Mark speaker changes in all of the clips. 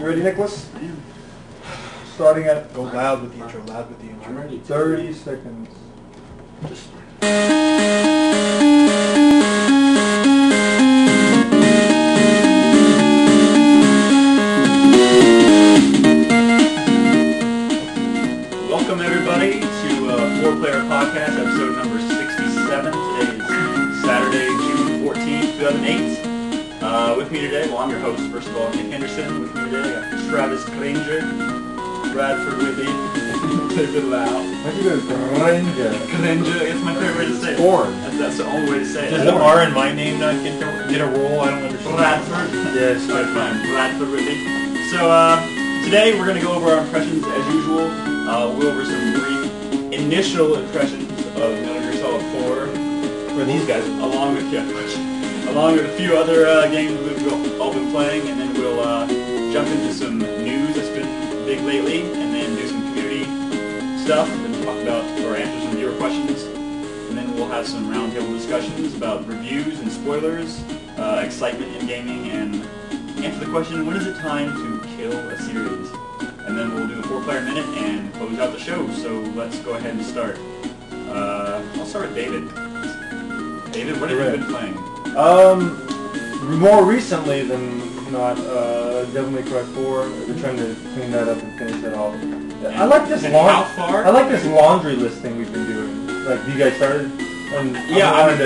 Speaker 1: You ready, Nicholas? Starting at...
Speaker 2: Go loud with the intro,
Speaker 1: I'm ready. 30 seconds. Just...
Speaker 3: Welcome everybody to 4Player Podcast, episode number 67. Today is Saturday, June 14th, 2008. With me today, well, I'm your host, first of all, Nick Henderson. With me today, I got Travis Granger, Bradford Whitley. They're a bit loud.
Speaker 1: Why'd you go Granger?
Speaker 3: Granger, it's my favorite way to say it.
Speaker 1: Foreign.
Speaker 3: That's the only way to say it.
Speaker 2: Does the R in my name not get a roll? I don't understand.
Speaker 3: Bradford.
Speaker 1: Yes.
Speaker 3: Alright, fine. Bradford Whitley. So, today we're going to go over our impressions as usual. We'll go over some brief initial impressions of Metal Gear Solid 4.
Speaker 2: For these guys.
Speaker 3: Along with a few other games we've all been playing, and then we'll jump into some news that's been big lately, and then do some community stuff, and talk about or answer some viewer questions, and then we'll have some roundtable discussions about reviews and spoilers, excitement in gaming, and answer the question, when is it time to kill a series? And then we'll do a 4-player minute and close out the show. So let's go ahead and start. I'll start with David. David, what have you been playing?
Speaker 1: More recently than not, Devil May Cry 4. I've been trying to clean that up and finish that off. I like this
Speaker 3: how far?
Speaker 1: I like this laundry list thing we've been doing. Like, you guys started? And
Speaker 3: yeah,
Speaker 1: I've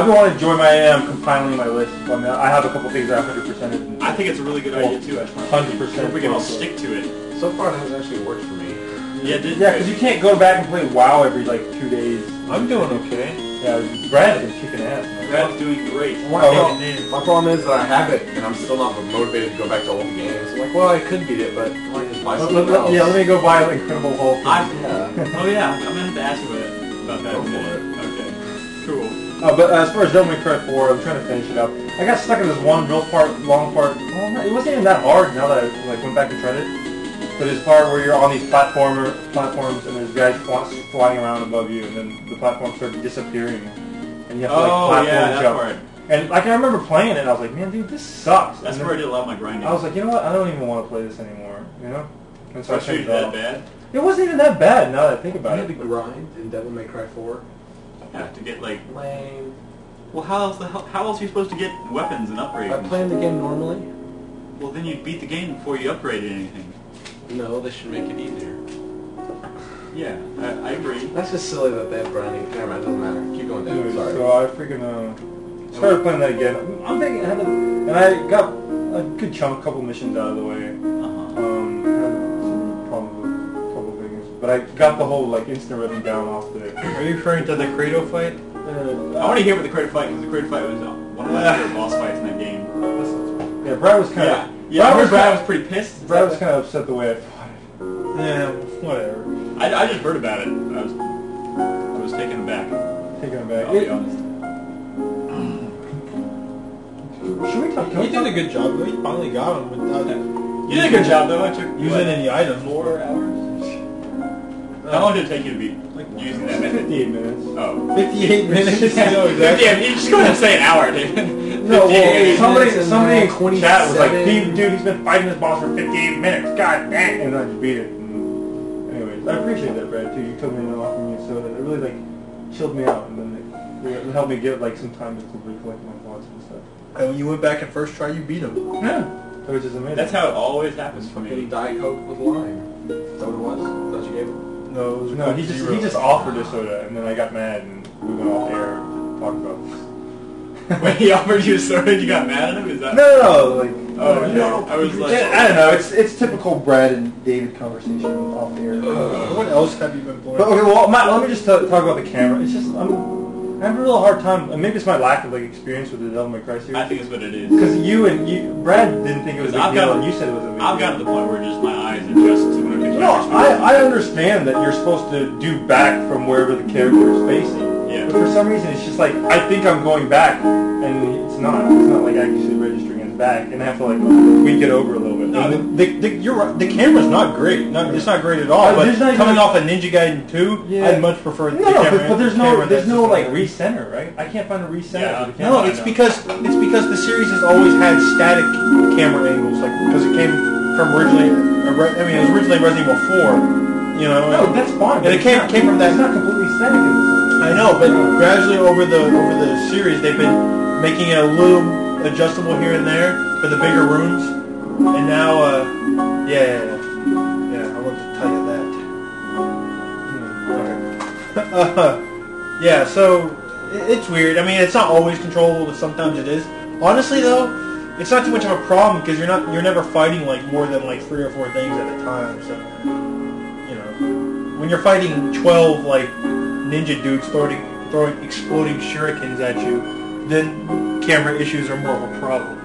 Speaker 1: been wanting to join my I'm compiling my list. I mean, I have a couple things that 100%.
Speaker 3: I think it's a really good idea too.
Speaker 1: 100%.
Speaker 3: Hope we can all stick to it.
Speaker 4: So far, it has actually worked for me.
Speaker 3: Yeah,
Speaker 1: because you can't go back and play WoW every like 2 days.
Speaker 2: I'm doing okay.
Speaker 1: Yeah, Brad's been kicking ass, man.
Speaker 3: Brad's doing great.
Speaker 4: My problem is that I have it, and I'm still not motivated to go back to old games. I'm like, well, I could beat it, but I just buy something else.
Speaker 1: Yeah, let me go buy like Incredible Hulk.
Speaker 3: Oh yeah, I'm gonna have to ask you about that.
Speaker 4: Go for it.
Speaker 3: Okay, cool.
Speaker 1: Oh, but as far as Devil May Cry 4, I'm trying to finish it up. I got stuck in this one long part. Well, it wasn't even that hard now that I went back and tried it. But this part where you're on these platforms and there's guys flying around above you, and then the platforms start disappearing, and you have to platform jump. Part. And I can remember playing it, and I was like, man, dude, this sucks.
Speaker 3: That's where I did a lot of my grinding.
Speaker 1: I was like, you know what? I don't even want to play this anymore. You know? And so I
Speaker 3: changed that bad.
Speaker 1: It wasn't even that bad now that I think about it.
Speaker 4: You had to grind in Devil May Cry 4.
Speaker 3: Yeah, to get like
Speaker 4: lame.
Speaker 3: Well, how else are you supposed to get weapons and upgrades?
Speaker 4: By playing the game normally.
Speaker 3: Well, then you'd beat the game before you upgraded anything.
Speaker 4: No, they should make it easier.
Speaker 3: Yeah, I agree.
Speaker 4: That's just silly that they have grinding. Never mind, doesn't matter. Keep going, David. Sorry.
Speaker 1: So I freaking started playing that again. I'm thinking, and I got a good chunk, couple missions out of the way. Had some problems with a couple things, but I got the whole like instant rhythm down off the.
Speaker 2: Are you referring to the Credo fight?
Speaker 3: I want to hear about the Credo fight because the Credo fight was one of my favorite boss fights in that game.
Speaker 1: Yeah, Brad was kind of.
Speaker 3: Yeah, I heard Brad was pretty pissed.
Speaker 1: Brad was kind of upset the way I fought it. Yeah, whatever.
Speaker 3: I just heard about it. I was taken aback. I'll be honest.
Speaker 1: Should we talk?
Speaker 2: You did a good job though. You finally got him without it.
Speaker 3: You did a good job though. I took
Speaker 2: using any items.
Speaker 3: 4 hours. How long did it take you to beat using that method?
Speaker 1: 58 minutes.
Speaker 3: Oh.
Speaker 2: 58 minutes?
Speaker 3: No, exactly. 58. You just go ahead and say an hour, dude.
Speaker 1: No, well, somebody in chat was like, dude, he's been fighting this boss for 58 minutes. God dang. And I just beat it. And anyways, I appreciate that, Brad, too. You told me to offer me a soda. It really, like, chilled me out. And then it helped me get, like, some time to recollect my thoughts and stuff.
Speaker 2: And when you went back and first try, you beat him.
Speaker 1: Yeah. Which is amazing.
Speaker 3: That's how it always happens for me.
Speaker 4: Fucking Diet Coke with lime. Is that what it was? Is that what you gave him?
Speaker 1: No, it was he just offered a soda, and then I got mad, and we went off air and talked about it.
Speaker 3: When he offered you a soda and you got mad at him? Is that...
Speaker 1: No, like...
Speaker 3: Oh, no. I was like...
Speaker 1: I don't know, it's typical Brad and David conversation off air.
Speaker 2: What else have you been playing?
Speaker 1: But, okay, well, let me just talk about the camera. It's just, I have a real hard time, and maybe it's my lack of like experience with the Devil May Cry series.
Speaker 3: I think it's what it is.
Speaker 1: Because Brad didn't think it was a big deal, and you said it was a big deal.
Speaker 3: I've gotten to the point where just my eyes adjust to when I
Speaker 1: No, I understand that you're supposed to do back from wherever the character is facing.
Speaker 3: Yeah.
Speaker 1: But for some reason, it's just like, I think I'm going back, and it's not. It's not like actually registering as back, and I have to like tweak it over a little bit.
Speaker 2: No, you're right. The camera's not great. It's not great at all. But coming off of Ninja Gaiden 2,
Speaker 1: yeah.
Speaker 2: I'd much prefer the
Speaker 1: camera.
Speaker 2: No,
Speaker 1: but there's no like recenter, right? I can't find a recenter. For the camera.
Speaker 2: No, it's because the series has always had static camera angles, like because it came from originally. I mean, it was originally Resident Evil 4. You know.
Speaker 1: No, that's fine.
Speaker 2: And it came from that.
Speaker 1: It's not completely static.
Speaker 2: I know, but gradually over the series, they've been making it a little adjustable here and there for the bigger rooms, and now, yeah, I want to tell you that. Okay. Yeah, so it's weird. I mean, it's not always controllable, but sometimes it is. Honestly, though, it's not too much of a problem because you're never fighting like more than like 3 or 4 things at a time. So, you know, when you're fighting 12 like ninja dudes throwing exploding shurikens at you, then camera issues are more of a problem.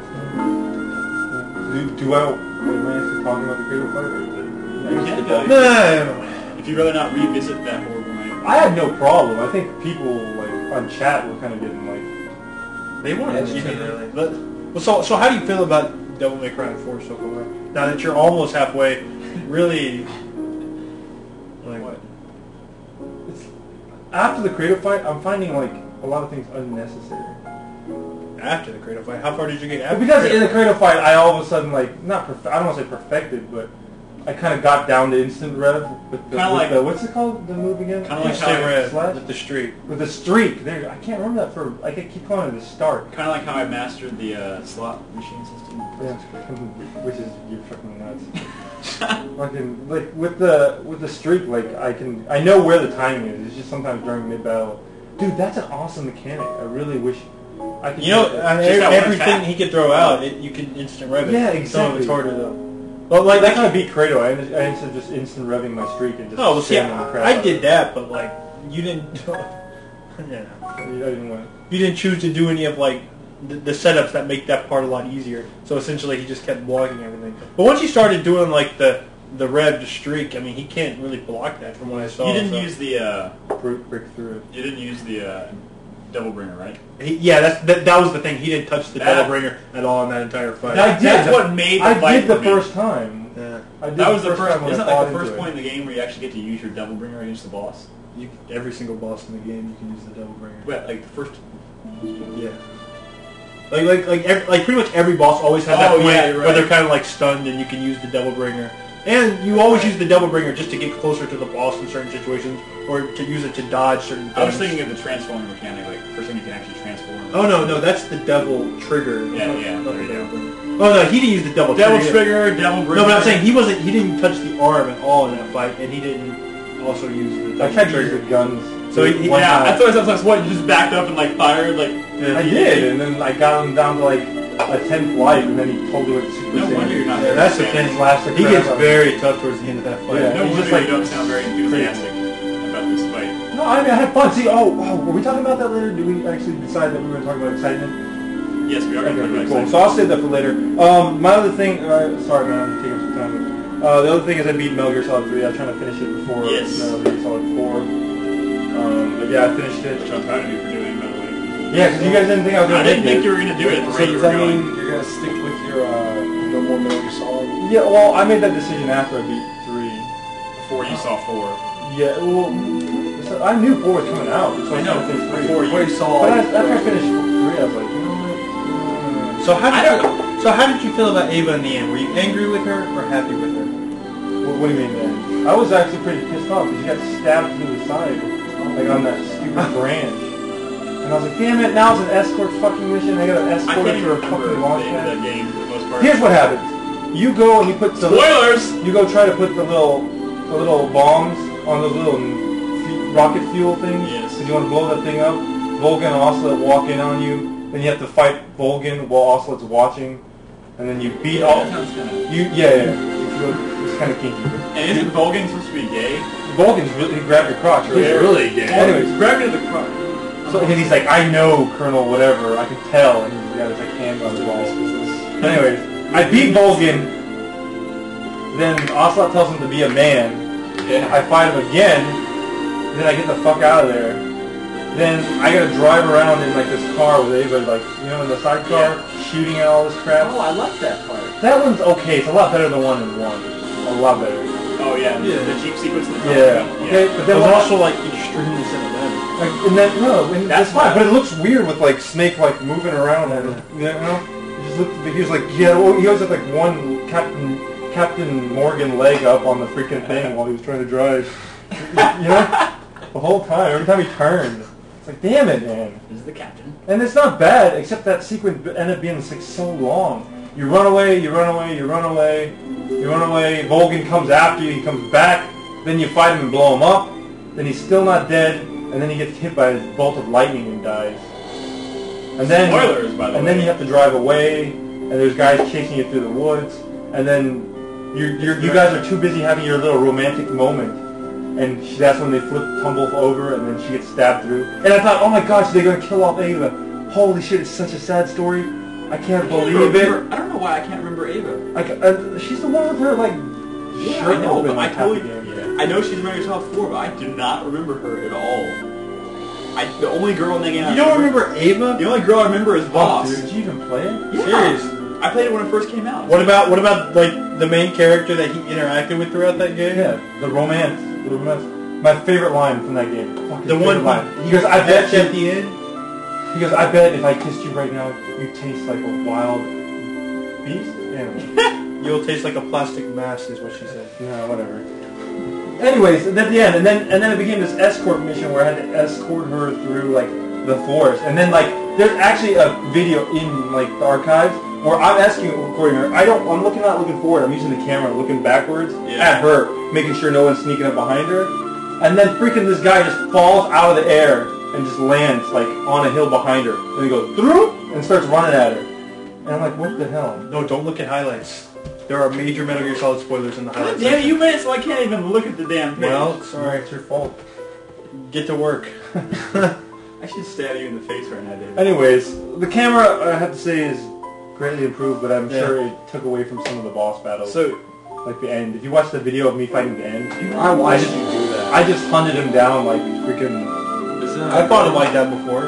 Speaker 1: Do I advance to talking about the Cradle Fight?
Speaker 2: No.
Speaker 3: If you'd rather not revisit that horrible night.
Speaker 1: I had no problem. I think people like on chat were kind of getting like
Speaker 2: They wanted to really. But so how do you feel about Devil May Cry 4 so far? Now that you're almost halfway, really. Like what?
Speaker 1: After the Cradle Fight, I'm finding like a lot of things unnecessary.
Speaker 2: After the Cradle Fight, how far did you get after?
Speaker 1: Because in the Cradle Fight, I all of a sudden like I don't want to say perfected, but I kind of got down to instant rev with the what's it called, the move again?
Speaker 3: Kind of like
Speaker 2: instant rev
Speaker 1: Slash?
Speaker 2: with the streak.
Speaker 1: With the streak. There, I can't remember that for. I keep calling it the start.
Speaker 3: Kind of like how I mastered the slot machine system.
Speaker 1: Yeah, which is you're fucking nuts. Fucking like with the streak, like I know where the timing is. It's just sometimes during mid battle. Dude, that's an awesome mechanic. I really wish I could.
Speaker 2: You know, everything he could throw out, you can instant rev it.
Speaker 1: Yeah, exactly.
Speaker 2: Some of it's harder though.
Speaker 1: Well, like that kind of beat Kratos. I ended up just instant revving my streak and just.
Speaker 2: Oh, well, see,
Speaker 1: spamming the crap
Speaker 2: I
Speaker 1: out
Speaker 2: did
Speaker 1: of it.
Speaker 2: that, but like you didn't. Yeah.
Speaker 1: I didn't want.
Speaker 2: You didn't choose to do any of like the setups that make that part a lot easier. So essentially, he just kept blocking everything. But once he started doing like the rev to streak, I mean, he can't really block that from what I saw.
Speaker 3: You didn't use the
Speaker 1: break through it.
Speaker 3: You didn't use the Double Bringer, right?
Speaker 2: That was the thing. He didn't touch the Double Bringer at all in that entire fight.
Speaker 1: I did.
Speaker 3: That's what made the fight.
Speaker 1: I did the
Speaker 3: for me.
Speaker 1: first time.
Speaker 2: Yeah.
Speaker 3: That was the first. Isn't that like the first point in the game where you actually get to use your Double Bringer against the boss?
Speaker 2: Every single boss in the game, you can use the Double Bringer.
Speaker 3: But like the first.
Speaker 2: Yeah. Like pretty much every boss always has that point where they're kind of like stunned, and you can use the Double Bringer. And you always use the Double Bringer just to get closer to the boss in certain situations, or to use it to dodge certain things.
Speaker 3: I was thinking of the transforming mechanic, like first time you can actually transform.
Speaker 2: Oh no, that's the Devil Trigger.
Speaker 3: Yeah, there you go.
Speaker 2: Oh no, he didn't use the Devil
Speaker 3: Trigger, Devil Bringer.
Speaker 2: No, but I'm saying he didn't touch the arm at all in that fight, and he didn't also use the Devil
Speaker 1: I tried to
Speaker 2: Trigger.
Speaker 1: use the guns.
Speaker 2: So
Speaker 3: I thought it was what, you just backed up and like fired, like.
Speaker 1: I did, and then I got him down to like a 10th life, and then he totally went Super Saiyan.
Speaker 3: No wonder you're not.
Speaker 2: That's the thing. He gets very tough towards the end of that fight.
Speaker 1: Yeah.
Speaker 3: No wonder you don't sound very enthusiastic about this fight.
Speaker 1: No, I mean I had fun. See, were we talking about that later? Did we actually decide that we were going to talk about excitement?
Speaker 3: Yes, we are going to talk about
Speaker 1: Cool.
Speaker 3: excitement.
Speaker 1: So I'll save that for later. My other thing, sorry man, I'm taking some time. But, the other thing is I beat Metal Gear Solid 3. I was trying to finish it before Metal Gear Solid 4. But yeah, I finished it.
Speaker 3: Which I'm proud of you for doing, by the way.
Speaker 1: Yeah, because you guys didn't think I was going to
Speaker 3: didn't think you were going to do it.
Speaker 4: So does that mean you're going to stick with your no more Metal Gear Solid?
Speaker 1: Yeah, well, I made that decision after I beat 3.
Speaker 3: Before you saw 4.
Speaker 1: Yeah, well, so I knew 4 was coming out, so I
Speaker 3: know,
Speaker 1: finished 3.
Speaker 3: before you
Speaker 4: saw.
Speaker 1: But after I finished 3, I was like, you know what?
Speaker 2: So how did you feel about Ava in the end? Were you angry with her or happy with her?
Speaker 1: What do you mean, man? I was actually pretty pissed off because she got stabbed through the side, like on that stupid branch. And I was like, damn it, now it's an escort fucking mission. I gotta escort her to a fucking launch pad.
Speaker 3: That game for the most part.
Speaker 1: Here's what happens. You go and you put the
Speaker 3: spoilers.
Speaker 1: You go try to put the little bombs on those little rocket fuel things.
Speaker 3: Yes.
Speaker 1: Because you want to blow that thing up. Volgan and Ocelot walk in on you. Then you have to fight Volgan while Ocelot's watching. And then you beat all.
Speaker 3: That sounds kind of.
Speaker 1: It's kind of kinky.
Speaker 3: And isn't Volgan supposed to be gay?
Speaker 1: Volgan's really grabbed your crotch. Right?
Speaker 3: He's really gay.
Speaker 1: Anyways,
Speaker 3: grab me to the crotch.
Speaker 1: so he's like, I know, Colonel, whatever. I can tell. And he's got his like hand on his balls. Anyways, I beat Volgan. Then Ocelot tells him to be a man.
Speaker 3: Yeah.
Speaker 1: I fight him again. Then I get the fuck out of there. Then I gotta drive around in like this car with Ava, like, you know, in the sidecar, shooting at all this crap.
Speaker 4: Oh, I like that part.
Speaker 1: That one's okay. It's a lot better than 1 and 1. A lot better.
Speaker 3: Oh yeah, the Jeep sequence.
Speaker 1: Yeah. Okay, but
Speaker 2: It
Speaker 1: then
Speaker 2: was also like extremely cinematic.
Speaker 1: like, and then that's fine. But it looks weird with like Snake like moving around and you know. It just looked. He was like he always had like one Captain Captain Morgan leg up on the freaking thing while he was trying to drive. You know? The whole time, every time he turned. It's like, damn it, man.
Speaker 3: This is the captain.
Speaker 1: And it's not bad, except that sequence ended up being like so long. You run away, you run away, you run away, you run away, Volgan comes after you, he comes back, then you fight him and blow him up, then he's still not dead, and then he gets hit by a bolt of lightning and dies. And then,
Speaker 3: Spoilers, by the way.
Speaker 1: And then you have to drive away, and there's guys chasing you through the woods, and then you guys are too busy having your little romantic moment. And that's when they tumble over, and then she gets stabbed through. And I thought, oh my gosh, they're going to kill off Ava. Holy shit, it's such a sad story. I can't believe it.
Speaker 3: I don't know why I can't remember Ava.
Speaker 1: She's the one with her, like,
Speaker 3: Yeah,
Speaker 1: shirt
Speaker 3: I know,
Speaker 1: open,
Speaker 3: but
Speaker 1: like,
Speaker 3: I totally...
Speaker 1: half the game.
Speaker 3: I know she's Metal Gear Solid 4, but I do not remember her at all. The only girl in that game
Speaker 2: You don't remember Ava?
Speaker 3: The only girl I remember is Voss.
Speaker 1: Did you even play it?
Speaker 3: Yeah.
Speaker 2: Serious?
Speaker 3: I played it when it first came out.
Speaker 2: What about like the main character that he interacted with throughout that game?
Speaker 1: Yeah, the romance. My favorite line from that game. Fucking
Speaker 2: The one
Speaker 1: line. He goes, I bet
Speaker 2: at the end.
Speaker 1: He goes, I bet if I kissed you right now, you taste like a wild beast? Animal.
Speaker 2: You'll taste like a plastic mask, is what she said.
Speaker 1: No, whatever. Anyways, at the end, and then it became this escort mission where I had to escort her through like the forest, and then like there's actually a video in like the archives where I'm recording her. I'm not looking forward. I'm using the camera, looking backwards at her, making sure no one's sneaking up behind her, and then freaking this guy just falls out of the air and just lands like on a hill behind her, and he goes through and starts running at her, and I'm like, what the hell?
Speaker 2: No, don't look at highlights. There are major Metal Gear Solid spoilers in the highlights.
Speaker 3: Damn it, you made it so I can't even look at the damn page.
Speaker 2: Well,
Speaker 1: Sorry, it's your fault.
Speaker 2: get to work.
Speaker 3: I should stab you in the face right now, David.
Speaker 1: Anyways, the camera, I have to say, is greatly improved, but I'm sure it took away from some of the boss battles.
Speaker 3: So,
Speaker 1: like the end. If you watch the video of me fighting the end,
Speaker 4: I watched you do that.
Speaker 1: I just hunted him down like freaking...
Speaker 2: I fought him like that before.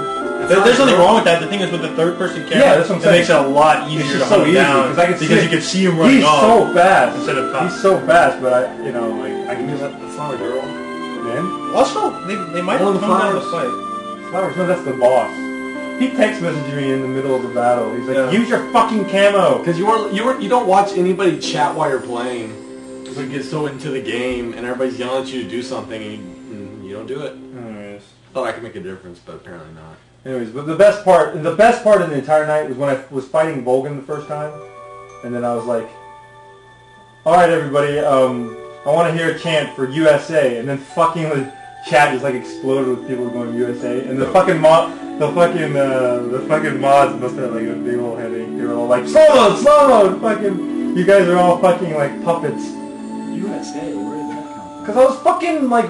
Speaker 2: There's nothing wrong with that. The thing is with the third-person camera,
Speaker 1: Yeah, that's what I'm
Speaker 2: it
Speaker 1: saying.
Speaker 2: makes it a lot
Speaker 1: It's
Speaker 2: easier to
Speaker 1: just
Speaker 2: hunt
Speaker 1: so
Speaker 2: him
Speaker 1: easy,
Speaker 2: down
Speaker 1: because I can see
Speaker 2: because
Speaker 1: it.
Speaker 2: you can see him running
Speaker 1: He's
Speaker 2: off
Speaker 1: so fast.
Speaker 2: instead of top.
Speaker 1: He's so fast, but I can just...
Speaker 4: That's not a girl.
Speaker 1: Man?
Speaker 2: Also, they might
Speaker 4: One
Speaker 2: have
Speaker 4: of the
Speaker 2: come down to
Speaker 4: flowers.
Speaker 2: fight.
Speaker 1: Flowers, no, that's the boss. He text messaged me in the middle of the battle. He's like,
Speaker 2: Yeah.
Speaker 1: use your fucking camo.
Speaker 4: Because you don't watch anybody chat while you're playing. So you get so into the game, and everybody's yelling at you to do something, and you don't do it.
Speaker 1: Anyways.
Speaker 4: Thought I could make a difference, but apparently not.
Speaker 1: Anyways, but the best part in the entire night was when I was fighting Volgan the first time, and then I was like, all right, everybody, I want to hear a chant for USA, and then fucking the chat just like exploded with people going USA, and the fucking mods must have like a big old headache. They were all like, slow mo, fucking, you guys are all fucking like puppets.
Speaker 3: USA, where did that come from?
Speaker 1: Because I was fucking like,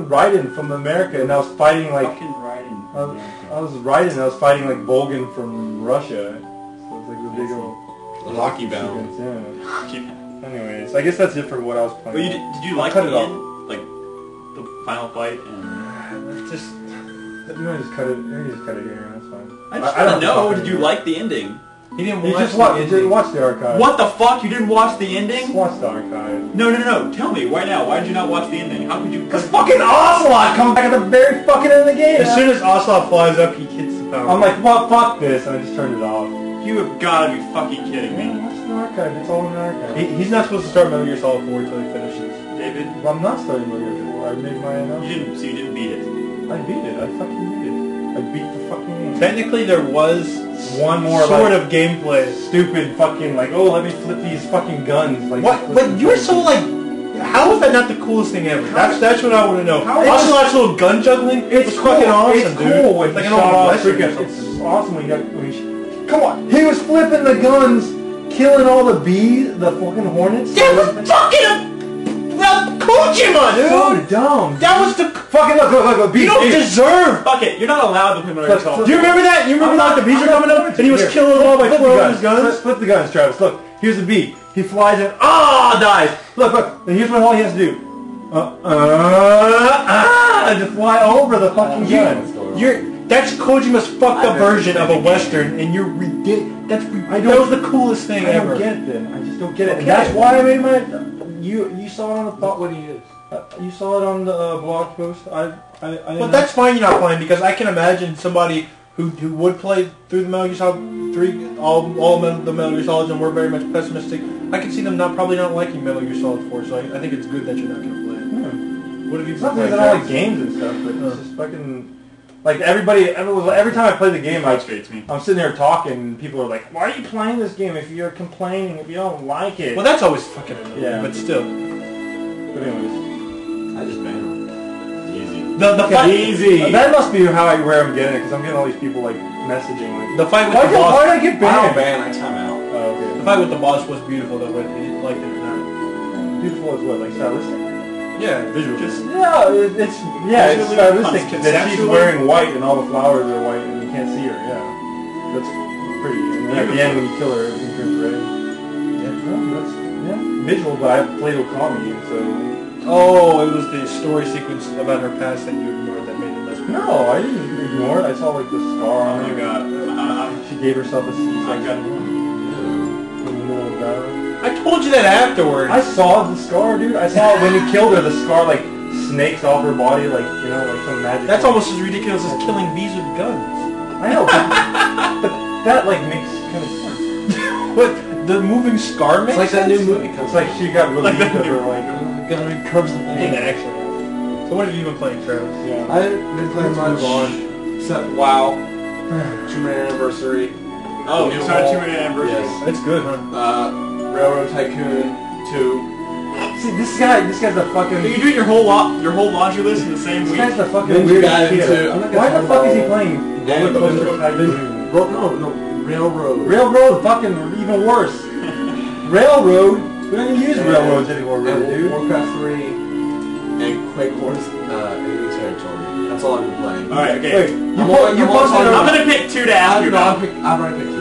Speaker 1: riding from America, and I was fighting like,
Speaker 3: Fucking riding.
Speaker 1: I was riding and I was fighting like Volgan from Russia. So it's like the big old
Speaker 4: Hockey bound.
Speaker 1: sequence,
Speaker 3: Yeah.
Speaker 1: yeah. Anyways, I guess that's it for what I was
Speaker 3: But
Speaker 1: playing.
Speaker 3: did you like
Speaker 1: cut
Speaker 3: the
Speaker 1: it off.
Speaker 3: end? Like, the final fight and...
Speaker 1: Just, you want to just cut it, you just cut it here, that's fine.
Speaker 3: I just
Speaker 1: don't
Speaker 3: want to know,
Speaker 1: fucking
Speaker 3: did you like the ending?
Speaker 2: He didn't
Speaker 1: You
Speaker 2: watch
Speaker 1: just watch the
Speaker 2: the
Speaker 1: archive.
Speaker 3: What the fuck? You didn't watch the
Speaker 1: Just
Speaker 3: ending?
Speaker 1: watch the archive.
Speaker 3: No. Tell me, right now, why did you not watch the ending? How could you...
Speaker 1: Because fucking Ocelot comes back at the very fucking end of the game.
Speaker 2: As soon as Ocelot flies up, he hits the power.
Speaker 1: I'm like, well, fuck this, and I just turned it off.
Speaker 3: You have got to be fucking kidding
Speaker 1: Yeah,
Speaker 3: me.
Speaker 1: watch the archive, it's all in the archive.
Speaker 2: He's not supposed to start Metal Gear Solid 4 until he finishes.
Speaker 3: David,
Speaker 1: Well, I'm not starting with it. I made my
Speaker 3: you
Speaker 1: announcement.
Speaker 3: didn't beat it.
Speaker 1: I beat it. I fucking beat it. I beat the fucking game.
Speaker 2: Technically, there was
Speaker 1: One more
Speaker 2: sort
Speaker 1: like,
Speaker 2: of gameplay.
Speaker 1: stupid fucking like, oh, let me flip these fucking guns. Like,
Speaker 2: What? But you're so like, how is that not the coolest thing ever? That's what I want to know.
Speaker 1: How-
Speaker 2: Ocelot's little gun juggling.
Speaker 1: It's
Speaker 2: was fucking
Speaker 1: cool.
Speaker 2: awesome,
Speaker 1: It's
Speaker 2: dude.
Speaker 1: cool when
Speaker 2: like
Speaker 1: he
Speaker 2: an old
Speaker 1: shot off
Speaker 2: western or
Speaker 1: freaking.
Speaker 2: something.
Speaker 1: It's awesome when he come on. He was flipping the guns, killing all the bees, the fucking hornets.
Speaker 2: Yeah, we're fucking Kojima,
Speaker 1: So
Speaker 2: dude.
Speaker 1: dumb.
Speaker 2: That was the.
Speaker 1: Fucking look, bees.
Speaker 2: You don't
Speaker 1: bees.
Speaker 2: deserve.
Speaker 3: Fuck it, you're not allowed to play Metal Gear Solid.
Speaker 2: Do you remember that? You remember
Speaker 1: I'm
Speaker 2: like the bees are coming up and he was
Speaker 1: Here,
Speaker 2: killing them all by
Speaker 1: flip the
Speaker 2: throwing his guns?
Speaker 1: Flip the guns, Travis. Look, here's the bee. He flies in. Dies. Look. And here's what all he has to do. And to fly over the fucking gun.
Speaker 2: That's Kojima's fucked
Speaker 1: I
Speaker 2: up
Speaker 1: know.
Speaker 2: version of a western, and you're ridiculous. That was the coolest thing
Speaker 1: I
Speaker 2: ever.
Speaker 1: don't get it then. I just don't get it.
Speaker 2: Okay.
Speaker 1: And that's why I made my... You saw it on the...
Speaker 4: Thought what he is.
Speaker 1: You saw it on the blog post. I
Speaker 2: But that's fine you're not playing, because I can imagine somebody who would play through the Metal Gear Solid 3 all the Metal Gear Solids, and we're very much pessimistic. I can see them probably not liking Metal Gear Solid 4, so I think it's good that you're not going to play it. What have you
Speaker 1: It's
Speaker 2: been
Speaker 1: not
Speaker 2: playing?
Speaker 1: because I don't like games and stuff, but it's just fucking... Like, every time I play the game, I'm sitting there talking, and people are like, why are you playing this game if you're complaining, if you don't like it?
Speaker 2: Well, that's always fucking annoying,
Speaker 1: Yeah.
Speaker 2: but still.
Speaker 1: But anyways.
Speaker 4: I just ban them. Easy.
Speaker 2: The fight,
Speaker 4: Easy.
Speaker 1: That must be where I'm getting it, because I'm getting all these people, like, messaging, like...
Speaker 2: the fight with
Speaker 1: Why
Speaker 2: the
Speaker 1: did
Speaker 2: boss.
Speaker 1: I get
Speaker 4: I
Speaker 1: banned?
Speaker 4: don't ban, I time out.
Speaker 1: Oh, okay.
Speaker 2: The fight with the boss was beautiful, though, whether you liked it or not.
Speaker 1: Beautiful is what, like, stylistic?
Speaker 2: Yeah, visual.
Speaker 1: No, it's stylistic that she's wearing white and all the flowers are white and you can't see her, yeah. That's pretty. And then at the end when you kill her, everything turns red. Yeah, well, that's, visual, but I played Okami, so...
Speaker 2: Oh, it was the story sequence about her past that you ignored that made it less.
Speaker 1: No, I didn't ignore it. I saw, like, the scar on her.
Speaker 3: Oh my god.
Speaker 1: She gave herself a
Speaker 3: I got
Speaker 1: in the middle of battle.
Speaker 2: I told you that afterwards.
Speaker 1: I saw the scar, dude. I saw when you killed her, the scar, like, snakes off her body, like, you know, like some magic.
Speaker 2: That's almost as ridiculous as killing bees with guns.
Speaker 1: I know, but that, like, makes kind of sense.
Speaker 2: What? The moving scar makes
Speaker 4: It's like that
Speaker 2: sense?
Speaker 4: new movie.
Speaker 1: It's like she got relieved
Speaker 3: that
Speaker 1: of her,
Speaker 3: new-
Speaker 1: like,
Speaker 4: Gonna curves the
Speaker 2: Didn't actually. So what have you been playing, Travis?
Speaker 1: yeah.
Speaker 4: I didn't play
Speaker 1: Let's
Speaker 4: much.
Speaker 1: move on.
Speaker 4: Except WoW. 2-minute anniversary.
Speaker 3: Oh,
Speaker 4: New
Speaker 3: it's our
Speaker 4: Hall.
Speaker 3: 2-minute anniversary.
Speaker 4: Yes.
Speaker 2: That's good, huh?
Speaker 4: Railroad Tycoon 2.
Speaker 1: See, this guy's the fucking...
Speaker 3: Are you doing your whole laundry list in the same
Speaker 1: This
Speaker 3: week?
Speaker 1: guy's the fucking
Speaker 4: Then you
Speaker 1: weird
Speaker 4: got
Speaker 1: kid.
Speaker 4: into- I'm not gonna
Speaker 1: Why the
Speaker 4: talk
Speaker 1: fuck is he
Speaker 4: about-
Speaker 1: playing Roller Coaster Tycoon?
Speaker 4: No, Railroad.
Speaker 1: Railroad, fucking even worse. Railroad? We don't even use railroads anymore, really,
Speaker 4: And
Speaker 1: dude.
Speaker 4: Warcraft 3 and Quake Force Enemy Territory. That's all I've been playing.
Speaker 3: Alright, okay.
Speaker 1: Wait, you
Speaker 4: I'm
Speaker 1: posted...
Speaker 4: on-
Speaker 3: I'm gonna pick 2 to ask you about.
Speaker 4: I've already picked it.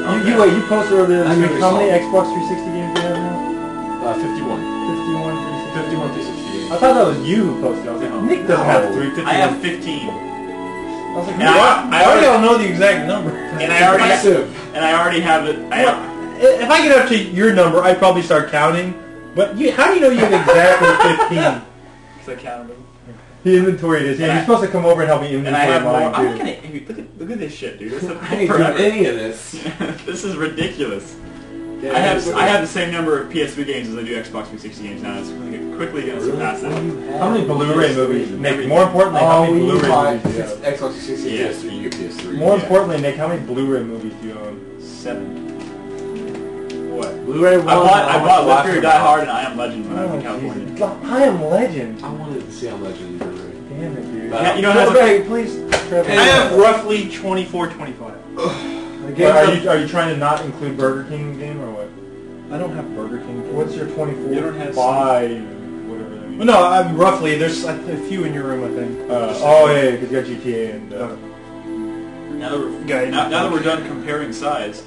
Speaker 1: You posted earlier this
Speaker 4: I
Speaker 1: week.
Speaker 4: never
Speaker 1: How
Speaker 4: saw
Speaker 1: many
Speaker 4: it.
Speaker 1: Xbox 360 games do you have now?
Speaker 4: 51.
Speaker 1: 51, 360.
Speaker 4: 51 360 games.
Speaker 1: I thought that was you who posted. I was like, Nick doesn't have 350.
Speaker 3: I have 15.
Speaker 1: I was like,
Speaker 3: And
Speaker 1: Nick,
Speaker 2: I already don't know the exact number.
Speaker 3: And I already have it.
Speaker 2: If I get up to your number, I'd probably start counting. But how do you know you have exactly 15?
Speaker 3: Because I counted them.
Speaker 1: he inventoried his. Yeah, you're supposed to come over and help me
Speaker 3: And I
Speaker 1: inventory
Speaker 3: have more.
Speaker 1: mine,
Speaker 3: I'm
Speaker 1: too.
Speaker 3: not gonna. Look at this shit, dude. This is
Speaker 4: I ain't doing any of this.
Speaker 3: This is ridiculous.
Speaker 4: Yeah,
Speaker 3: I have the same number of PS3 games as I do Xbox 360 games now. It's quickly going to surpass it.
Speaker 1: How many Blu-ray movies? Nick, more importantly, how many Blu-ray movies do you have?
Speaker 4: Xbox 360,
Speaker 3: Yeah.
Speaker 4: PS3, you get PS3.
Speaker 1: More importantly, Nick, how many Blu-ray movies do you own?
Speaker 3: 7. What?
Speaker 4: Blu-ray 1.
Speaker 3: I bought Live Free or Die
Speaker 4: Hard.
Speaker 3: Hard and I Am Legend when I was in California.
Speaker 1: Jesus. I Am Legend.
Speaker 4: I wanted to see on Legend Blu-ray.
Speaker 1: Damn it, dude.
Speaker 3: You don't have
Speaker 1: Trevor, please. Trevor.
Speaker 2: I have roughly 24, 25.
Speaker 1: Are you trying to not include Burger King game or what?
Speaker 2: I don't have Burger King.
Speaker 1: What's your 24?
Speaker 3: You don't have
Speaker 1: 5, whatever that means.
Speaker 2: Well, no, I'm roughly. There's a few in your room, I think.
Speaker 1: Oh yeah, because you got GTA and...
Speaker 3: Now that we're done comparing sides,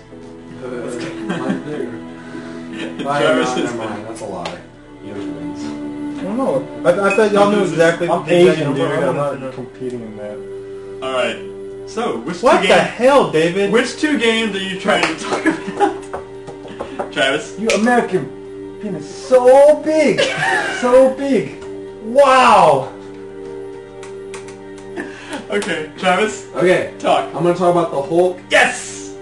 Speaker 4: Mine bigger.
Speaker 3: Travis is-
Speaker 4: Never mind, that's a lie. Yours wins.
Speaker 2: I don't know. I thought y'all knew exactly.
Speaker 1: I'm
Speaker 2: the exact
Speaker 1: Asian,
Speaker 2: number.
Speaker 1: dude.
Speaker 2: I
Speaker 1: I'm
Speaker 2: wanted to
Speaker 1: not
Speaker 2: know.
Speaker 1: competing in that.
Speaker 3: all right. So
Speaker 2: What the hell, David?
Speaker 3: Which 2 games are you trying to talk about, Travis?
Speaker 1: You American penis so big, so big. Wow.
Speaker 3: Okay, Travis,
Speaker 4: Okay,
Speaker 3: talk.
Speaker 4: I'm gonna talk about the Hulk.
Speaker 3: Yes.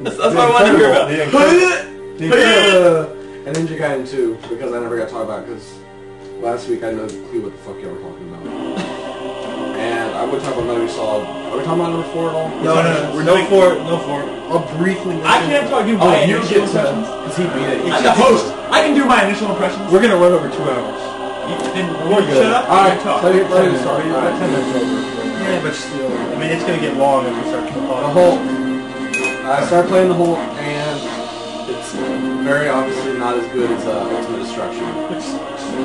Speaker 3: That's what I wanted to hear about.
Speaker 1: The Incredible.
Speaker 4: And Ninja Gaiden 2, because I never got to talk about it, because last week I had no clue what the fuck y'all were talking about. And I would talk about Metal Gear Solid. Are we talking about number 4 at all?
Speaker 2: No, for it. I'll briefly.
Speaker 3: I can't talk. Do
Speaker 4: Oh,
Speaker 3: my
Speaker 4: you
Speaker 3: initial
Speaker 4: get
Speaker 3: impressions.
Speaker 4: because he beat it.
Speaker 3: I'm the host. I can do my initial impressions.
Speaker 2: We're gonna run over 2 hours.
Speaker 3: Then
Speaker 1: We're good.
Speaker 3: shut up.
Speaker 4: Alright,
Speaker 3: talk.
Speaker 4: let me start.
Speaker 1: We're
Speaker 4: Alright.
Speaker 1: 10 minutes over.
Speaker 2: Yeah, but still. I mean, it's gonna get long if we start to talk.
Speaker 4: The Hulk. I started playing the Hulk, and it's very obviously not as good as Ultimate Destruction.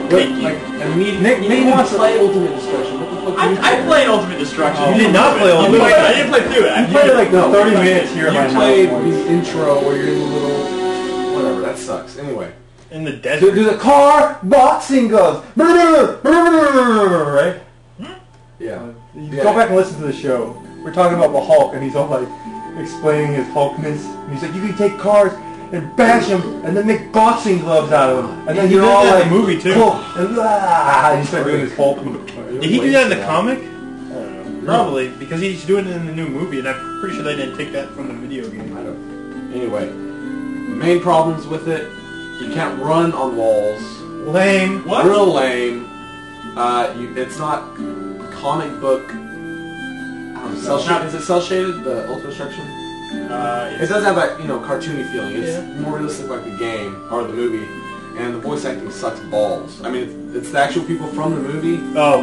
Speaker 4: But, like,
Speaker 1: Nick wants to
Speaker 4: play Ultimate Destruction. What the fuck do you
Speaker 3: I played Ultimate Destruction.
Speaker 2: You did not play Ultimate
Speaker 3: I didn't play through it.
Speaker 1: You played it like
Speaker 4: No.
Speaker 1: 30 minutes here at my
Speaker 4: You
Speaker 1: house
Speaker 4: played
Speaker 1: once.
Speaker 4: the intro where you're in the little... Whatever, that sucks. Anyway.
Speaker 2: In the desert.
Speaker 1: Do the car boxing gloves. Right?
Speaker 4: Yeah.
Speaker 1: You go back and listen to the show. We're talking about the Hulk, and he's all like explaining his Hulkness. And he's like, you can take cars and bash them, and then make boxing gloves out of them. And then
Speaker 2: He
Speaker 1: you're
Speaker 2: did
Speaker 1: all
Speaker 2: that
Speaker 1: like,
Speaker 2: in the movie, too.
Speaker 1: Hulk, and he started doing his Hulk move.
Speaker 2: Did he do that in the comic? Probably, because he's doing it in the new movie, and I'm pretty sure they didn't take that from the video game.
Speaker 4: I don't. Anyway, the main problems with it: you can't run on walls.
Speaker 2: Lame.
Speaker 3: What?
Speaker 4: Real lame. It's not comic book. Cell shaded. Is it cell shaded? The Ultimate Destruction. It does have that cartoony feeling. It's more realistic like the game or the movie, and the voice acting sucks balls. I mean, it's the actual people from the movie.
Speaker 2: Oh,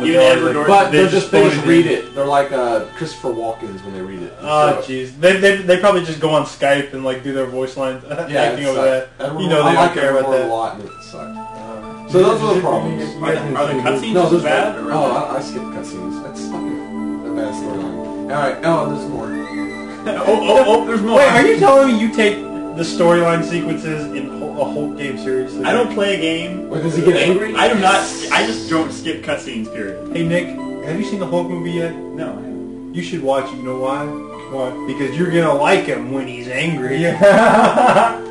Speaker 4: but they just read it. They're like Christopher Walken's when they read it.
Speaker 2: Oh, jeez. They probably just go on Skype and like do their voice lines acting over that. They don't care about that.
Speaker 4: A lot, and it sucked. So those are the problems.
Speaker 3: Are the cutscenes
Speaker 4: no,
Speaker 3: just bad?
Speaker 4: I skipped cutscenes. That's fucking a bad storyline. Alright, there's more.
Speaker 3: There's more.
Speaker 2: Wait, are you telling me you take the storyline sequences in a whole game seriously?
Speaker 3: I don't play a game.
Speaker 4: Wait, does he get angry?
Speaker 3: I do not. I just don't skip cutscenes, period.
Speaker 2: Hey Nick, have you seen the Hulk movie yet?
Speaker 3: No, I haven't.
Speaker 2: You should watch it. You know why? Why? Because you're gonna like him when he's angry.
Speaker 1: Yeah.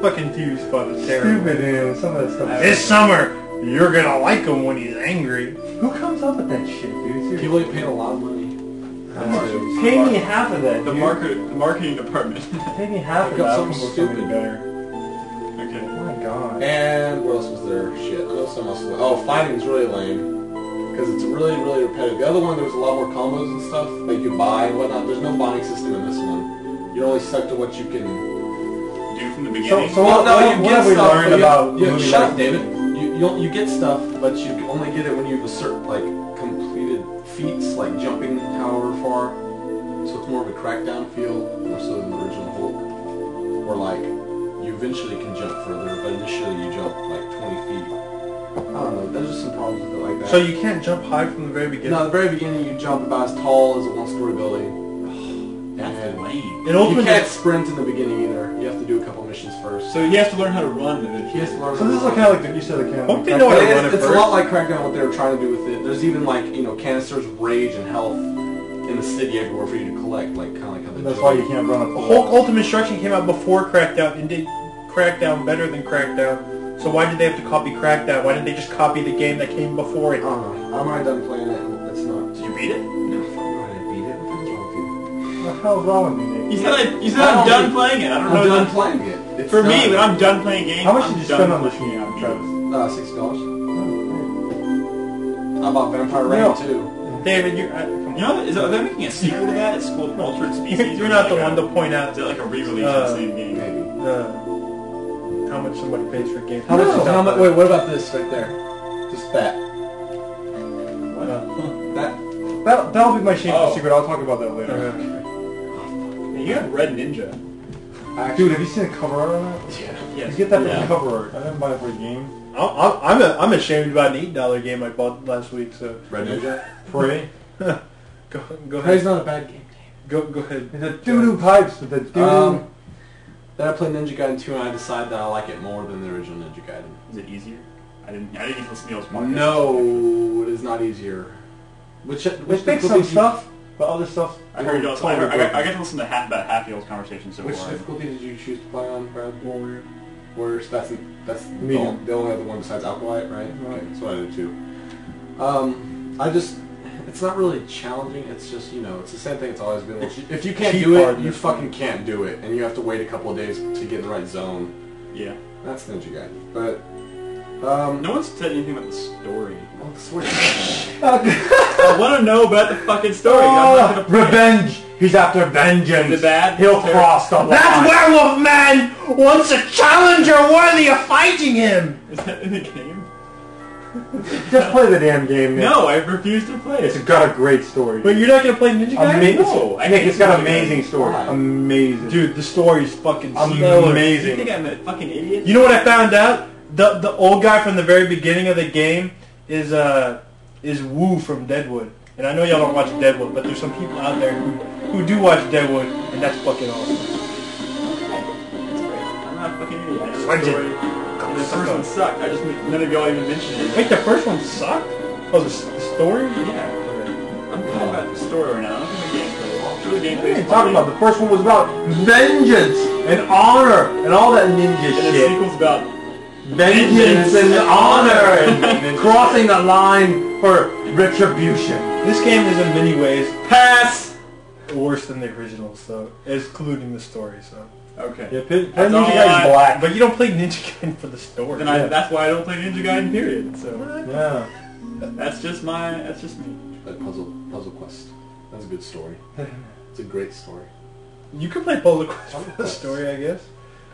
Speaker 2: Fucking TV's fun. It's terrible.
Speaker 1: Stupid, dude. Some of that stuff.
Speaker 2: This summer, you're gonna like him when he's angry.
Speaker 1: Who comes up with that shit, dude? Seriously.
Speaker 4: People get paid a lot of money.
Speaker 1: Pay me half of that,
Speaker 3: The
Speaker 1: dude.
Speaker 3: marketing department.
Speaker 1: Pay me half of
Speaker 4: Pick
Speaker 1: that.
Speaker 4: up
Speaker 1: I'll
Speaker 4: something
Speaker 1: come up with
Speaker 4: stupid.
Speaker 1: something better.
Speaker 3: Okay.
Speaker 1: Oh my god.
Speaker 4: And what else was there? Shit, I know something else. Oh, fighting's really lame. Because it's really, really repetitive. The other one, there was a lot more combos and stuff that you could buy and whatnot. There's no bonding system in this one. You're only stuck to what you can
Speaker 3: Do from the beginning.
Speaker 1: So
Speaker 4: what
Speaker 1: have we learned about
Speaker 4: you,
Speaker 1: movie
Speaker 4: shut up,
Speaker 1: life?
Speaker 4: David. You get stuff, but you only get it when you've completed feats, like jumping however far. So it's more of a crackdown feel, more so than the original Hulk. Or like, you eventually can jump further, but initially you jump like 20 feet. I don't know, there's just some problems with it like that.
Speaker 2: So you can't jump high from the very beginning?
Speaker 4: No, at the very beginning you jump about as tall as a one-story building.
Speaker 3: That's
Speaker 4: And
Speaker 3: lame.
Speaker 4: you can't sprint in the beginning either. You have to do a couple missions first.
Speaker 3: So he has to learn how to run.
Speaker 4: He has to learn
Speaker 1: So this is kind of like you said, the kind
Speaker 2: Hope they know how to run it
Speaker 4: it's
Speaker 2: first.
Speaker 4: a lot like Crackdown, what they were trying to do with it. There's even canisters of rage and health in the city everywhere for you to collect, kind of like how they
Speaker 1: That's
Speaker 4: do
Speaker 1: why
Speaker 4: it.
Speaker 1: you can't run up the
Speaker 2: Hulk
Speaker 1: wall.
Speaker 2: Ultimate Destruction came out before Crackdown and did Crackdown better than Crackdown. So why did they have to copy Crackdown? Why didn't they just copy the game that came before
Speaker 4: I
Speaker 2: it?
Speaker 4: don't know. I'm already done playing it, and it's not...
Speaker 3: Did you beat it?
Speaker 4: No, fuck no, I didn't beat it. What the hell's wrong with you?
Speaker 1: What the hell's wrong with me, Nick?
Speaker 3: You said I'm done playing it. I don't know.
Speaker 4: I'm done playing it. It's
Speaker 3: For me,
Speaker 4: done.
Speaker 3: when I'm done playing games,
Speaker 1: How much
Speaker 3: I'm
Speaker 1: did you
Speaker 3: done
Speaker 1: spend on this
Speaker 3: pushing
Speaker 1: game,
Speaker 3: out
Speaker 1: Travis?
Speaker 3: games.
Speaker 4: I bought Vampire Rain too.
Speaker 2: David, come
Speaker 3: You know, are they making a sequel to that? It's called Altered Species.
Speaker 2: You're not the one to point out
Speaker 3: Is it like a re-release of the same game?
Speaker 4: Maybe.
Speaker 2: how much somebody pays for games.
Speaker 4: How much? How much? Wait, what about this right there? Just that. That.
Speaker 1: That'll be my shameful
Speaker 3: Oh.
Speaker 1: secret. I'll talk about that later.
Speaker 3: Hey, you have Red Ninja.
Speaker 4: Actually,
Speaker 1: Dude, have you seen the cover art on that?
Speaker 4: Yeah.
Speaker 3: Yes.
Speaker 1: You get that from
Speaker 3: Yeah.
Speaker 1: the cover art. I didn't buy it for a game.
Speaker 2: I'm ashamed about an $8 game I bought last week. So
Speaker 4: Red Ninja.
Speaker 1: Prey.
Speaker 2: go
Speaker 4: Prey's
Speaker 2: ahead.
Speaker 4: not a bad game.
Speaker 2: Go ahead.
Speaker 1: The doo-doo pipes with the doo-doo.
Speaker 4: Then I played Ninja Gaiden 2 and I decided that I like it more than the original Ninja Gaiden.
Speaker 3: Is it easier? I didn't even listen to Neil's podcast.
Speaker 4: No, it is not easier. Which
Speaker 1: They fixed some
Speaker 4: difficulty
Speaker 1: stuff, but other stuff...
Speaker 3: I heard you also. I got to listen to about half Neil's conversation so
Speaker 4: Which
Speaker 3: far.
Speaker 4: difficulty did you choose to play on, Brad? Warriors. That's
Speaker 1: Medium.
Speaker 4: the only other one besides Alkalite, right?
Speaker 1: Right.
Speaker 4: Okay, that's what I did too. It's not really challenging. It's just it's the same thing. It's always been. If you can't
Speaker 2: cheap
Speaker 4: do it,
Speaker 2: hard,
Speaker 4: you
Speaker 2: this
Speaker 4: fucking can't do it, and you have to wait a couple of days to get in the right zone.
Speaker 3: Yeah.
Speaker 4: That's Ninja Gaiden. But
Speaker 3: No one's said anything about the story.
Speaker 4: well, the story.
Speaker 3: I want to know about the fucking story. I'm not gonna play it.
Speaker 1: Revenge! He's after vengeance!
Speaker 3: Is it bad?
Speaker 1: He'll
Speaker 3: It's
Speaker 1: cross the line!
Speaker 2: That werewolf man wants a challenger worthy of fighting him.
Speaker 3: Is that in the game?
Speaker 1: Just play the damn game, Nick.
Speaker 3: No, I refuse to play
Speaker 1: It's
Speaker 3: it.
Speaker 1: got a great story.
Speaker 2: But you're not gonna play Ninja Gaiden?
Speaker 3: No, I
Speaker 1: Nick,
Speaker 3: hate
Speaker 1: it's got
Speaker 3: Ninja
Speaker 1: an amazing
Speaker 3: Gaiden.
Speaker 1: story.
Speaker 4: Why?
Speaker 1: Amazing.
Speaker 2: Dude, the story's fucking stellar.
Speaker 3: You
Speaker 1: Amazing.
Speaker 3: think I'm a fucking idiot?
Speaker 2: You know what I found out? The old guy from the very beginning of the game is Wu from Deadwood. And I know y'all don't watch Deadwood, but there's some people out there who do watch Deadwood, and that's fucking awesome.
Speaker 3: That's great. I'm not a fucking idiot. I just
Speaker 2: Legend.
Speaker 3: story. The first one sucked. None of y'all even mentioned it.
Speaker 2: Wait, the first one sucked? Oh, the story?
Speaker 3: Yeah. I'm talking about the story right now. I'm not talking about gameplay. I'm sure the
Speaker 1: What
Speaker 3: gameplay
Speaker 1: are you
Speaker 3: is
Speaker 1: talking
Speaker 3: fine.
Speaker 1: about? The first one was about vengeance and honor and all that ninja
Speaker 3: And the
Speaker 1: shit.
Speaker 3: sequel's about
Speaker 1: vengeance and honor and crossing the line for retribution.
Speaker 2: This game is in many ways
Speaker 1: Pass!
Speaker 2: worse than the original, so excluding the story. So,
Speaker 3: Okay.
Speaker 1: Yeah, play
Speaker 3: That's
Speaker 1: Ninja
Speaker 3: all
Speaker 1: Gaiden's black.
Speaker 2: but you don't play Ninja Gaiden for the story.
Speaker 3: Then
Speaker 1: Yeah.
Speaker 3: that's why I don't play Ninja Gaiden, period. So
Speaker 1: Yeah.
Speaker 3: that's just me.
Speaker 4: Like Puzzle Quest. That's a good story. It's a great story.
Speaker 2: You can play Puzzle Quest for the story, I guess.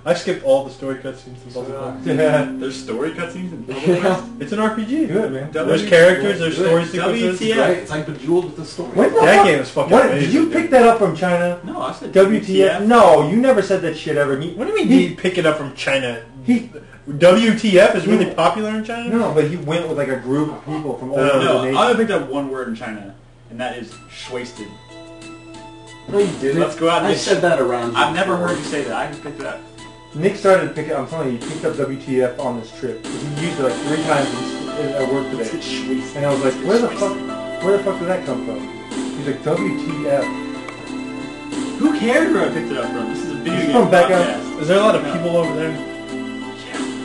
Speaker 2: I skipped all the story cutscenes in Puzzle Quest.
Speaker 1: Yeah.
Speaker 3: There's story cutscenes in Puzzle Quest.
Speaker 2: It's an RPG.
Speaker 1: Good, man.
Speaker 2: There's characters, there's story sequences.
Speaker 3: WTF.
Speaker 4: Right? It's like Bejeweled with the story.
Speaker 1: What the
Speaker 2: That
Speaker 1: fuck?
Speaker 2: game is fucking
Speaker 1: What?
Speaker 2: amazing.
Speaker 1: Did you pick that up from China?
Speaker 3: No, I said
Speaker 1: WTF? No, you never said that shit ever.
Speaker 2: What do you mean you pick it up from China?
Speaker 1: He,
Speaker 2: WTF is really popular in China?
Speaker 1: no, but he went with like a group of people from all over
Speaker 3: No,
Speaker 1: the nation.
Speaker 3: I only picked up one word in China, and that is schwasted.
Speaker 4: No, you didn't.
Speaker 3: Let's go out and
Speaker 4: I
Speaker 3: get
Speaker 4: said that around you
Speaker 3: I've never
Speaker 4: before.
Speaker 3: heard you say that. I just picked it up.
Speaker 1: Nick started to pick it. I'm telling you, he picked up WTF on this trip. He used it like 3 times at work
Speaker 3: Let's
Speaker 1: today.
Speaker 3: get schwasted.
Speaker 1: And I was like, where the fuck did that come from? He's like, WTF.
Speaker 3: Who cares where I picked it up from? This is a video
Speaker 1: It's
Speaker 3: game
Speaker 1: from back
Speaker 3: podcast.
Speaker 2: Is there a lot of people over there?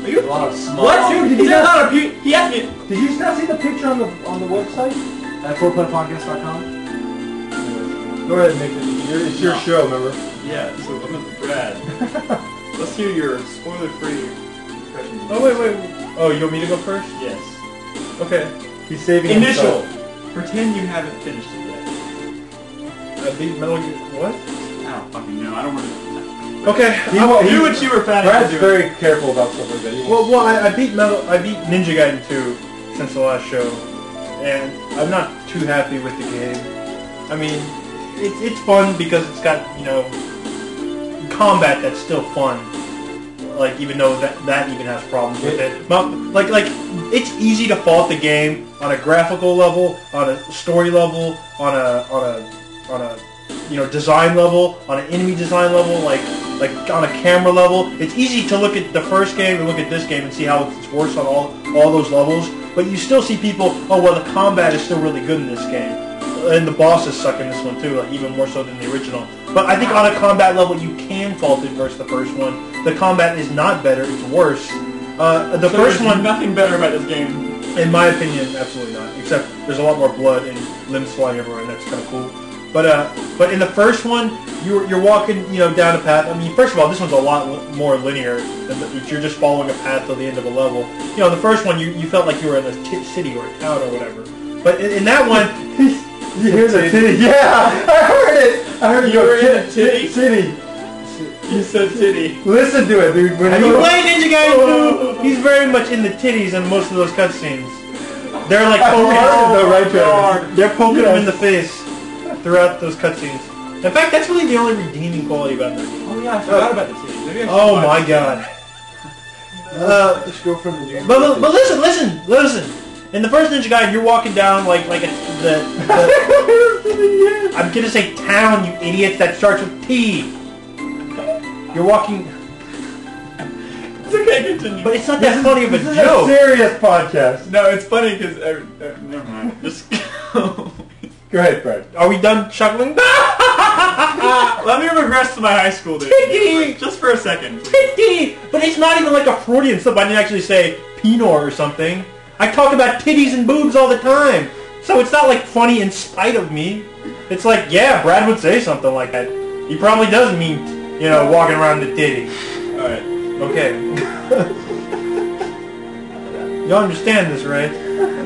Speaker 3: Are you?
Speaker 4: A lot of small.
Speaker 3: What?
Speaker 1: Dude, did
Speaker 3: Is
Speaker 1: you
Speaker 3: there a
Speaker 1: not-
Speaker 3: lot of people? He asked me.
Speaker 1: Did you not see the picture on the website?
Speaker 4: At 4playerpodcast.com?
Speaker 1: Go ahead and make it. It's your
Speaker 3: No.
Speaker 1: show, remember?
Speaker 3: Yeah, so I'm with Brad. Let's hear your spoiler-free impression.
Speaker 2: Oh, wait. Oh, you want me to go first?
Speaker 3: Yes.
Speaker 2: Okay.
Speaker 1: He's saving
Speaker 3: Initial.
Speaker 1: himself.
Speaker 3: Pretend you haven't finished it yet.
Speaker 2: I beat Metal Gear... What?
Speaker 3: I don't fucking know. I don't want to...
Speaker 2: Okay.
Speaker 3: Do what you were planning
Speaker 1: Brad's
Speaker 3: to do.
Speaker 1: very careful about stuff like that. He wants-
Speaker 2: Well, I beat Ninja Gaiden 2 since the last show, and I'm not too happy with the game. I mean, it's fun because it's got, combat that's still fun. Like, even though that even has problems with it. But, like, it's easy to fault the game on a graphical level, on a story level, on a design level, on an enemy design level, like on a camera level. It's easy to look at the first game and look at this game and see how it's worse on all those levels. But you still see people, oh well, the combat is still really good in this game. And the bosses suck in this one too, like even more so than the original. But I think on a combat level you can fault it versus the first one. The combat is not better, it's worse. The first one,
Speaker 3: nothing better about this game.
Speaker 2: in my opinion, absolutely not. Except there's a lot more blood and limbs flying everywhere, and that's kind of cool. But in the first one, you're walking, down a path. I mean, first of all, this one's a lot more linear. You're just following a path till the end of a level. The first one, you felt like you were in a city or a town or whatever. But in that one,
Speaker 1: you hear the titty? Yeah, I heard it. I heard it.
Speaker 3: You were in a titty?
Speaker 1: City.
Speaker 3: You said titty.
Speaker 1: Listen to it, dude. When
Speaker 2: have you played Ninja Gaiden 2? He's very much in the titties in most of those cutscenes. They're like they're poking him in the face throughout those cutscenes. In fact, that's really the only redeeming quality about that game.
Speaker 3: Oh yeah, I forgot about the titty. Maybe I should
Speaker 2: Oh
Speaker 3: watch
Speaker 2: my
Speaker 3: it.
Speaker 2: god.
Speaker 1: This girlfriend of yours.
Speaker 2: But listen. In the first Ninja Gaiden, you're walking down like I'm gonna say town, you idiots. That starts with T. You're walking,
Speaker 3: It's okay, continue.
Speaker 2: but it's not that funny of a
Speaker 1: This is a
Speaker 2: joke.
Speaker 1: serious podcast.
Speaker 3: No, it's funny because... never mind. Just go.
Speaker 1: Go ahead, Fred.
Speaker 2: Are we done chuckling?
Speaker 3: Let me regress to my high school days.
Speaker 2: Titty!
Speaker 3: Just for a second, please.
Speaker 2: Titty! But it's not even like a Freudian slip. I didn't actually say penor or something. I talk about titties and boobs all the time. So it's not like funny in spite of me. It's like, yeah, Brad would say something like that. He probably does mean, walking around the titty.
Speaker 3: Alright.
Speaker 2: Okay. You understand this, right?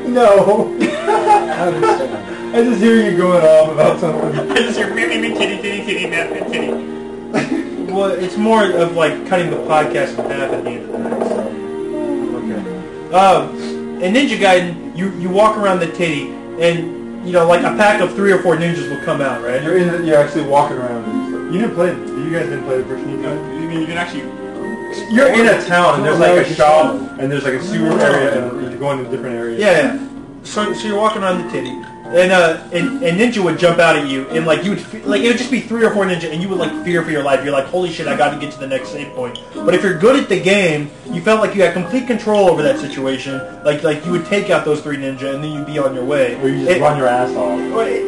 Speaker 1: No.
Speaker 4: I understand.
Speaker 1: I just hear you going off about something.
Speaker 3: I just hear me, titty, titty, titty.
Speaker 2: Well, it's more of like cutting the podcast in half at the end of the night, so. Okay. In Ninja Gaiden, you walk around the titty, and, like a pack of 3 or 4 ninjas will come out, right?
Speaker 1: You're actually walking around and stuff. You guys didn't play the first Ninja
Speaker 3: No,
Speaker 1: Gaiden?
Speaker 3: you mean you can actually...
Speaker 1: You're in a town, and there's like a shop, and there's like a sewer area, and you go into different areas.
Speaker 2: Yeah. So you're walking around the titty, and ninja would jump out at you, and like you would it would just be 3 or 4 ninja, and you would like fear for your life. You're like, holy shit, I got to get to the next save point. But if you're good at the game, you felt like you had complete control over that situation. Like you would take out those 3 ninja, and then you'd be on your way.
Speaker 1: Or you just run your ass off.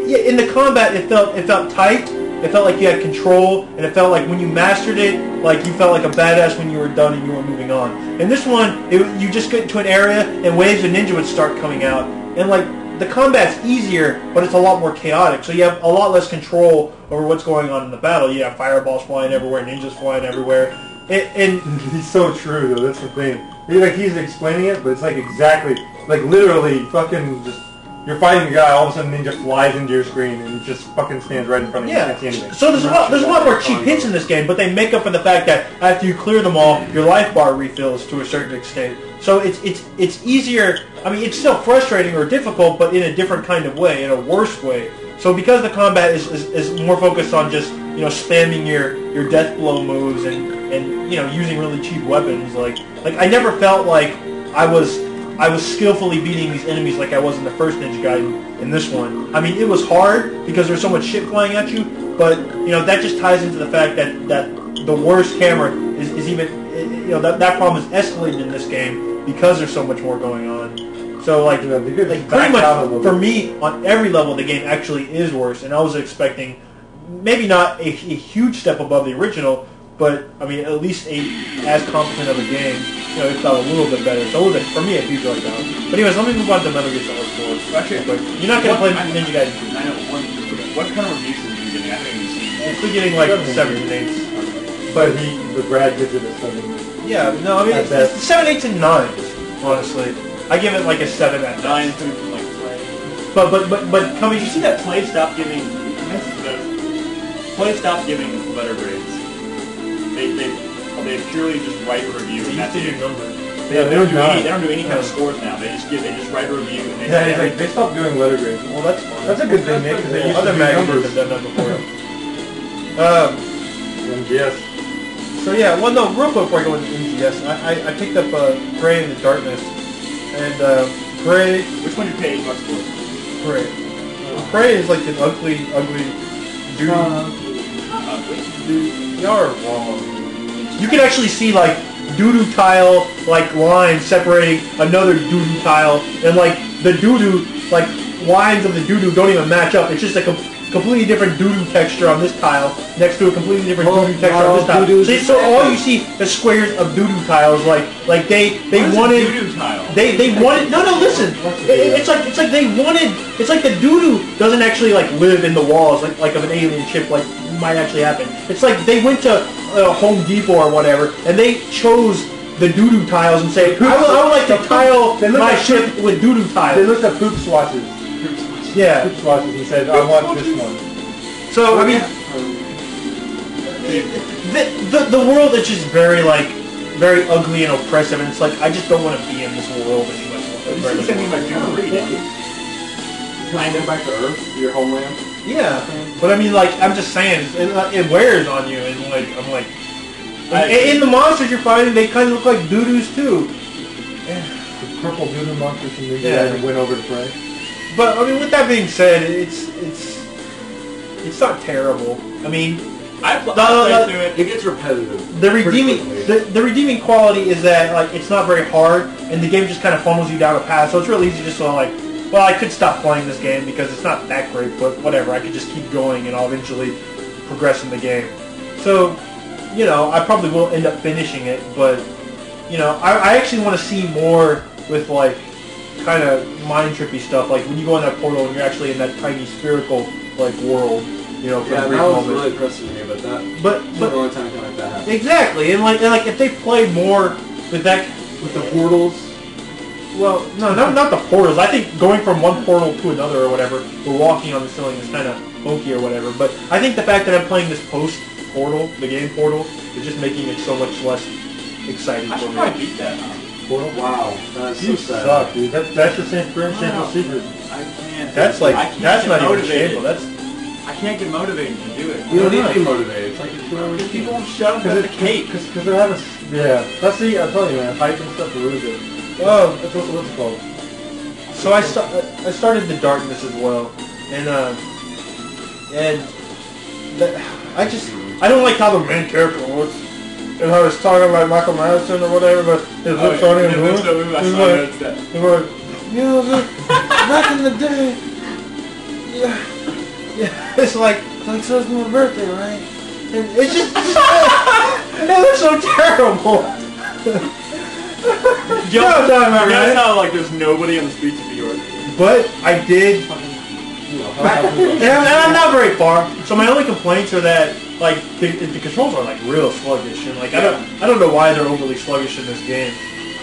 Speaker 2: Yeah, in the combat, it felt tight, It felt like you had control, and it felt like when you mastered it, like you felt like a badass when you were done and you were moving on. In this one, you just get into an area and waves of ninja would start coming out, and like the combat's easier, but it's a lot more chaotic. So you have a lot less control over what's going on in the battle. You have fireballs flying everywhere, ninjas flying everywhere, and
Speaker 1: He's so true though. That's the thing. He's explaining it, but it's like exactly, like literally, fucking just. You're fighting a guy, all of a sudden ninja flies into your screen and just fucking stands right in front of you. You can't see anything.
Speaker 2: So there's a lot more cheap hits in this game, but they make up for the fact that after you clear them all, your life bar refills to a certain extent. So it's easier. I mean, it's still frustrating or difficult, but in a different kind of way, in a worse way. So because the combat is more focused on just spamming your death blow moves and using really cheap weapons, like I never felt like I was skillfully beating these enemies like I was in the first Ninja Gaiden in this one. I mean, it was hard because there's so much shit flying at you, but that just ties into the fact that the worst camera is even that problem is escalated in this game because there's so much more going on. So like pretty much for me on every level the game actually is worse, and I was expecting maybe not a huge step above the original, but I mean at least as competent of a game. It felt a little bit better. So it was, for me, a huge letdown. But anyways, let me move on to Metal Gear Solid 4.
Speaker 3: Actually,
Speaker 2: you're not going to play Ninja Gaiden.
Speaker 3: I know. What kind of reviews have you been getting? I haven't even seen it.
Speaker 2: It's been getting like 7s and 8s.
Speaker 1: But Brad gives it a 7.
Speaker 2: Yeah, no, I mean, it's 7, 8s, and 9s, honestly. I give it like a 7 at
Speaker 3: 9
Speaker 2: best.
Speaker 3: coming from like Play.
Speaker 2: But coming...
Speaker 3: Did you see that Play stopped giving... Play stopped giving letter grades. They purely just write a review and that's it.
Speaker 1: Yeah,
Speaker 3: they don't do any kind of scores now. They just write a review and
Speaker 1: they stopped doing letter grades. Well, that's a good thing, Nick, because they used to
Speaker 2: other
Speaker 1: do
Speaker 2: magazines
Speaker 1: numbers.
Speaker 2: have done that before.
Speaker 1: MGS.
Speaker 2: So yeah, well no, real quick before I go into MGS, I picked up Prey in the Darkness, and Prey.
Speaker 3: Which one you paid $8 for?
Speaker 2: Prey. Prey is like an ugly dude.
Speaker 3: Ugly.
Speaker 2: You're wrong. You can actually see like doo-doo tile like lines separating another doo-doo tile, and like the doo-doo like lines of the doo-doo don't even match up. It's just a completely different doo-doo texture on this tile next to a completely different doo-doo texture on this tile. So all you see is squares of doo-doo tiles. Like they wanted
Speaker 3: doo-doo tile?
Speaker 2: They wanted no listen. It's like they wanted. It's like the doo-doo doesn't actually like live in the walls like of an alien ship like might actually happen. It's like they went to Home Depot or whatever, and they chose the doo-doo tiles and say, I would like to tile my ship with doo-doo tiles.
Speaker 1: They looked at poop swatches.
Speaker 2: Yeah.
Speaker 1: Poop swatches and said, I want this one.
Speaker 2: So, I mean, the world is just very ugly and oppressive, and it's like, I just don't want to be in this world anymore.
Speaker 3: You sent me my Doom 3, didn't you?
Speaker 4: Can I go back to Earth, your homeland?
Speaker 2: Yeah, but I mean, like, I'm just saying, it wears on you, and like, I'm like, in the monsters you're fighting, they kind of look like doo-doos too.
Speaker 1: The purple doo-doo monsters from the guy went over to Prey.
Speaker 2: But I mean, with that being said, it's not terrible. I mean,
Speaker 3: I played through it.
Speaker 4: It gets repetitive.
Speaker 2: The redeeming quality is that like it's not very hard, and the game just kind of funnels you down a path. So it's really easy just to like, well, I could stop playing this game because it's not that great, but whatever. I could just keep going, and I'll eventually progress in the game. So, I probably will end up finishing it, but I actually want to see more with like kind of mind trippy stuff, like when you go in that portal and you're actually in that tiny spherical like world. For
Speaker 4: yeah,
Speaker 2: a brief
Speaker 4: that was
Speaker 2: moment.
Speaker 4: really impressive to me, but the only time like that happened.
Speaker 2: Exactly, and like if they played more with that
Speaker 4: with the portals.
Speaker 2: Well, no, not the portals. I think going from one portal to another or whatever, or walking on the ceiling is kind of hokey or whatever. But I think the fact that I'm playing this post-portal, the game Portal, is just making it so much less exciting
Speaker 3: I
Speaker 2: for
Speaker 3: should
Speaker 2: me.
Speaker 3: probably beat that.
Speaker 1: Portal?
Speaker 4: Wow, that's
Speaker 1: You
Speaker 4: so sad.
Speaker 1: suck, dude. That's your shameful secret.
Speaker 3: I can't.
Speaker 2: That's
Speaker 3: get
Speaker 2: not even
Speaker 3: motivated.
Speaker 2: shameful. That's
Speaker 3: I can't get motivated to do it.
Speaker 4: You don't need to be motivated. It's like a 2-hour
Speaker 3: Because
Speaker 4: game.
Speaker 3: people won't shut up at the cake.
Speaker 1: Because they're having... Yeah. That's the... I tell you, man. Hype and stuff are really good. That's what's it called?
Speaker 2: so. I started the Darkness as well, and I don't like how the main character looks. And how he's talking like Michael Madison or whatever, but his lips aren't even moving. He's like, back in the day, yeah, it's like It's like, so it's my birthday, right? And it's just it looks so terrible.
Speaker 3: You guys how like there's nobody on the streets of New York.
Speaker 2: But I did, and I'm not very far. So my only complaints are that like the controls are like real sluggish, and like I don't know why they're overly sluggish in this game.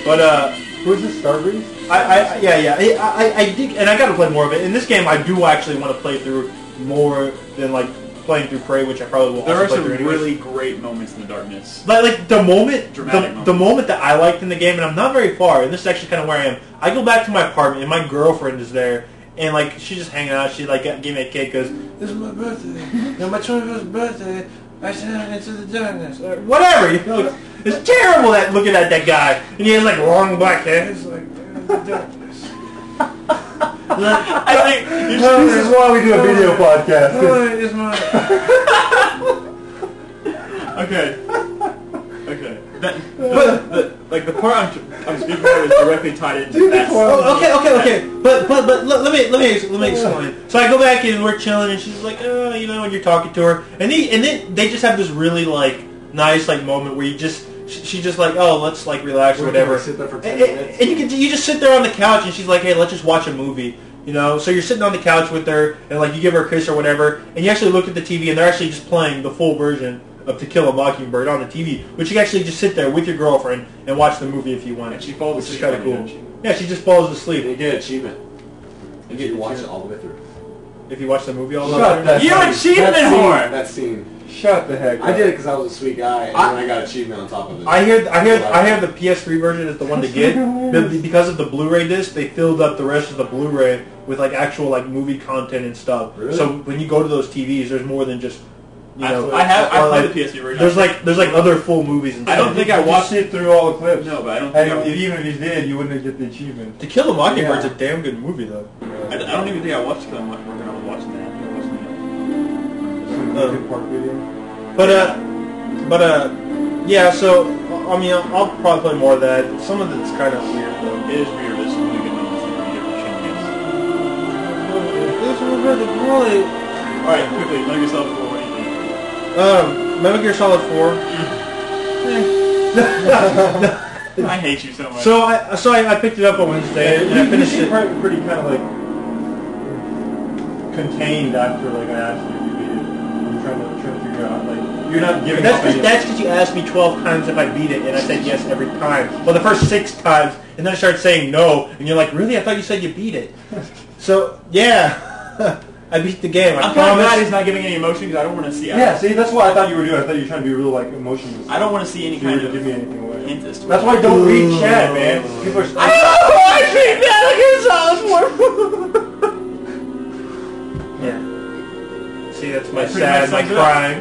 Speaker 2: But
Speaker 1: who's this, Starbreeze?
Speaker 2: I dig, and I got to play more of it. In this game, I do actually want to play through more than like playing through Prey, which I probably will.
Speaker 3: There are
Speaker 2: also
Speaker 3: some
Speaker 2: play through
Speaker 3: really great moments in the darkness.
Speaker 2: Like the moment,
Speaker 3: Dramatic
Speaker 2: the moment that I liked in the game, and I'm not very far. And this is actually kind of where I am. I go back to my apartment, and my girlfriend is there, and like she's just hanging out. She like gave me a cake, goes, "This is my birthday, my 21st birthday. I sent into the darkness, or whatever." You know, it's terrible that looking at that guy, and he has like long black hair. It's like the darkness.
Speaker 3: I think
Speaker 1: This is why we do a video podcast.
Speaker 2: It's my
Speaker 3: okay. But the part I'm speaking of is directly tied into that.
Speaker 2: Okay. But let me explain. So I go back and we're chilling, and she's like, you know, and you're talking to her, and then they just have this really like nice like moment where she just like, oh, let's like relax or whatever.
Speaker 4: Sit there for 10 minutes.
Speaker 2: And you just sit there on the couch, and she's like, hey, let's just watch a movie. You know, so you're sitting on the couch with her, and like you give her a kiss or whatever, and you actually look at the TV, and they're actually just playing the full version of To Kill a Mockingbird on the TV, which you can actually just sit there with your girlfriend and watch the movie if you want.
Speaker 3: And she falls
Speaker 2: which is
Speaker 3: asleep.
Speaker 2: kind of cool. Yeah, she just falls asleep.
Speaker 4: They get achievement. You get to watch it all the way through.
Speaker 2: If you watch the movie all the
Speaker 1: Shut
Speaker 2: way
Speaker 1: that
Speaker 2: through.
Speaker 3: You achievement whore!
Speaker 4: That scene.
Speaker 1: Shut the heck up.
Speaker 4: I did it because I was a sweet guy, and then I got achievement on top of it.
Speaker 2: I hear the PS3 version is the one to get. Because of the Blu-ray disc, they filled up the rest of the Blu-ray with like actual like movie content and stuff.
Speaker 4: Really?
Speaker 2: So when you go to those TVs, there's more than just I
Speaker 3: played the PS3 version.
Speaker 2: There's like other full movies and
Speaker 3: I
Speaker 2: stuff.
Speaker 3: don't think I watched
Speaker 1: it through all the clips.
Speaker 3: No, but I don't think
Speaker 1: And even if you did, you wouldn't get the achievement.
Speaker 2: To Kill a Mockingbird's a damn good movie though.
Speaker 3: I don't even think I watched Kill a Mockingbird when I was watching that.
Speaker 1: Good park video.
Speaker 2: Yeah. So I mean, I'll probably play more of that. Some of it's kind of weird though.
Speaker 3: It is weird. There's some really good moments in the
Speaker 2: Really?
Speaker 3: Alright, quickly, Metal Gear Solid 4, what do you think?
Speaker 2: Metal Gear Solid 4.
Speaker 3: I hate you so much.
Speaker 2: So I picked it up on Wednesday and I finished it.
Speaker 1: Pretty kind of like contained after like I asked you if you beat it. I'm trying to figure out like you're not giving up.
Speaker 2: That's because you asked me 12 times if I beat it, and I said yes every time. Well, the first 6 times, and then I started saying no, and you're like, really? I thought you said you beat it. So yeah, I beat the game.
Speaker 3: I'm kind of glad he's not giving any emotion because I don't want to see.
Speaker 1: Yeah, see, that's what I thought you were doing. I thought you were trying to be real like emotionless.
Speaker 3: I don't want to see any kind of
Speaker 1: give me anything away.
Speaker 3: hint as to
Speaker 1: That's why I don't read chat, man. People are.
Speaker 3: I beat Metal Gear Solid 4.
Speaker 2: Yeah. See, that's my
Speaker 3: That pretty
Speaker 2: sad, my
Speaker 3: much sums it up.
Speaker 2: crying.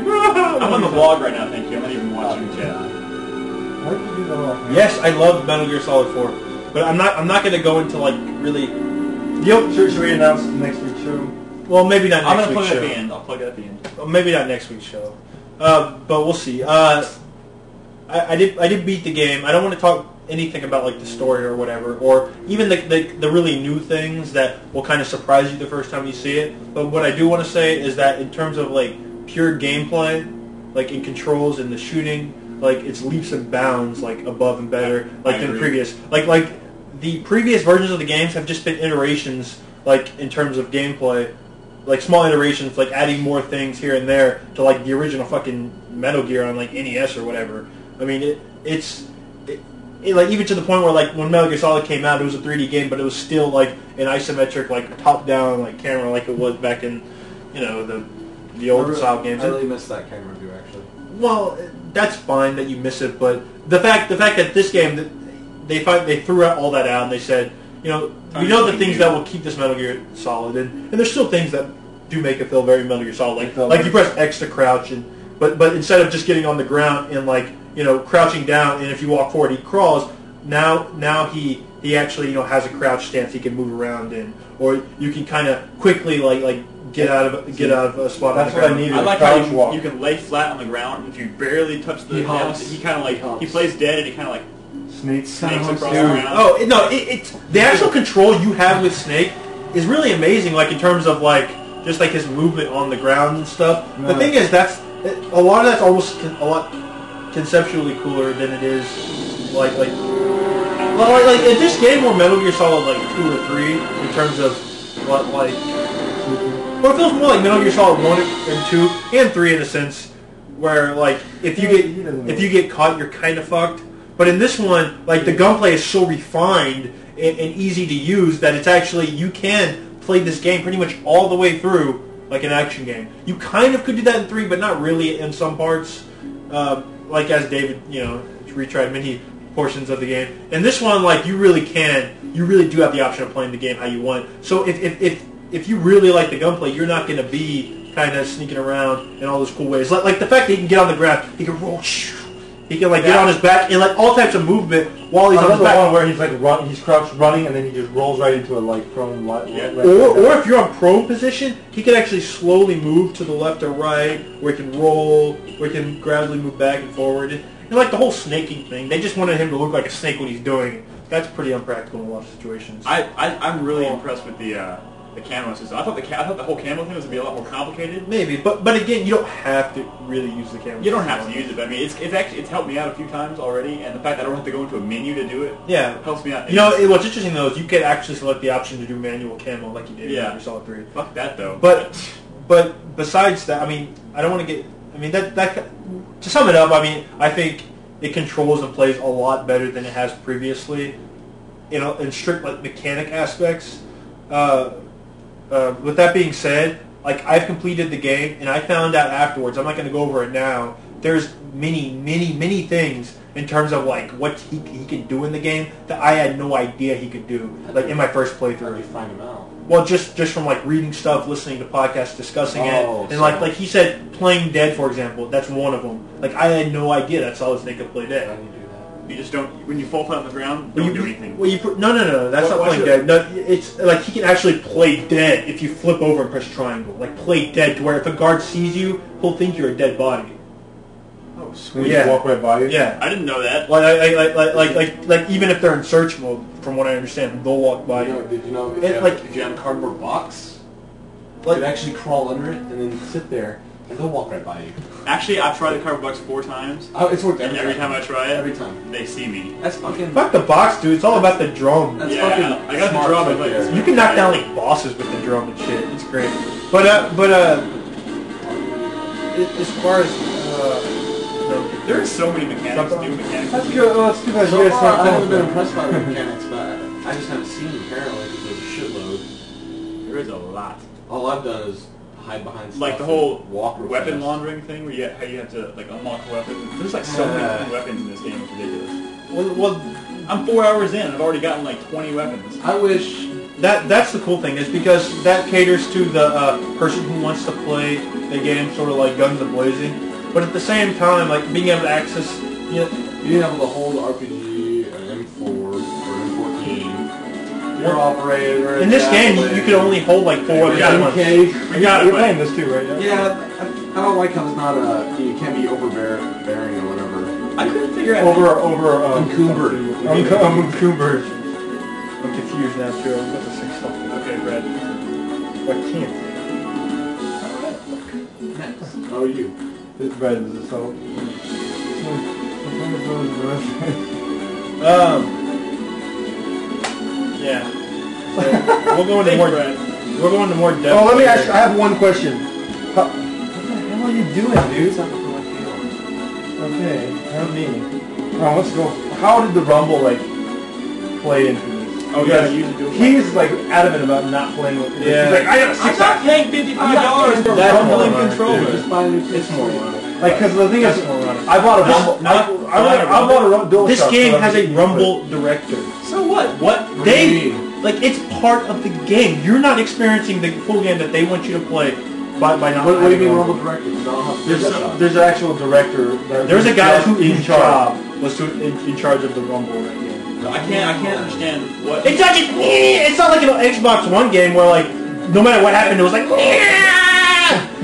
Speaker 3: I'm on the vlog right now, thank you. I'm not even watching chat.
Speaker 1: Why did you do that?
Speaker 2: Yes, I love Metal Gear Solid 4, but I'm not going to go into like really.
Speaker 1: Should we announce next week's show?
Speaker 2: Well, maybe not
Speaker 3: I'm
Speaker 2: next
Speaker 3: gonna
Speaker 2: week's
Speaker 3: plug it
Speaker 2: show.
Speaker 3: at the end. I'll plug it at the end.
Speaker 2: Well, maybe not next week's show, but we'll see. I did beat the game. I don't want to talk anything about like the story or whatever, or even the really new things that will kind of surprise you the first time you see it. But what I do want to say is that in terms of like pure gameplay, like in controls and the shooting, like it's leaps and bounds like above and better like than the previous. Like the previous versions of the games have just been iterations like in terms of gameplay. Like small iterations, like adding more things here and there to like the original fucking Metal Gear on like NES or whatever. I mean, it's like even to the point where like when Metal Gear Solid came out, it was a 3D game, but it was still like an isometric, like top-down, like camera, like it was back in, you know, the old style games.
Speaker 4: I really missed that camera view actually.
Speaker 2: Well, that's fine that you miss it, but the fact that this game they threw all that out and they said, you know, we know the things that will keep this Metal Gear Solid, and there's still things that do make it feel very Metal Gear Solid, like you press X to crouch, and but instead of just getting on the ground and like, you know, crouching down, and if you walk forward he crawls. Now he actually, you know, has a crouch stance he can move around in, or you can kind of quickly like get out of a spot.
Speaker 1: That's
Speaker 2: on the
Speaker 1: what I
Speaker 2: ground.
Speaker 1: needed.
Speaker 3: I like
Speaker 1: Crouch
Speaker 3: how
Speaker 1: walk.
Speaker 3: you can lay flat on the ground if you barely touch the
Speaker 4: He
Speaker 3: ground.
Speaker 4: humps.
Speaker 3: He kind of like
Speaker 4: He
Speaker 3: he plays dead and he kind of like
Speaker 1: Snakes
Speaker 3: across the
Speaker 1: Dude.
Speaker 3: ground.
Speaker 2: Oh no! It's the actual control you have with Snake is really amazing. Like in terms of like just like his movement on the ground and stuff. The thing is, a lot of that's almost a lot conceptually cooler than it is like is this game more Metal Gear Solid like 2 or 3 in terms of what like? Well, it feels more like Metal Gear Solid 1 and 2 and 3 in a sense, where like if you get caught, you're kind of fucked. But in this one, like the gunplay is so refined and easy to use that it's actually you can play this game pretty much all the way through like an action game. You kind of could do that in 3, but not really in some parts. Like as David, retried many portions of the game. In this one, like you really do have the option of playing the game how you want. So if you really like the gunplay, you're not going to be kind of sneaking around in all those cool ways. Like the fact that he can get on the ground, he can roll, he can like get on his back, and like all types of movement while he's on his back.
Speaker 1: One where he's like he's crouched running, and then he just rolls right into a like prone.
Speaker 2: Or if you're on prone position, he can actually slowly move to the left or right, where he can roll, where he can gradually move back and forward. And like the whole snaking thing, they just wanted him to look like a snake when he's doing it. That's pretty unpractical in a lot of situations.
Speaker 3: I'm really impressed with the camo system. I thought the whole camo thing was gonna be a lot more complicated.
Speaker 2: Maybe, but again, you don't have to really use the camo.
Speaker 3: You don't have to use it, but I mean, it's helped me out a few times already, and the fact that I don't have to go into a menu to do it, helps me out.
Speaker 2: What's interesting though is you could actually select the option to do manual camo like you did in Metal Gear Solid 3.
Speaker 3: Fuck that though.
Speaker 2: But besides that, I mean, I don't want to get. I mean that to sum it up, I mean, I think it controls and plays a lot better than it has previously, in strict like mechanic aspects. With that being said, like I've completed the game and I found out afterwards, I'm not going to go over it now, there's many things in terms of like what he can do in the game that I had no idea he could do, like in my first playthrough.
Speaker 4: How did you find him out?
Speaker 2: Well, just from like reading stuff, listening to podcasts, discussing it, and like he said, playing dead, for example, that's one of them. Like I had no idea that's how they could play dead.
Speaker 4: How do you do that?
Speaker 3: You just don't, when you fall flat on the ground, don't do anything.
Speaker 2: No, that's not playing dead. No, it's like he can actually play dead if you flip over and press triangle. Like play dead to where if a guard sees you, he'll think you're a dead body.
Speaker 1: Oh, sweet. Yeah. Walk right by you?
Speaker 2: Yeah.
Speaker 3: I didn't know that.
Speaker 2: Like even if they're in search mode, from what I understand, they'll walk by you.
Speaker 4: Did you know if you have a cardboard box, you could actually crawl under it and then sit there, and they'll walk right by you.
Speaker 3: Actually, I've tried the cardboard box 4 times.
Speaker 4: Oh, it's worked
Speaker 3: every time I try it.
Speaker 4: Every time.
Speaker 3: They see me.
Speaker 4: That's fucking...
Speaker 2: Fuck the box, dude. It's all about the drum.
Speaker 4: That's
Speaker 3: I got the drum.
Speaker 4: Right
Speaker 2: you can knock down like bosses with the drum and shit. It's great. But as far as
Speaker 3: there are so many mechanics, new mechanics.
Speaker 1: That's good. Well, that's too bad.
Speaker 4: So far, I haven't been impressed by the mechanics, but I just haven't seen them apparently because there's a shitload.
Speaker 3: There is a lot.
Speaker 4: All I've done is hide behind stuff.
Speaker 3: Like the whole
Speaker 4: walk
Speaker 3: weapon laundering thing, where how you have to like unlock a weapon. There's like so many weapons in this game. It's ridiculous.
Speaker 2: well,
Speaker 3: I'm 4 hours in. I've already gotten like 20 weapons.
Speaker 4: I wish
Speaker 2: that's the cool thing is because that caters to the person who wants to play the game sort of like guns a-blazing. But at the same time, like being able to access,
Speaker 4: being able to hold RPG, an M4 or M14, your operator.
Speaker 2: In this game, you can only hold like 4 weapons at once.
Speaker 1: You're playing this too, right?
Speaker 4: Yeah, I don't like how it's not you can't be overbearing or whatever.
Speaker 3: I couldn't figure out
Speaker 4: encumbered.
Speaker 1: Encumbered.
Speaker 2: I'm confused now too. I'm about to say something.
Speaker 3: Okay, Brad.
Speaker 2: I can't.
Speaker 4: Oh, you.
Speaker 1: This bread is so...
Speaker 2: Yeah. So we'll go into more. We'll go into more depth.
Speaker 1: Oh, let me ask. I have one question. What the hell are you doing, dude? Okay, help me. Oh, let's go. How did the Rumble play into this?
Speaker 3: Oh yeah,
Speaker 1: he's like adamant about not playing with it.
Speaker 2: Yeah.
Speaker 1: He's like, I got a
Speaker 3: I'm not paying $55 for
Speaker 2: that
Speaker 3: rumbling
Speaker 2: Rumble
Speaker 3: controller.
Speaker 1: It's more money. Like, because the thing is, I bought a Rumble. I bought a Rumble.
Speaker 2: This game has a Rumble director.
Speaker 3: So what? What
Speaker 2: they like? It's part of the game. You're not experiencing the full game that they want you to play by not.
Speaker 4: What do you mean Rumble director?
Speaker 1: There's an actual director.
Speaker 2: There's a guy who in charge of the Rumble right game.
Speaker 3: I can't understand what.
Speaker 2: It's not like an Xbox One game where like no matter what happened it was like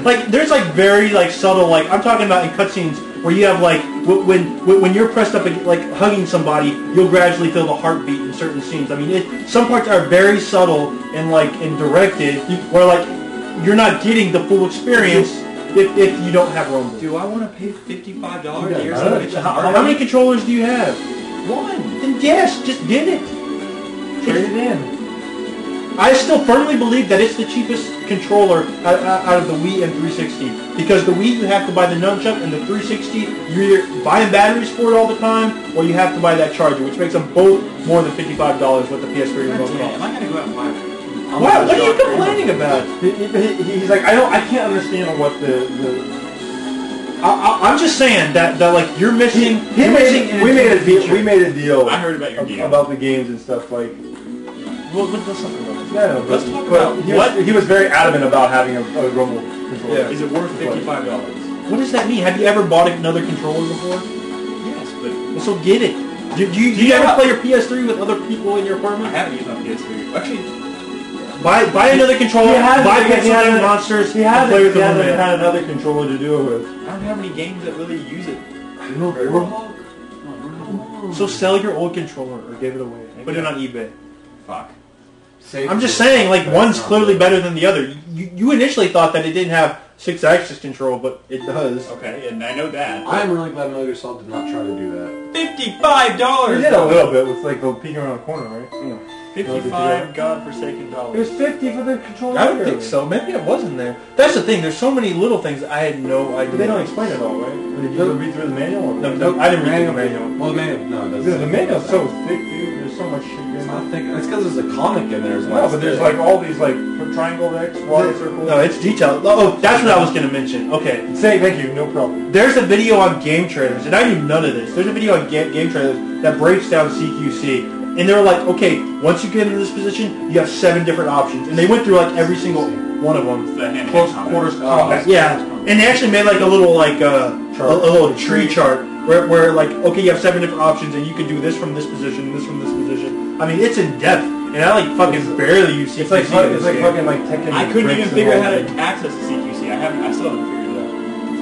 Speaker 2: like there's like very like subtle like I'm talking about in cutscenes where you have like when you're pressed up like hugging somebody you'll gradually feel the heartbeat in certain scenes. I mean some parts are very subtle and like and directed where like you're not getting the full experience if you don't have Rumble.
Speaker 3: Do I want to pay $55
Speaker 1: Yeah,
Speaker 3: a year?
Speaker 2: How many controllers do you have?
Speaker 3: One.
Speaker 2: Then yes, just get it.
Speaker 1: Trade it in.
Speaker 2: I still firmly believe that it's the cheapest controller out of the Wii and 360. Because the Wii, you have to buy the nunchuck, and the 360, you're either buying batteries for it all the time, or you have to buy that charger, which makes them both more than $55 what the PS3 remote
Speaker 3: Am
Speaker 2: costs.
Speaker 3: I going to go out and buy it?
Speaker 2: What are you complaining about?
Speaker 1: He's like, I can't understand what the
Speaker 2: I'm just saying that like you're missing.
Speaker 1: we made a deal. We made a deal.
Speaker 3: I heard about your deal.
Speaker 1: About the games and stuff like.
Speaker 2: Well, let's talk about it.
Speaker 1: Yeah,
Speaker 3: Let's talk about
Speaker 1: he was very adamant about having a Rumble controller.
Speaker 2: Yeah.
Speaker 3: Is it worth $55?
Speaker 2: What does that mean? Have you ever bought another controller before?
Speaker 3: Yes, but
Speaker 2: Well, so get it. Do you ever play your PS3 with other people in your
Speaker 3: I
Speaker 2: apartment?
Speaker 3: haven't used my PS3. Actually,
Speaker 2: Buy another controller. Buy Pixel Monsters.
Speaker 1: He
Speaker 2: and play with
Speaker 1: hasn't
Speaker 2: them.
Speaker 1: had another controller to do it with.
Speaker 3: I don't have any games that really use it.
Speaker 2: So sell your old controller or give it away. Put it on eBay.
Speaker 3: Fuck.
Speaker 2: I'm just saying, like, one's clearly better than the other. You initially thought that it didn't have 6-axis control, but it does.
Speaker 3: Okay, and I know that.
Speaker 4: I'm really glad Metal Gear Solid did not try to do that.
Speaker 3: $55!
Speaker 1: He did a little bit with like the peeking around the corner, right? Yeah.
Speaker 3: 55 godforsaken
Speaker 1: It
Speaker 3: dollars.
Speaker 1: was 50 for the controller.
Speaker 2: I don't think so. Maybe it wasn't there. That's the thing. There's so many little things I had no idea.
Speaker 1: But they don't explain it all, right? Did you read through the manual? Or
Speaker 2: No, I didn't read the manual.
Speaker 4: Well, the manual, no, it doesn't.
Speaker 1: Dude, the manual's so thick, dude. There's so much shit in
Speaker 4: It's
Speaker 1: it.
Speaker 4: not thick. It's because there's a comic in there as well.
Speaker 1: No, but there's like all these like triangle X, Y, circle.
Speaker 2: No, it's detailed. Oh, that's what I was going to mention. Okay.
Speaker 1: Say thank you, no problem.
Speaker 2: There's a video on game trailers, and I knew none of this. There's a video on game trailers that breaks down CQC. And they were like, okay, once you get into this position, you have 7 different options. And they went through like every single one of them.
Speaker 3: The hand
Speaker 1: Close
Speaker 3: combat.
Speaker 1: quarters combat.
Speaker 2: Yeah. And they actually made like a little like a little tree chart where like, okay, you have 7 different options and you can do this from this position, this from this position. I mean, it's in depth. And I like fucking barely use CQC.
Speaker 1: It's like fucking like Tekken.
Speaker 3: I couldn't even
Speaker 1: breaks
Speaker 3: figure out how
Speaker 1: and
Speaker 3: to access the CQC. I still haven't figured it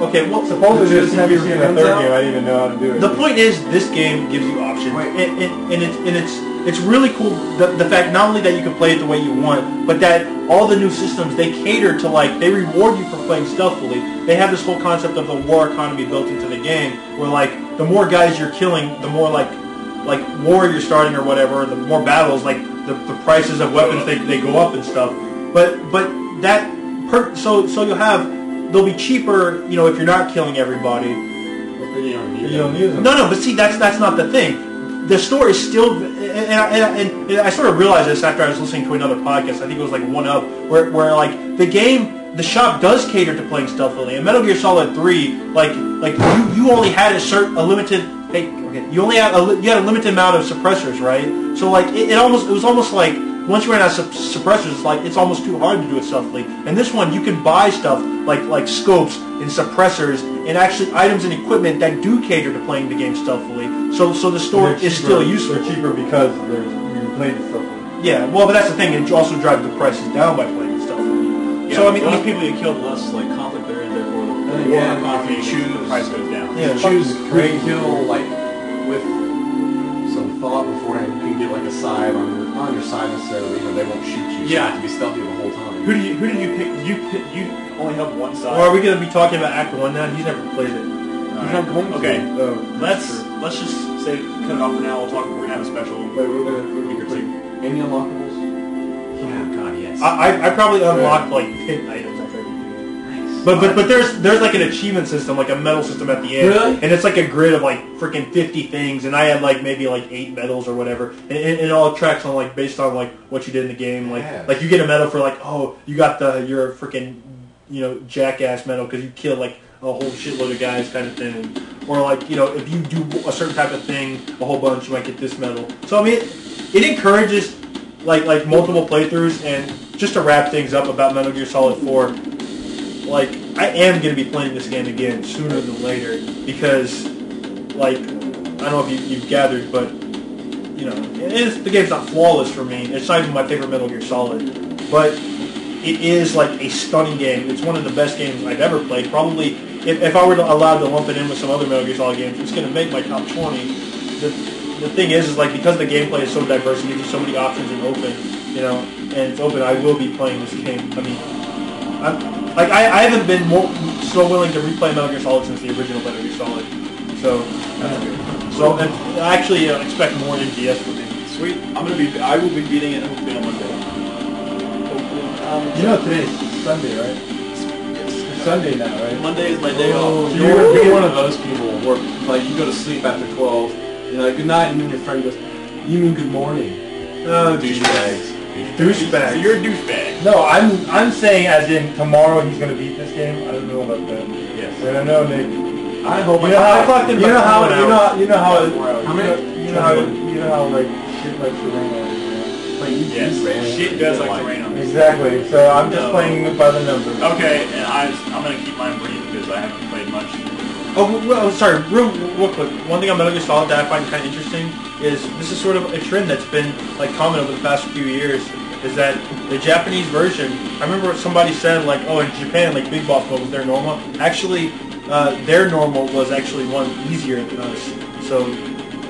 Speaker 2: Okay, well,
Speaker 1: supposedly there's
Speaker 4: Have you
Speaker 1: CQC in
Speaker 4: seen
Speaker 1: the third
Speaker 4: Guns
Speaker 1: game. I didn't even know how to do it.
Speaker 2: the point is, this game gives you options,
Speaker 4: Wait.
Speaker 2: and it's really cool. The fact not only that you can play it the way you want, but that all the new systems they cater to like they reward you for playing stealthily. They have this whole concept of the war economy built into the game, where like the more guys you're killing, the more like war you're starting or whatever, the more battles, like the prices of weapons they go up and stuff. But that so you'll have. They'll be cheaper, you know, if you're not killing everybody.
Speaker 1: You don't use them.
Speaker 2: No, but see, that's not the thing. The store is still, and I sort of realized this after I was listening to another podcast. I think it was like One Up, where like the shop does cater to playing stealthily. In Metal Gear Solid 3, like you only had a limited. You only had a limited amount of suppressors, right? So like it was almost like. Once you ran out of suppressors, it's almost too hard to do it stealthily. And this one, you can buy stuff like scopes and suppressors and actually items and equipment that do cater to playing the game stealthily. So the store is still useful.
Speaker 1: They're cheaper because you played it stealthily.
Speaker 2: Yeah, well, but that's the thing. It also drives the prices down by playing it stealthily.
Speaker 3: Yeah,
Speaker 2: So I mean,
Speaker 3: less people you kill, less like conflict there, and therefore the
Speaker 4: Yeah,
Speaker 3: economy,
Speaker 4: if you choose-
Speaker 3: the price goes down.
Speaker 2: Yeah.
Speaker 4: Choose great kill like with some thought beforehand. You can get like a side on your side necessarily. You know, they won't shoot you. So you
Speaker 3: Yeah.
Speaker 4: have to be stealthy the whole time.
Speaker 3: Who did you pick? You only have one side.
Speaker 2: or are we going to be talking about Act 1 now? He's never played it.
Speaker 3: Alright.
Speaker 1: not going to.
Speaker 3: Okay,
Speaker 1: Oh,
Speaker 3: let's just say cut it off for now. We're gonna have a special.
Speaker 1: Wait, we're gonna
Speaker 3: week or two.
Speaker 4: Any unlockables?
Speaker 3: Oh God, yes.
Speaker 2: I probably unlocked like 10 items after every game. But there's like an achievement system, like a medal system at the end,
Speaker 4: Really?
Speaker 2: and it's like a grid of like freaking 50 things, and I had like maybe like 8 medals or whatever, and it all tracks on like based on like what you did in the game, like you get a medal for like you got your freaking jackass medal because you killed like a whole shitload of guys kind of thing, or like if you do a certain type of thing a whole bunch you might get this medal. So I mean it encourages like multiple playthroughs. And just to wrap things up about Metal Gear Solid 4. Like, I am going to be playing this game again sooner than later because, like, I don't know if you've gathered, but, the game's not flawless for me. It's not even my favorite Metal Gear Solid, but it is, like, a stunning game. It's one of the best games I've ever played. Probably, if I were allowed to lump it in with some other Metal Gear Solid games, it's going to make my top 20. The thing is like, because the gameplay is so diverse, it gives you so many options and open, and it's open, I will be playing this game. I mean, I haven't been so willing to replay Metal Gear Solid since the original Metal Gear Solid. So and I actually expect more MGS from me.
Speaker 3: Sweet. I will be beating it hopefully on Monday.
Speaker 1: You know today's Sunday, right? It's Sunday now, right?
Speaker 3: Monday is my day off.
Speaker 4: So you're one of those people where like you go to sleep after 12, you're like good night, and then your friend goes, "You mean good morning?"
Speaker 2: Oh,
Speaker 4: Douchebags.
Speaker 2: douchebag.
Speaker 3: So you're a douchebag.
Speaker 1: No, I'm saying as in tomorrow he's gonna beat this game. I don't know about that.
Speaker 3: Yes.
Speaker 1: I don't know, Nick.
Speaker 4: I hope.
Speaker 1: You know how
Speaker 2: clocked in
Speaker 1: you know how
Speaker 2: about
Speaker 1: you know you know how
Speaker 4: How many?
Speaker 1: you know how like shit likes to rain on it.
Speaker 4: Like, you
Speaker 3: Yes.
Speaker 4: ran.
Speaker 3: Shit does like to rain on me.
Speaker 1: Exactly. So I'm just playing by the numbers.
Speaker 3: Okay, and I'm gonna keep mine brief because I haven't played much.
Speaker 2: Oh, well, sorry, real quick. One thing on Metal Gear Solid that I find kind of interesting is this is sort of a trend that's been like common over the past few years. Is that the Japanese version? I remember somebody said like, oh, in Japan, like Big Boss mode was their normal. Actually, their normal was actually one easier than us. So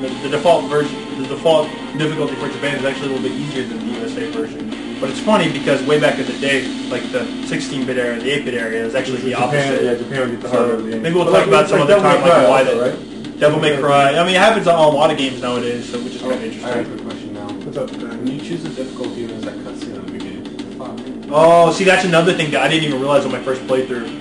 Speaker 2: the default version, the default difficulty for Japan is actually a little bit easier than the USA version. But it's funny because way back in the day, like the 16-bit era, the 8-bit era, it was actually the opposite.
Speaker 1: Yeah, Japan would get the harder of the game.
Speaker 2: Maybe we'll talk about some other time, like why that.
Speaker 1: Right?
Speaker 2: Devil May Cry. I mean, it happens on a lot of games nowadays, so which is kind of
Speaker 4: I have a
Speaker 2: interesting.
Speaker 4: quick question now.
Speaker 1: What's up?
Speaker 4: When you choose the difficulty, there's that cutscene at the beginning. Fuck.
Speaker 2: Oh, see, that's another thing that I didn't even realize on my first playthrough.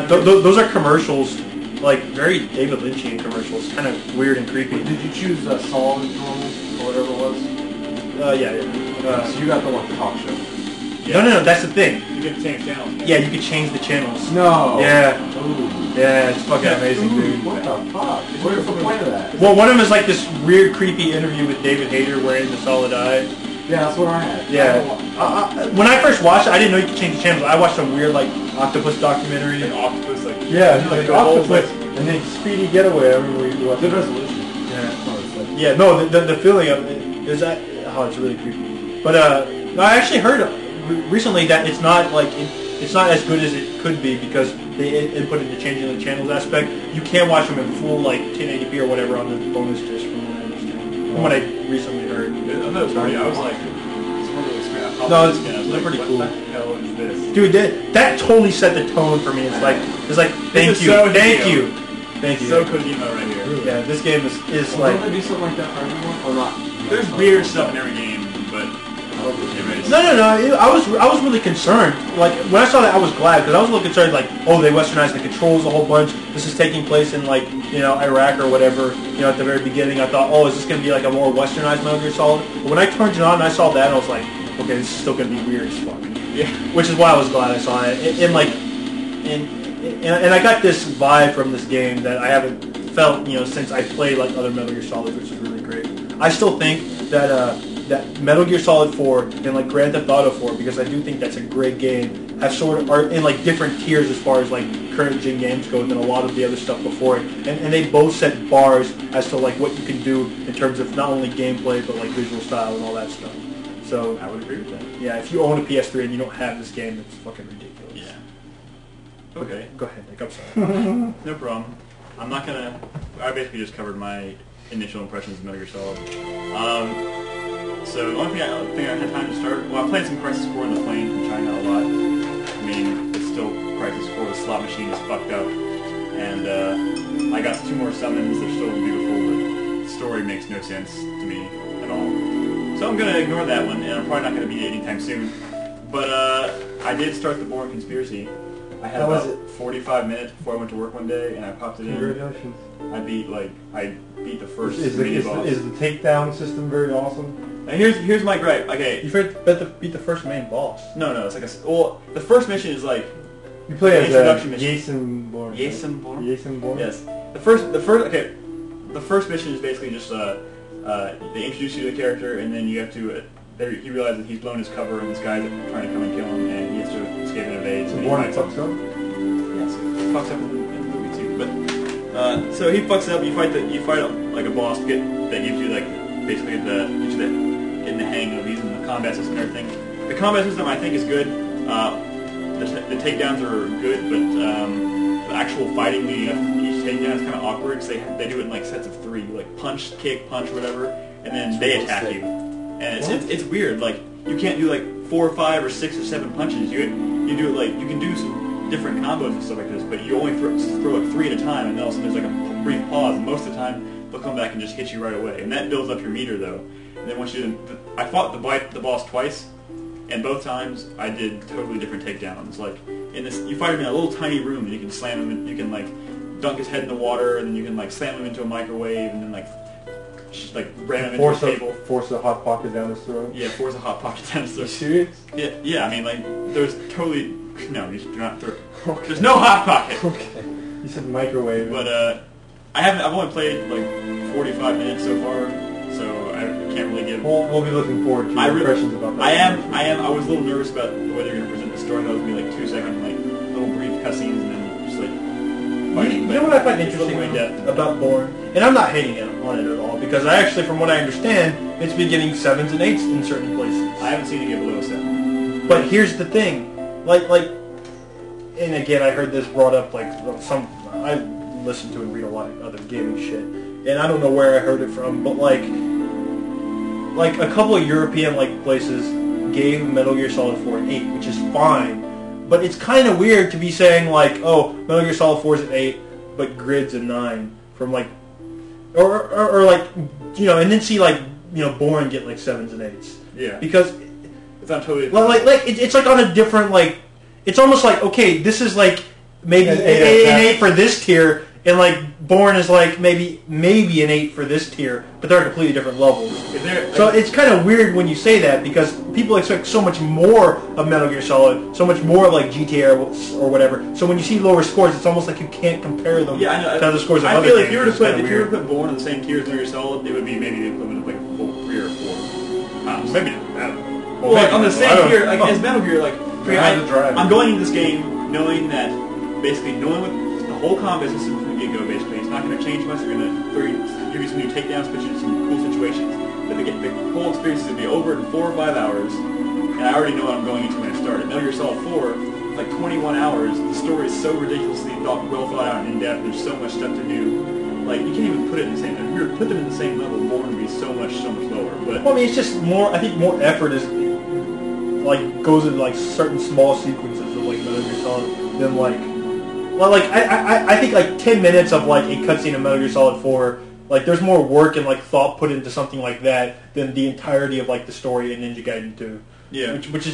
Speaker 2: Those are commercials, like very David Lynchian commercials, kind of weird and creepy.
Speaker 4: Did you choose solid, normal, or whatever it was?
Speaker 2: Yeah.
Speaker 4: So you got the one talk show.
Speaker 2: No, that's the thing.
Speaker 3: You can change channels.
Speaker 2: Yeah, you can change the channels.
Speaker 4: No.
Speaker 2: Yeah,
Speaker 4: Ooh.
Speaker 2: yeah, it's fucking amazing, dude.
Speaker 4: What the fuck? What's the point of that?
Speaker 2: Well, one of them is like this weird, creepy interview with David Hayter wearing the solid eye.
Speaker 4: Yeah, that's what I had.
Speaker 2: Yeah. When I first watched it, I didn't know you could change the channels. I watched some weird, like, octopus documentary.
Speaker 3: An octopus, like
Speaker 1: Yeah,
Speaker 3: like
Speaker 1: like octopus, and then Speedy Getaway. I remember we watched.
Speaker 4: Good resolution.
Speaker 2: Yeah, no, the feeling of it is that, oh, it's really creepy. But, no, I actually heard recently that it's not, like, it's not as good as it could be because they inputted the changing the channels aspect. You can't watch them in full, like, 1080p or whatever on the bonus disc from what I understand. From what I recently heard.
Speaker 3: I thought it was funny. I was like, it's one of those experiences.
Speaker 2: No, it's
Speaker 3: like,
Speaker 2: pretty
Speaker 3: what
Speaker 2: cool.
Speaker 3: the hell is this?
Speaker 2: Dude, that totally set the tone for me. It's like, thank
Speaker 3: is
Speaker 2: you,
Speaker 3: so
Speaker 2: thank
Speaker 3: Hideo.
Speaker 2: you, thank you.
Speaker 3: So Kojima right here.
Speaker 2: Yeah, this game is
Speaker 4: Well,
Speaker 2: like.
Speaker 4: don't they do something like that for everyone? Or not?
Speaker 3: There's weird stuff in every game, but
Speaker 2: No. I was really concerned. Like when I saw that, I was glad because I was a little concerned. Like, oh, they westernized the controls a whole bunch. This is taking place in like Iraq or whatever. At the very beginning, I thought, oh, is this going to be like a more westernized Metal Gear Solid? But when I turned it on and I saw that, I was like, okay, this is still going to be weird as fuck.
Speaker 3: yeah.
Speaker 2: Which is why I was glad I saw it. And I got this vibe from this game that I haven't felt since I played like other Metal Gear Solids, which is really great. I still think that that Metal Gear Solid 4 and like Grand Theft Auto 4, because I do think that's a great game, have sort of are in like different tiers as far as like current gen games go than a lot of the other stuff before it, and they both set bars as to like what you can do in terms of not only gameplay but like visual style and all that stuff. So
Speaker 3: I would agree with that.
Speaker 2: yeah, if you own a PS3 and you don't have this game, it's fucking ridiculous.
Speaker 3: Yeah. Okay.
Speaker 2: Go ahead, Nick. I'm sorry.
Speaker 3: No problem. I'm not gonna. I basically just covered my initial impressions of Metal Gear Solid. So the only thing I had time to start. Well, I played some Crisis 4 on the plane from China a lot. I mean, it's still Crisis 4. The slot machine is fucked up, and I got 2 more summons. They're still beautiful, but the story makes no sense to me at all. So I'm gonna ignore that one, and I'm probably not gonna beat it anytime soon. But I did start the Bourne Conspiracy. I had
Speaker 1: How was
Speaker 3: about 45 minutes before I went to work one day, and I popped it in.
Speaker 1: Congratulations.
Speaker 3: I beat the first
Speaker 1: Is
Speaker 3: mini boss.
Speaker 1: the takedown system very awesome?
Speaker 3: And here's my gripe. Okay,
Speaker 2: You beat the first main boss.
Speaker 3: no, it's like the first mission is like
Speaker 1: You play
Speaker 3: The
Speaker 1: as
Speaker 3: introduction mission.
Speaker 1: Jason Bourne. right?
Speaker 3: Jason Bourne?
Speaker 1: Jason Bourne.
Speaker 3: Yes. The first mission is basically just they introduce you to the character, and then you have to. He realizes he's blown his cover, and this guy's trying to come and kill him, and he has to escape and evade.
Speaker 1: So
Speaker 3: he
Speaker 1: Bourne
Speaker 3: fights him.
Speaker 1: fucks up.
Speaker 3: Yes, he fucks up in the movie too. But so he fucks up. You fight like a boss that gives you like basically getting the hang of using the combat system and everything. The combat system I think is good. The takedowns are good, but the actual fighting leading up to each takedown is kind of awkward because they do it in like sets of 3, like punch, kick, punch, whatever, and then they attack you. And it's weird. Like you can't do like 4 or 5 or 6 or 7 punches. You do it like you can do some different combos and stuff like this, but you only throw like 3 at a time, and then all of a sudden there's like a brief pause, and most of the time they'll come back and just hit you right away, and that builds up your meter though. And then once I fought the boss twice, and both times I did totally different takedowns. Like in this, you fight him in a little tiny room, and you can slam him, and you can like dunk his head in the water, and then you can like slam him into a microwave, and then like just like ram him into a table.
Speaker 1: Force a hot pocket down his throat.
Speaker 3: Yeah, force a hot pocket down his throat.
Speaker 1: Are you serious?
Speaker 3: Yeah. I mean, like there's totally no. You do not throw. Okay. There's no hot pocket.
Speaker 1: Okay. You said microwave.
Speaker 3: But I've only played like 45 minutes so far, so I can't really give.
Speaker 1: We'll be looking forward to your impressions about that.
Speaker 3: I was a little nervous about the way they're going to present the story. That was going to be like 2-second, like little brief cutscenes, and then just like fighting.
Speaker 2: You know what I find interesting about Born, and I'm not hating on it at all, because I actually, from what I understand, it's been getting 7s and 8s in certain places.
Speaker 3: I haven't seen it get below 7.
Speaker 2: But here's the thing, like, and again, I heard this brought up, like I listen to and read a lot of other gaming shit, and I don't know where I heard it from, but like a couple of European places gave Metal Gear Solid 4 an 8, which is fine, but it's kind of weird to be saying like, oh, Metal Gear Solid 4 is an 8, but Grid's a 9 from like, or like, you know, and then see like, you know, Bourne get like 7s and 8s.
Speaker 3: Yeah.
Speaker 2: Because
Speaker 3: it's not totally
Speaker 2: it's like on a different like, it's almost like, okay, this is like maybe an 8 for this tier, and like Bourne is like maybe an 8 for this tier, but they're completely different levels. So it's kind of weird when you say that, because people expect so much more of Metal Gear Solid, so much more of like GTA or whatever. So when you see lower scores, it's almost like you can't compare them to other scores of other games.
Speaker 3: I feel like if you were to put Bourne on the same tier as Metal Gear Solid, it would be maybe the equivalent of like a full 3 or 4. Maybe not. Well, like on the same tier, like as Metal Gear, like I'm going into this game knowing that basically knowing what the whole combat system from the get-go, basically it's not going to change much. They're going to give you some new takedowns, put you in some cool situations, but the whole experience is going to be over in 4 or 5 hours, and I already know what I'm going into when I start. Metal Gear Solid 4, like 21 hours. The story is so ridiculously well thought out and in depth. There's so much stuff to do. Like you can't even put it in the same. If you were to put them in the same level, Bourne would be so much lower. But
Speaker 2: well, I mean, it's just more. I think more effort is like goes into like certain small sequences of like Metal Gear Solid than like. Well, like I think like 10 minutes of like a cutscene in Metal Gear Solid 4, like there's more work and like thought put into something like that than the entirety of like the story in Ninja Gaiden 2.
Speaker 3: Yeah.
Speaker 2: Which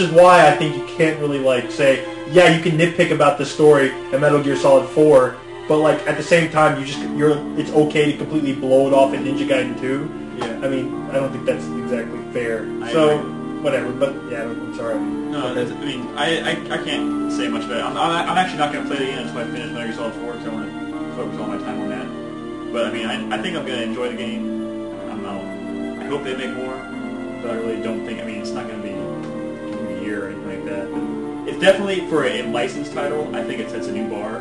Speaker 2: is why I think you can't really like say, yeah, you can nitpick about the story in Metal Gear Solid 4, but like at the same time it's okay to completely blow it off in Ninja Gaiden 2.
Speaker 3: Yeah.
Speaker 2: I mean, I don't think that's exactly fair.
Speaker 3: I
Speaker 2: so
Speaker 3: agree.
Speaker 2: Whatever, but yeah, I'm sorry.
Speaker 3: No, I mean, I can't say much about it. I'm actually not going to play it again until I finish Metal Gear Solid 4, because I want to focus all my time on that. But I mean, I think I'm going to enjoy the game. I hope they make more, but I really don't think. I mean, it's not going to be a year or anything like that. But it's definitely for a licensed title. I think it sets a new bar,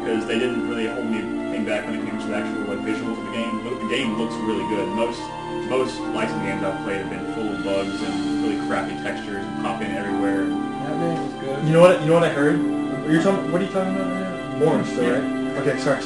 Speaker 3: because they didn't really hold anything back when it came to the actual like visuals of the game. The game looks really good. Most licensed games I've played have been full of bugs and really crappy textures and popping everywhere.
Speaker 1: That man was good.
Speaker 2: You know what I heard? What are you talking about right now? Bourne still, right? Okay, sorry.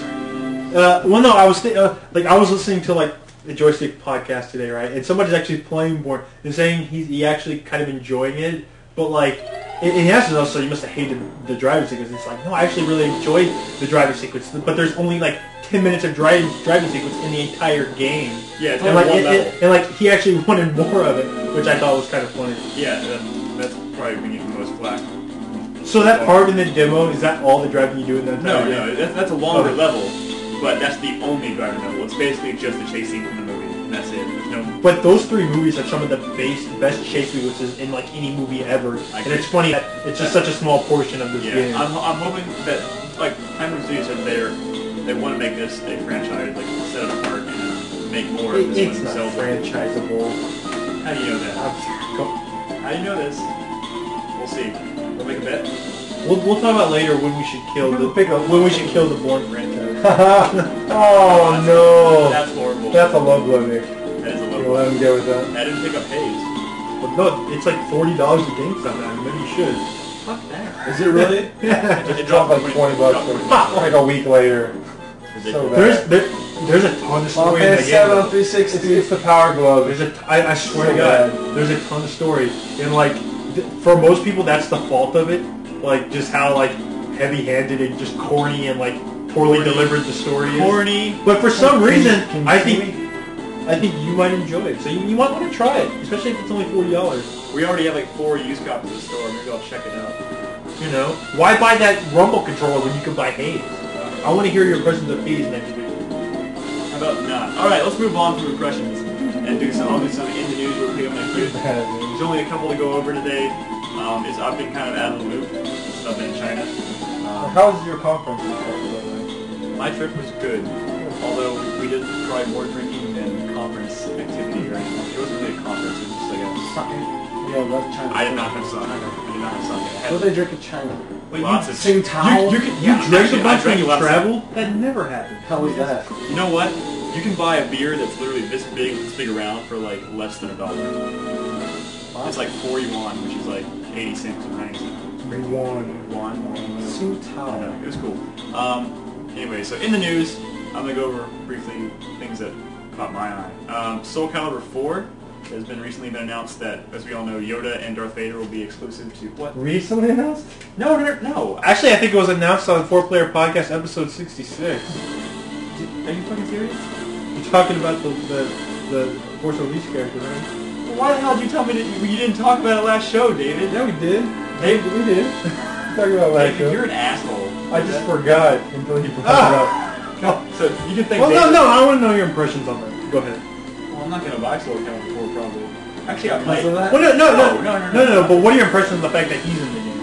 Speaker 2: Well, no, I was I was listening to like the Joystick podcast today, right? And somebody's actually playing Bourne and saying he actually kind of enjoying it, but like he asked us, so you must have hated the driving sequence. It's like, no, I actually really enjoyed the driving sequence, but there's only like 10 minutes of driving sequence in the entire game.
Speaker 3: Yeah, it's
Speaker 2: and
Speaker 3: only
Speaker 2: like
Speaker 3: one level.
Speaker 2: and like he actually wanted more of it, which I thought was kind of funny.
Speaker 3: Yeah, that's probably been getting the most flack.
Speaker 2: So that part in the demo, is that all the driving you do in the entire game?
Speaker 3: No, that's a longer level, but that's the only driving level. It's basically just the chase scene from the movie, and that's it. There's no.
Speaker 2: But those 3 movies have some of the best chase sequences in like any movie ever, and it's funny that it's just such a small portion of this game.
Speaker 3: I'm hoping that like Hyman Studios said they want to make this a franchise, like set it apart and make more of this
Speaker 2: It's
Speaker 3: one
Speaker 2: not
Speaker 3: themselves.
Speaker 2: franchisable.
Speaker 3: How do you know that?
Speaker 2: I'm sorry.
Speaker 3: How do you know this? We'll see. We'll make a bet.
Speaker 2: We'll talk about later when we should kill the Bourne franchise.
Speaker 1: Oh no!
Speaker 3: That's horrible.
Speaker 1: That's a low blow, Nick.
Speaker 3: That is a
Speaker 1: You
Speaker 3: low.
Speaker 1: let him get with that.
Speaker 3: That didn't pick up Haze.
Speaker 2: But no, it's like $40 a GameStop now. Maybe you should.
Speaker 3: Fuck that.
Speaker 1: Is it really?
Speaker 2: Yeah.
Speaker 3: It
Speaker 1: It dropped like 20 bucks like a week later. So bad.
Speaker 2: There's a ton of story in the game.
Speaker 1: 7 on 360. It's the Power Glove.
Speaker 2: I swear to God, there's a ton of story. And like for most people, that's the fault of it. Like, just how, like, heavy-handed and just corny and, like, poorly delivered the story is.
Speaker 3: Corny.
Speaker 2: But for some reason,
Speaker 1: can you
Speaker 2: I
Speaker 1: see
Speaker 2: think you might enjoy it. So you might want to try it, especially if it's only $40.
Speaker 3: We already have like 4 used copies in the store. Maybe I'll check it out.
Speaker 2: You know, why buy that Rumble controller when you can buy Haze? I want to hear your impressions of Haze next week.
Speaker 3: How about not? All right, let's move on from impressions and do some. I'll do some in the news real quick. I'm gonna do. There's only a couple to go over today. I've been kind of out of the loop since I've been in China.
Speaker 1: How was your conference?
Speaker 3: My trip was good, although we did try more drinking than conference activity or anything. It wasn't really a conference. It was just like a.
Speaker 1: Yeah, that's China.
Speaker 3: I did not have sake. I did not have sake.
Speaker 1: What do they drink in China?
Speaker 2: Wait,
Speaker 3: Lots of
Speaker 4: Sing Tao?
Speaker 2: you
Speaker 3: Yeah,
Speaker 2: drank
Speaker 3: actually,
Speaker 2: a bunch
Speaker 3: I drank
Speaker 2: when you
Speaker 3: a lot of-
Speaker 2: traveled? That never happened.
Speaker 1: How was that?
Speaker 3: You know what? You can buy a beer that's literally this big around for like less than $1. It's like 4 yuan, which is like 80 cents or 90 cents. Yuan.
Speaker 1: Sing
Speaker 3: I
Speaker 1: Tao.
Speaker 3: don't know. It was cool. Anyway, so in the news, I'm gonna go over briefly things that caught my eye. Soul Calibur 4 has recently been announced that, as we all know, Yoda and Darth Vader will be exclusive to what?
Speaker 1: Recently announced?
Speaker 3: No.
Speaker 2: Actually, I think it was announced on 4Player Podcast episode 66.
Speaker 3: Are you fucking serious?
Speaker 2: You're talking about the Force Unleashed character, right?
Speaker 3: Well, why the hell did you tell me that you didn't talk about it last show, David?
Speaker 2: Yeah, we did.
Speaker 3: Dave,
Speaker 1: We did. Talking about last
Speaker 3: David,
Speaker 1: show.
Speaker 3: you're an asshole.
Speaker 1: I just forgot until you brought it up.
Speaker 3: So you can think.
Speaker 2: Well,
Speaker 3: David,
Speaker 2: no, I want to know your impressions on that. Go ahead.
Speaker 3: Well, I'm not gonna buy Soul Calibur 4 probably. Actually, I might.
Speaker 1: Because of that?
Speaker 2: Well,
Speaker 3: No.
Speaker 2: But what are your impressions of the fact that he's in the game?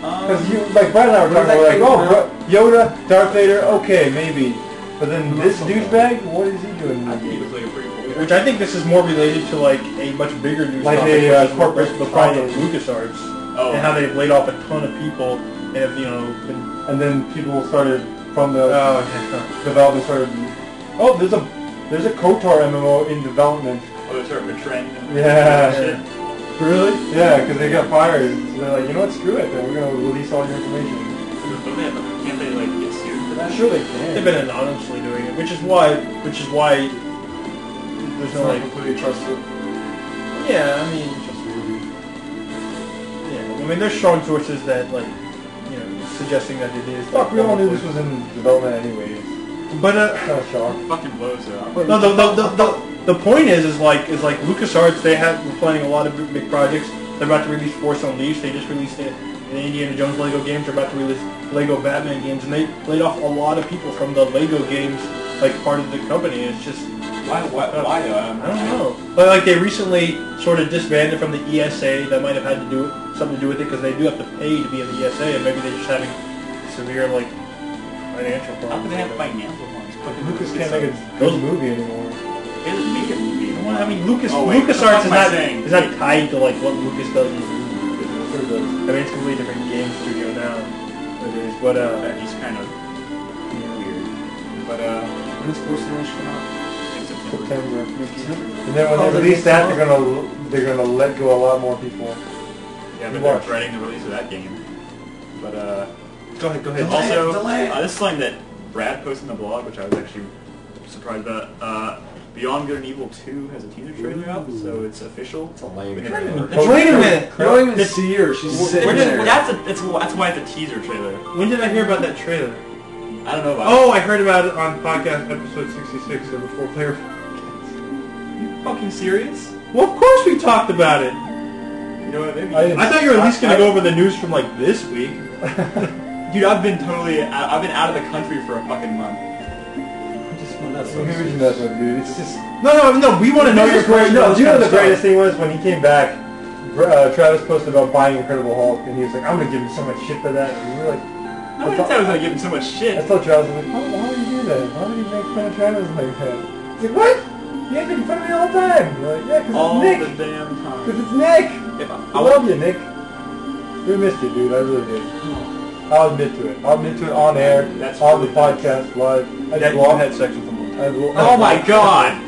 Speaker 1: Because you, like Brad and I were
Speaker 4: Where's
Speaker 1: talking
Speaker 4: that
Speaker 1: about, like,
Speaker 4: came
Speaker 1: Yoda, Darth Vader, okay, maybe. But then this douchebag, what is he doing in
Speaker 3: I
Speaker 1: the
Speaker 3: think it
Speaker 1: game?
Speaker 3: was like a pretty cool.
Speaker 2: Which I think this is more related to like a much bigger news
Speaker 1: Like
Speaker 2: topic,
Speaker 1: a,
Speaker 2: which is
Speaker 1: corporate
Speaker 2: the problem of
Speaker 1: tie-in.
Speaker 2: LucasArts
Speaker 3: Oh.
Speaker 2: and how they've laid off a ton of people and have, you know, been...
Speaker 1: And then people started, from the
Speaker 2: yeah.
Speaker 1: development started, oh, there's a KOTOR MMO in development.
Speaker 3: Oh, it's sort of a trend.
Speaker 1: Yeah.
Speaker 3: Shit.
Speaker 2: Really?
Speaker 1: Yeah, because they got fired. So they're like, you know what, screw it, then we're going to release all your information.
Speaker 3: Can't they like get sued for that?
Speaker 1: Sure they
Speaker 2: They've
Speaker 1: can.
Speaker 2: been anonymously doing it, which is why there's
Speaker 1: It's
Speaker 2: no
Speaker 1: not
Speaker 2: like...
Speaker 1: completely trusted.
Speaker 2: Yeah, I mean...
Speaker 1: Just really.
Speaker 2: Yeah, I mean, there's strong sources that, like, you know, suggesting that it is...
Speaker 1: Fuck, we all knew this was in development anyways.
Speaker 2: But,
Speaker 1: Kind of shocked.
Speaker 3: Fucking blows though.
Speaker 2: no, the point is like LucasArts, they were planning a lot of big projects. They're about to release Force Unleashed. They just released the Indiana Jones Lego games. They're about to release Lego Batman games, and they laid off a lot of people from the Lego games, like part of the company. It's just
Speaker 3: Why though?
Speaker 2: I don't know. But like they recently sort of disbanded from the ESA. That might have had something to do with it because they do have to pay to be in the ESA, and maybe they're just having severe like financial problems.
Speaker 3: How can they have financial ones?
Speaker 1: Lucas can't make a good movie anymore.
Speaker 3: It doesn't make a movie.
Speaker 2: Well, I mean, LucasArts
Speaker 3: What
Speaker 2: is
Speaker 3: am I saying?
Speaker 2: not tied to like what Lucas does. In the movie.
Speaker 1: Sure does.
Speaker 2: I mean, it's a completely different game studio now. It is, but
Speaker 3: That is kind of weird. But
Speaker 4: When is Force Unleashed come out?
Speaker 3: in September.
Speaker 1: September. And then when
Speaker 4: Oh,
Speaker 1: they
Speaker 4: they
Speaker 1: release
Speaker 4: did
Speaker 1: that,
Speaker 4: so?
Speaker 1: they're gonna let go a lot more people.
Speaker 3: Yeah, but
Speaker 1: Watch.
Speaker 3: they're dreading the release of that game. But
Speaker 2: go ahead.
Speaker 3: also,
Speaker 4: delay it.
Speaker 3: this is something that Brad posted in the blog, which I was actually surprised about. Beyond Good and Evil 2 has a teaser trailer out, so it's official.
Speaker 4: It's a lame
Speaker 3: Wait a
Speaker 4: trailer.
Speaker 3: minute.
Speaker 2: Wait a minute.
Speaker 4: You don't even see her. She's sitting there.
Speaker 3: That's why it's a teaser trailer.
Speaker 2: When did I hear about that trailer?
Speaker 3: I don't know about
Speaker 2: Oh, I heard about it on podcast episode 66 of the 4Player.
Speaker 3: You fucking serious?
Speaker 2: Well, of course we talked about it.
Speaker 3: You know what? Maybe.
Speaker 2: I thought you were at least going to go over the news from like this week.
Speaker 3: Dude, I've been out of the country for a fucking month.
Speaker 1: Maybe that's what, dude. It's just.
Speaker 2: No, we want to know your
Speaker 1: great.
Speaker 2: question.
Speaker 1: No,
Speaker 2: about
Speaker 1: do you know
Speaker 2: this
Speaker 1: the
Speaker 2: kind of
Speaker 1: greatest thing was when he came back? Travis posted about buying Incredible Hulk, and he was like, "I'm gonna give him so much shit for that." And we were like,
Speaker 3: I didn't say I was gonna give him so much
Speaker 1: I
Speaker 3: shit.
Speaker 1: told Travis, I'm like, why would you do that? Why would you make fun of Travis like that? He's like, what? You ain't making fun of me all the time. We're like, yeah, because
Speaker 3: All
Speaker 1: it's Nick.
Speaker 3: the damn time.
Speaker 1: Because it's Nick.
Speaker 3: If
Speaker 1: I love you, Nick. We missed you, dude. I really did. I'll admit to it. I'll admit to it on air,
Speaker 3: That's
Speaker 1: on the
Speaker 3: really
Speaker 1: podcast, live. I
Speaker 2: that
Speaker 1: just
Speaker 2: you
Speaker 1: walked.
Speaker 2: had sex with someone.
Speaker 3: Oh my god!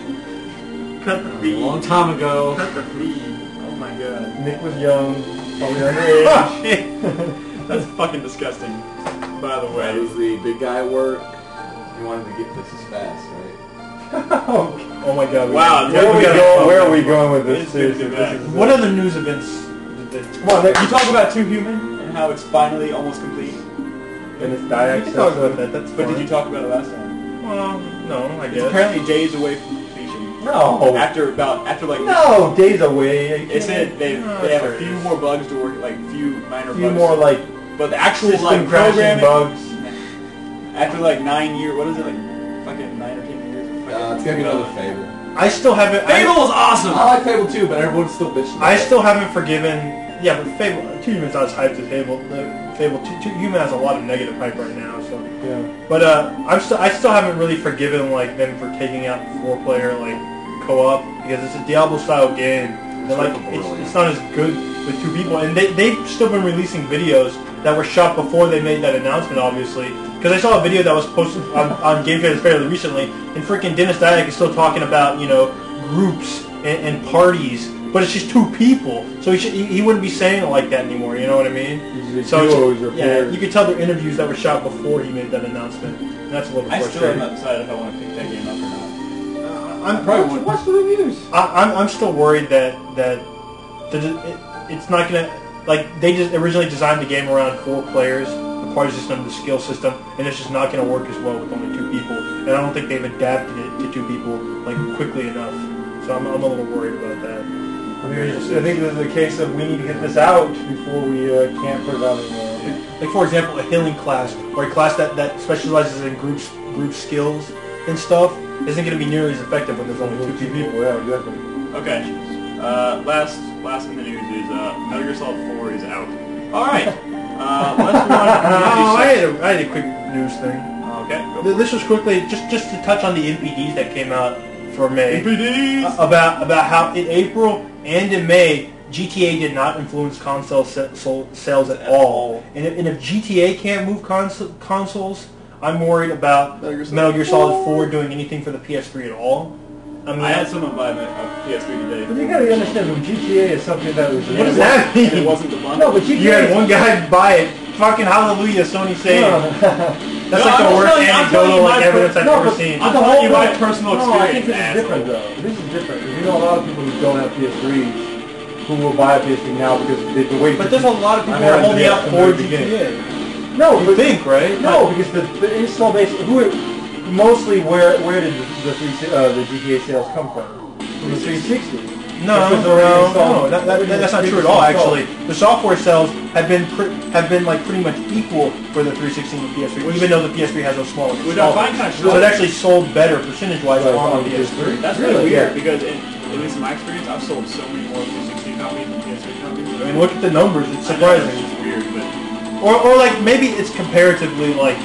Speaker 3: Cut the
Speaker 4: A
Speaker 3: feed.
Speaker 4: long time ago.
Speaker 3: Cut the feed. Oh my god.
Speaker 1: Nick was young, probably underage.
Speaker 3: Oh shit! That's fucking disgusting. By the
Speaker 4: That
Speaker 3: way.
Speaker 4: was the big guy at work. He wanted to get places fast, right?
Speaker 2: Oh my god.
Speaker 3: Wow,
Speaker 1: Where are we going with this?
Speaker 3: It's good to
Speaker 1: Seriously,
Speaker 3: be back.
Speaker 1: this is
Speaker 2: What other news events
Speaker 1: Come on,
Speaker 3: You talk about Two Human and how it's finally almost complete.
Speaker 1: and it's
Speaker 2: You
Speaker 1: die
Speaker 2: can talk about that. That's
Speaker 3: But
Speaker 2: fine.
Speaker 3: did you talk about it last time?
Speaker 2: Well, no, I
Speaker 3: It's
Speaker 2: guess.
Speaker 3: apparently days away from completion.
Speaker 1: No.
Speaker 3: After like
Speaker 1: No, days away.
Speaker 3: They said they have a few more bugs to work, like a few minor
Speaker 1: A few
Speaker 3: bugs.
Speaker 1: more like
Speaker 3: But the actual
Speaker 1: system
Speaker 3: like
Speaker 1: crashing
Speaker 3: programming
Speaker 1: bugs.
Speaker 3: after like 9 years, what is it like? Fucking 9 or 10 years.
Speaker 4: It's gonna be another Fable.
Speaker 2: I still haven't.
Speaker 3: Fable is awesome.
Speaker 4: I like Fable too, but everyone's still bitching.
Speaker 2: I still haven't forgiven. Yeah, but Fable 2 Human's not as hyped as Fable. The Fable 2 Human has a lot of negative hype right now. So,
Speaker 1: Yeah.
Speaker 2: but I still haven't really forgiven like them for taking out 4-player like co-op because it's a Diablo style game. And, like it's not as good with 2 people, and they've still been releasing videos that were shot before they made that announcement, obviously. Because I saw a video that was posted on Game Trailers fairly recently, and freaking Dennis Dyack is still talking about, you know, groups and parties, but it's just 2 people. So he wouldn't be saying it like that anymore, you know what I mean? So yeah, you could tell they're interviews that were shot before he made that announcement. And that's a little
Speaker 3: I still have
Speaker 2: frustrating.
Speaker 3: not decided if I want to pick that game up or not.
Speaker 2: I'm probably
Speaker 1: Watch the reviews.
Speaker 2: I'm still worried that it's not gonna, like, they just originally designed the game around 4 players, the party system, the skill system, and it's just not gonna work as well with only 2 people. And I don't think they've adapted it to 2 people like quickly enough. So I'm a little worried about that.
Speaker 1: I think this is a case of we need to get this out before we can't put it out anymore.
Speaker 2: Like, for example, a healing class or a class that specializes in group skills and stuff isn't going to be nearly as effective when there's only 2 people.
Speaker 1: Yeah, exactly.
Speaker 3: Okay. Last in the news is Metal Gear Solid 4 is out. All right. Let's move on to the community
Speaker 2: I had a quick news thing.
Speaker 3: Okay. Go.
Speaker 2: This was quickly just to touch on the NPDs that came out for May.
Speaker 3: NPDs.
Speaker 2: About how in April and in May GTA did not influence console sales at all. And if GTA can't move consoles, I'm worried about Metal Gear Solid 4 doing anything for the PS3 at all. I mean,
Speaker 3: I had someone buy a PS3 today.
Speaker 1: But you gotta understand, when GTA is something that was...
Speaker 2: What does that mean?
Speaker 3: It wasn't the bundle.
Speaker 1: No, but GTA...
Speaker 2: You had one guy buy it. Fucking hallelujah, Sony saying. That's like the worst anecdotal like evidence I've ever seen.
Speaker 3: I'm telling you my personal
Speaker 1: No, I think
Speaker 3: experience.
Speaker 1: this is different though. This is different. You know a lot of people who don't have PS3s who will buy a PS3 now because they've been waiting.
Speaker 2: But there's a lot of people who are holding out for GTA.
Speaker 1: No,
Speaker 2: You think, right?
Speaker 1: No, because the install base. Mostly where did the GTA sales come from? From the 360.
Speaker 2: No, that's not true at all. Actually, the software sales have been like pretty much equal for the 360 and the PS3, even though the PS3 has those smaller
Speaker 3: Which I find kind of
Speaker 2: so it actually sold better percentage-wise on the PS3.
Speaker 3: That's really weird because, at least in my experience, I've sold so many more 360 copies than PS3 copies.
Speaker 2: I mean, look at the numbers; it's surprising.
Speaker 3: It's just weird, but
Speaker 2: Or like maybe it's comparatively like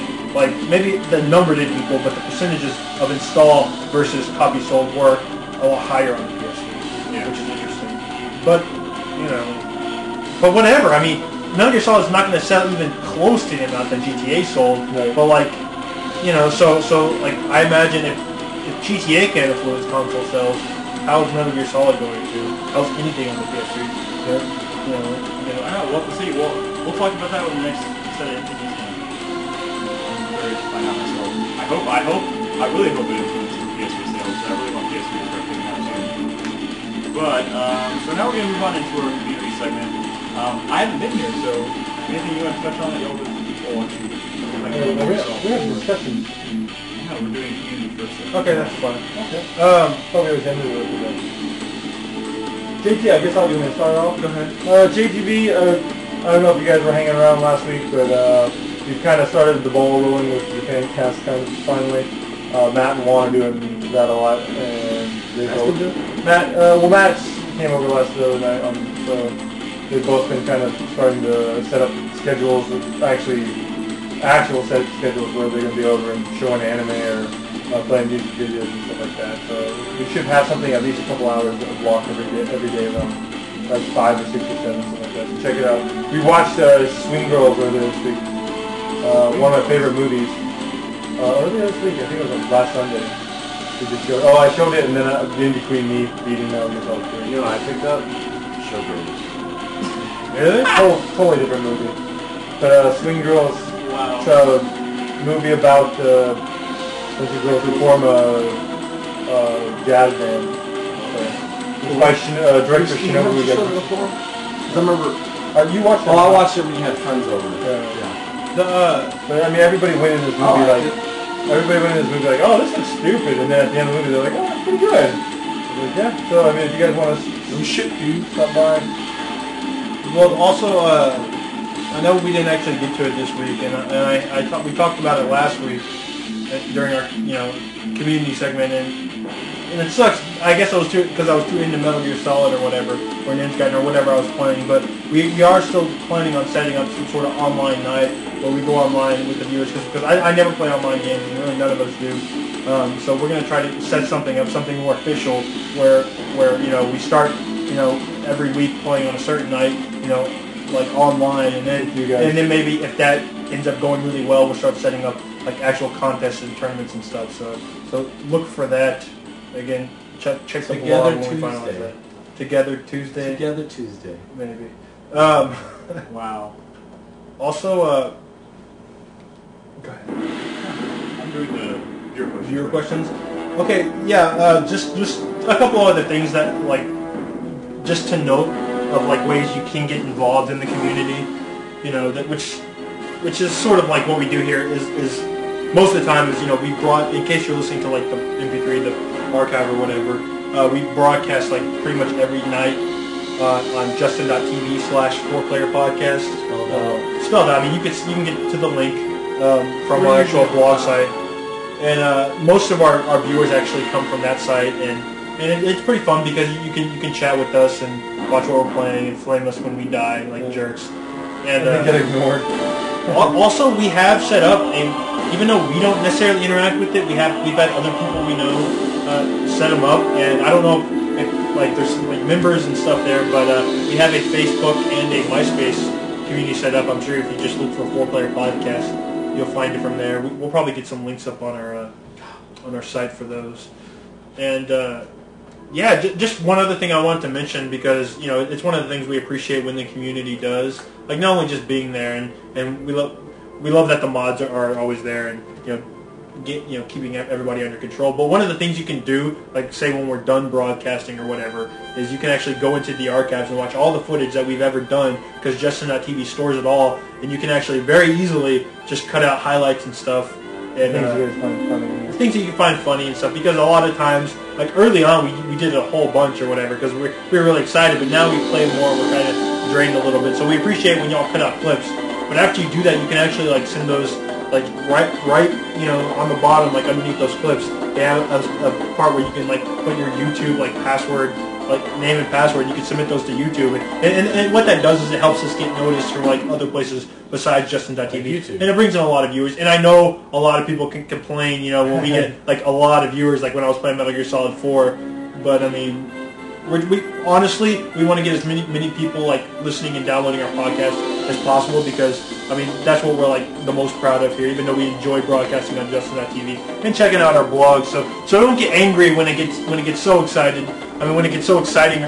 Speaker 2: maybe the number didn't equal, but the percentages of install versus copies sold were a lot higher on the PS3.
Speaker 3: Yeah.
Speaker 2: Which is interesting. But, you know, but whatever. I mean, Metal Gear Solid is not going to sell even close to the amount that GTA sold.
Speaker 1: Right.
Speaker 2: But like, you know, so like I imagine if GTA can't influence console sales, how is Metal Gear Solid going to? How's anything on the PS3?
Speaker 3: I don't know. We'll have to see. We'll talk about that when the next set of interviews come. I'm curious to find out myself. I really hope it influences PS3 sales. I really want PS3 to start picking up soon. But, so now we're going to move on into our community segment. I haven't been here, so anything you want to touch on that y'all would want to?
Speaker 1: We have discussions.
Speaker 3: No, we're doing community first.
Speaker 2: Okay, that's fine.
Speaker 1: Okay. Probably was ended with that. JT, I guess I'll go ahead and start off.
Speaker 2: Go ahead.
Speaker 1: JTB, I don't know if you guys were hanging around last week, but we've kind of started the ball rolling with the fan cast kind of finally. Matt and Juan are doing that a lot, and they both. Matt came over the other night, so they've both been kind of starting to set up schedules, actual set schedules where they're going to be over and showing anime or playing music videos and stuff like that. So we should have something at least a couple hours blocked every day around like 5 or 6 or 7, something like that. So check it out. We watched Swing Girls earlier this week. One of my favorite movies. Earlier this week, I think it was last Sunday. We just showed. Oh, I showed it, and then in between me beating Metal Gear Solid 3.
Speaker 4: You know what I picked up? Showgirls.
Speaker 1: Really? Totally different movie. But Swing Girls.
Speaker 3: Wow.
Speaker 1: It's a movie about bunch of girls who form a jazz band. It's by director Shinobu.
Speaker 4: 'Cause I remember.
Speaker 1: You watched it?
Speaker 4: Oh, I watched it when you had friends over.
Speaker 1: Yeah. But I mean, everybody went in this movie everybody went in this movie like, oh, this looks stupid, and then at the end of the movie they're like, oh, that's pretty good. I was like, yeah. So I mean, if you guys want to
Speaker 4: shit, dude.
Speaker 1: stop by.
Speaker 2: Well, also, I know we didn't actually get to it this week, and I thought we talked about it last week during our community segment, and it sucks. I guess I was too into Metal Gear Solid or whatever, or Ninja Gaiden or whatever I was playing. But we are still planning on setting up some sort of online night where we go online with the viewers, because I never play online games, and really none of us do. So we're gonna try to set something up, something more official, where we start every week playing on a certain night, like online, and then maybe if that ends up going really well, we'll start setting up like actual contests and tournaments and stuff. So look for that. Again, check the blog when we finalize that. Together Tuesday.
Speaker 4: Together Tuesday.
Speaker 2: Maybe.
Speaker 3: Wow.
Speaker 2: Also,
Speaker 1: Go ahead.
Speaker 3: I'm doing the
Speaker 2: viewer questions. Okay, yeah. Just a couple other things that just to note of ways you can get involved in the community. Which is sort of like what we do here is most of the time is we brought, in case you're listening to the MP3, the archive or whatever, we broadcast pretty much every night on justin.tv/4Player podcast. Spelled out. I mean, you can get to the link from our actual blog site, and most of our viewers actually come from that site, and it's pretty fun because you can chat with us and watch what we're playing and flame us when we die like jerks. And
Speaker 1: get ignored.
Speaker 2: Also, we have set up even though we don't necessarily interact with it, we've had other people we know set them up, and I don't know if there's members and stuff there, but we have a Facebook and a MySpace community set up. I'm sure if you just look for 4Player Podcast, you'll find it from there. We'll probably get some links up on our site for those. And yeah, just one other thing I wanted to mention, because it's one of the things we appreciate when the community does. Not only just being there, and we love that the mods are always there, and keeping everybody under control. But one of the things you can do, say when we're done broadcasting or whatever, is you can actually go into the archives and watch all the footage that we've ever done, because Justin.tv stores it all, and you can actually very easily just cut out highlights and stuff. And things that you can find funny and stuff, because a lot of times, early on, we did a whole bunch or whatever because we were really excited, but now we play more, we're kind of drained a little bit. So we appreciate when y'all cut out clips, but after you do that, you can actually send those right on the bottom, underneath those clips. They have a part where you can put your YouTube password, name and password. You can submit those to YouTube, and what that does is it helps us get noticed from other places besides Justin.tv, and it brings in a lot of viewers. And I know a lot of people can complain, when we get a lot of viewers, when I was playing Metal Gear Solid 4. But I mean, we honestly want to get as many people listening and downloading our podcast as possible, because I mean that's what we're the most proud of here. Even though we enjoy broadcasting on Justin.tv and checking out our blog, so don't get angry when it gets so excited. I mean, when it gets so exciting,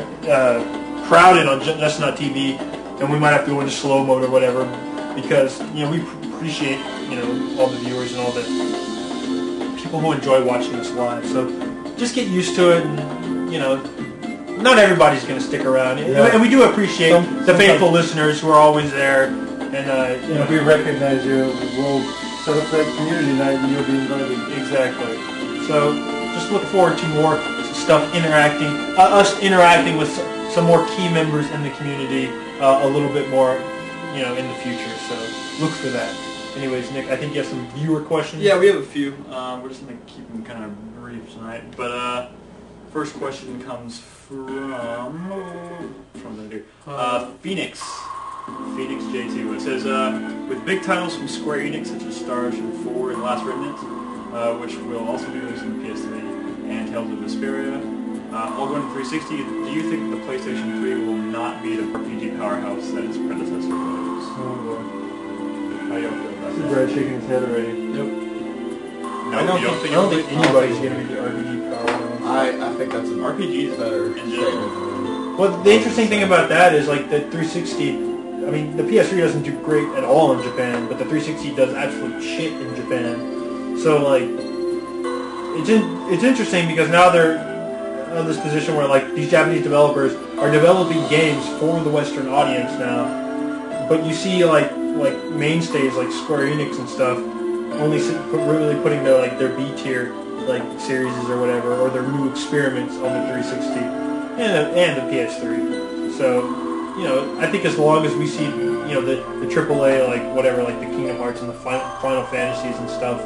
Speaker 2: crowded on Justin.tv, and we might have to go into slow mode or whatever, because we appreciate all the viewers and all the people who enjoy watching us live. So just get used to it, and not everybody's going to stick around, and we do appreciate the faithful listeners who are always there. And
Speaker 1: if we recognize you, we'll set up that community night, and you'll be invited.
Speaker 2: Exactly. So just look forward to more stuff us interacting with some more key members in the community a little bit more, in the future. So look for that. Anyways, Nick, I think you have some viewer questions.
Speaker 3: Yeah, we have a few. We're just going to keep them kind of brief tonight. But first question comes from Phoenix J2. It says, with big titles from Square Enix such as Starship 4 and Last Remnant, which will also be released on the PS3, and Tales of Vesperia, all going to 360, do you think the PlayStation 3 will not be the RPG powerhouse that its predecessor was?
Speaker 1: Oh boy.
Speaker 3: How do y'all feel about that?
Speaker 1: Brad shaking his head already.
Speaker 3: Nope. No,
Speaker 2: I don't think anybody's going to be the RPG powerhouse.
Speaker 4: I think that's an
Speaker 3: RPGs
Speaker 4: better
Speaker 3: in general.
Speaker 2: Well, the interesting thing about that is the 360. I mean, the PS3 doesn't do great at all in Japan, but the 360 does absolute shit in Japan. So it's interesting because now they're this position where like these Japanese developers are developing games for the Western audience now, but you see like mainstays like Square Enix and stuff only really putting their B tier like series or whatever, or their new experiments on the 360 and the PS3. So. I think as long as we see, the AAA, like whatever, like the Kingdom Hearts and the Final Fantasies and stuff,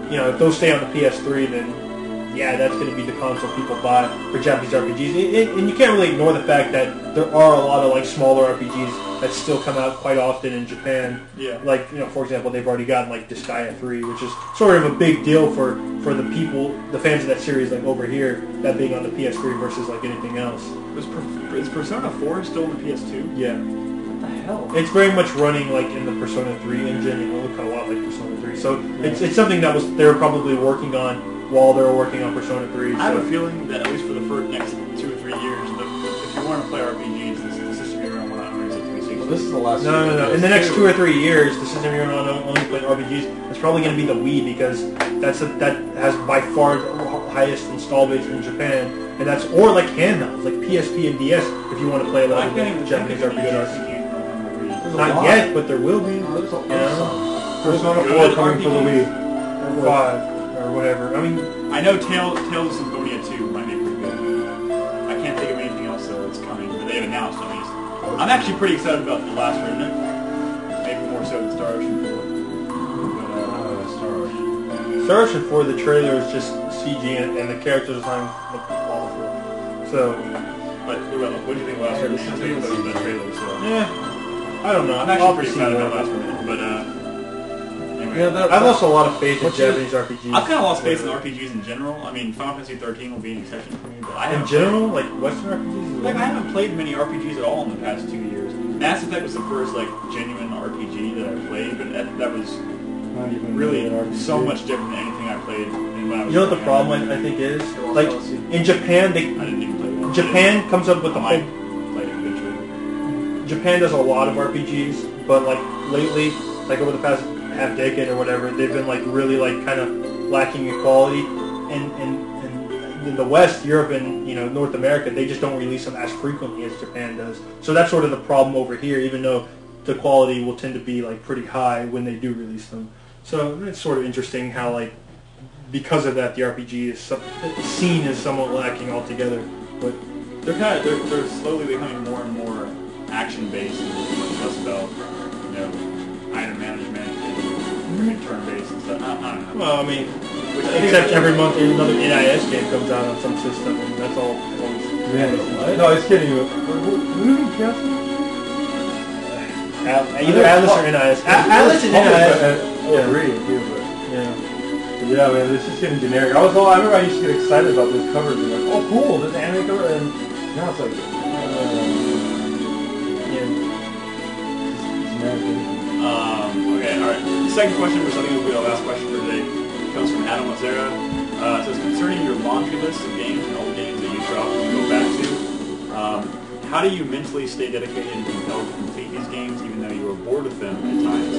Speaker 2: if those stay on the PS3, then yeah, that's going to be the console people buy for Japanese RPGs. And you can't really ignore the fact that there are a lot of like smaller RPGs that still come out quite often in Japan.
Speaker 3: Yeah.
Speaker 2: Like, for example, they've already gotten like Disgaea 3, which is sort of a big deal for the people, the fans of that series, like over here, that being on the PS3 versus like anything else.
Speaker 3: Is Persona 4 still on the PS2?
Speaker 2: Yeah.
Speaker 1: What the hell?
Speaker 2: It's very much running like in the Persona 3 engine, and it looked a lot like Persona 3. So it's something that they were probably working on while they were working on Persona 3. So.
Speaker 3: I have a feeling that at least for the next 2 or 3 years, if you want to play RPGs, the system you're going to want to own is a 360.
Speaker 4: Well, this is the last.
Speaker 2: No. In the next 2 or 3 years, the system you're going to only play RPGs is probably going to be the Wii, because that has by far the highest install base in Japan. And that's, or like handhelds, like PSP and DS, if you want to play a lot of Japanese RPGs. Not yet, but there will be.
Speaker 1: Persona 4 coming for the Wii.
Speaker 2: Or 5, or whatever. I mean,
Speaker 3: I know Tales of Symphonia 2 might be pretty good. I can't think of anything else that's coming, but they've announced at least. I'm actually pretty excited about The Last Remnant. Maybe more so than Star Ocean 4.
Speaker 2: Star Ocean 4, the trailer is just CG, and the character design look awful. So,
Speaker 3: but what do you think of Last Remnant? I'll tell you about the trailer. So.
Speaker 2: Yeah, I don't know.
Speaker 3: I'm actually pretty excited about Last Remnant, but anyway.
Speaker 2: Yeah, I've lost a lot of faith in Japanese RPGs.
Speaker 3: I've kind of lost faith in RPGs in general. I mean, Final Fantasy 13 will be an exception for me, but I
Speaker 2: in general, like Western RPGs.
Speaker 3: Like, I haven't played many RPGs at all in the past 2 years. Mass Effect was the first like genuine RPG that I played, but that was
Speaker 1: Not even
Speaker 3: really
Speaker 1: an RPG.
Speaker 3: so much different than anything I played when I was.
Speaker 2: You know what the problem I think is? Like in Japan,
Speaker 3: I didn't even play that.
Speaker 2: Japan comes up with the
Speaker 3: I
Speaker 2: whole.
Speaker 3: played it eventually.
Speaker 2: Japan does a lot of RPGs, but like lately, like over the past half decade or whatever, they've been like really like kind of lacking in quality. And in the West, Europe, and North America, they just don't release them as frequently as Japan does. So that's sort of the problem over here, even though the quality will tend to be like pretty high when they do release them. So it's sort of interesting how like because of that, the RPG is seen as somewhat lacking altogether. But
Speaker 3: they're slowly becoming more and more action based and much less about item management and turn based and stuff. I don't know.
Speaker 2: Well, I mean, except every month another NIS game comes out on some system, and that's all.
Speaker 1: No, he's kidding you. Who are you guessing?
Speaker 2: Either Atlas or NIS. Atlas and NIS.
Speaker 1: Yeah, really. Yeah, man, this is getting generic. I remember I used to get excited about this cover, and like, oh, cool, this anime cover, and now it's like,
Speaker 3: Okay, alright. The second question, which I think will be the last question for today, comes from Adam Lazera. It says, concerning your laundry list of games and old games that you drop and go back to, how do you mentally stay dedicated and compelled to complete these games even though you are bored with them at times?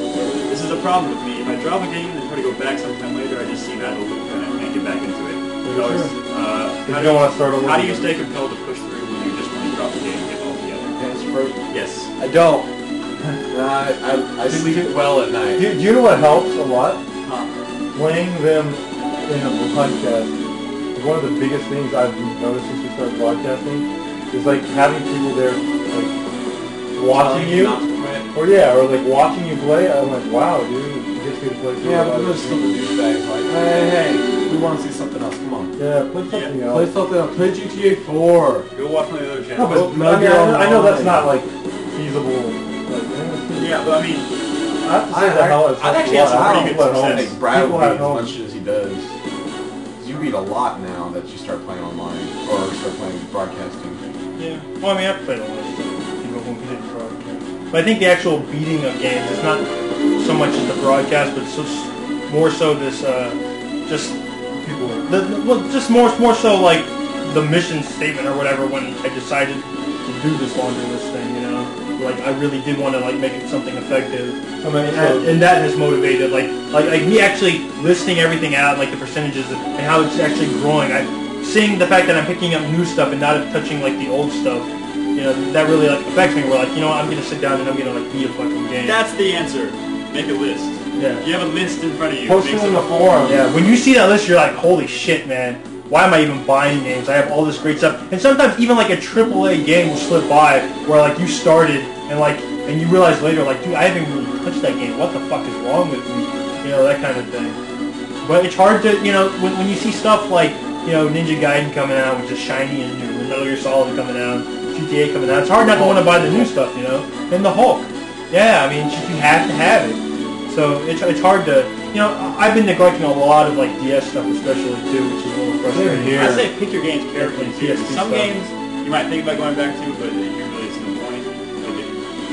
Speaker 3: This is a problem with me. If I drop a game and try to go back sometime later, I just seem out of the loop and I can't get back into it.
Speaker 1: you don't want to start over.
Speaker 3: How do you stay compelled to push through when you just want to drop a game and get all together? Yes.
Speaker 4: I don't. I sleep well at night.
Speaker 1: Do you know what helps a lot?
Speaker 3: Huh.
Speaker 1: Playing them in a podcast is one of the biggest things I've noticed since we started broadcasting. Is like having people there, like watching you, or like watching you play. I'm like, wow, dude, it gets me to play.
Speaker 4: Yeah, but there's stupid douchebags like, hey, we want to see something else. Come on.
Speaker 1: Yeah, play something else.
Speaker 4: Play something else. Play GTA 4.
Speaker 3: Go watch my other channel.
Speaker 1: No, but I know that's not like feasible.
Speaker 3: Yeah, but I mean,
Speaker 1: I have to say that hell is
Speaker 3: I've actually had some pretty good
Speaker 4: I
Speaker 3: success.
Speaker 4: think Brad
Speaker 1: People
Speaker 4: will beat
Speaker 1: at
Speaker 4: as
Speaker 1: home.
Speaker 4: much as he does. You beat a lot now that you start playing online or start playing broadcasting.
Speaker 2: Yeah. Well, I mean, I've played a lot of stuff. People who did broadcast. But I think the actual beating of games is not so much as the broadcast, but it's more so this, just people. Just more so like the mission statement or whatever. When I decided to do this laundry list thing, like I really did want to like make it something effective, and that has motivated like me actually listing everything out, like the percentages and how it's actually growing. seeing the fact that I'm picking up new stuff and not touching like the old stuff, you know, that really like affects me. We're like, you know what, I'm gonna sit down and I'm gonna like beat a fucking game.
Speaker 3: That's the answer. Make a list.
Speaker 2: Yeah.
Speaker 3: You have a list in front of you.
Speaker 1: Post it in the forum.
Speaker 2: Yeah, when you see that list, you're like, holy shit, man. Why am I even buying games? I have all this great stuff. And sometimes even like a AAA game will slip by where like you started and you realize later, like, dude, I haven't really touched that game. What the fuck is wrong with me? You know, that kind of thing. But it's hard to, you know, when you see stuff like, you know, Ninja Gaiden coming out, which is shiny and new, and Metal Gear Solid coming out, GTA coming out, it's hard not to want to buy the new stuff, you know? And the Hulk. Yeah, I mean, you have to have it. So it's hard to, you know, I've been neglecting a lot of like DS stuff especially too, which is a little frustrating.
Speaker 3: I say pick your games carefully too. Some
Speaker 2: stuff.
Speaker 3: games you might think about going back to, but you really see no point.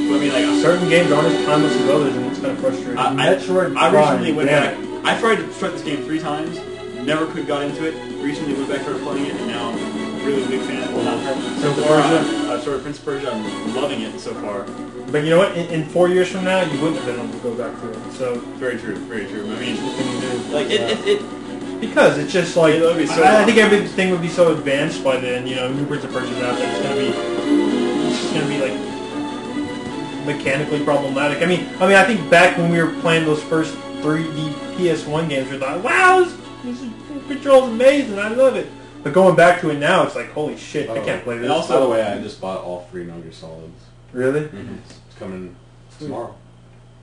Speaker 3: But I mean, like
Speaker 2: certain games aren't as timeless as others, and it's kind of frustrating.
Speaker 3: I recently went back. I tried to start this game 3 times. Never could got into it. Recently went back, started playing it, and now I'm a really big fan of it. So far, I've started Prince of Persia. I'm loving it so far.
Speaker 2: But you know what? In 4 years from now, you wouldn't have been able to go back to it. So
Speaker 3: very true, very true. I mean,
Speaker 2: what can you do?
Speaker 3: like it
Speaker 2: because it's just like
Speaker 3: It'll be so
Speaker 2: I think everything would be so advanced by then. You know, new Prince of Persia's out that it's just gonna be like mechanically problematic. I mean, I think back when we were playing those first 3D PS1 games, we thought, wow, this control's amazing. I love it. But going back to it now, it's like, holy shit, I can't play this.
Speaker 3: And also,
Speaker 4: by the way, I just bought all 3 Metal Gear Solids.
Speaker 2: Really?
Speaker 4: Mm-hmm. It's coming tomorrow.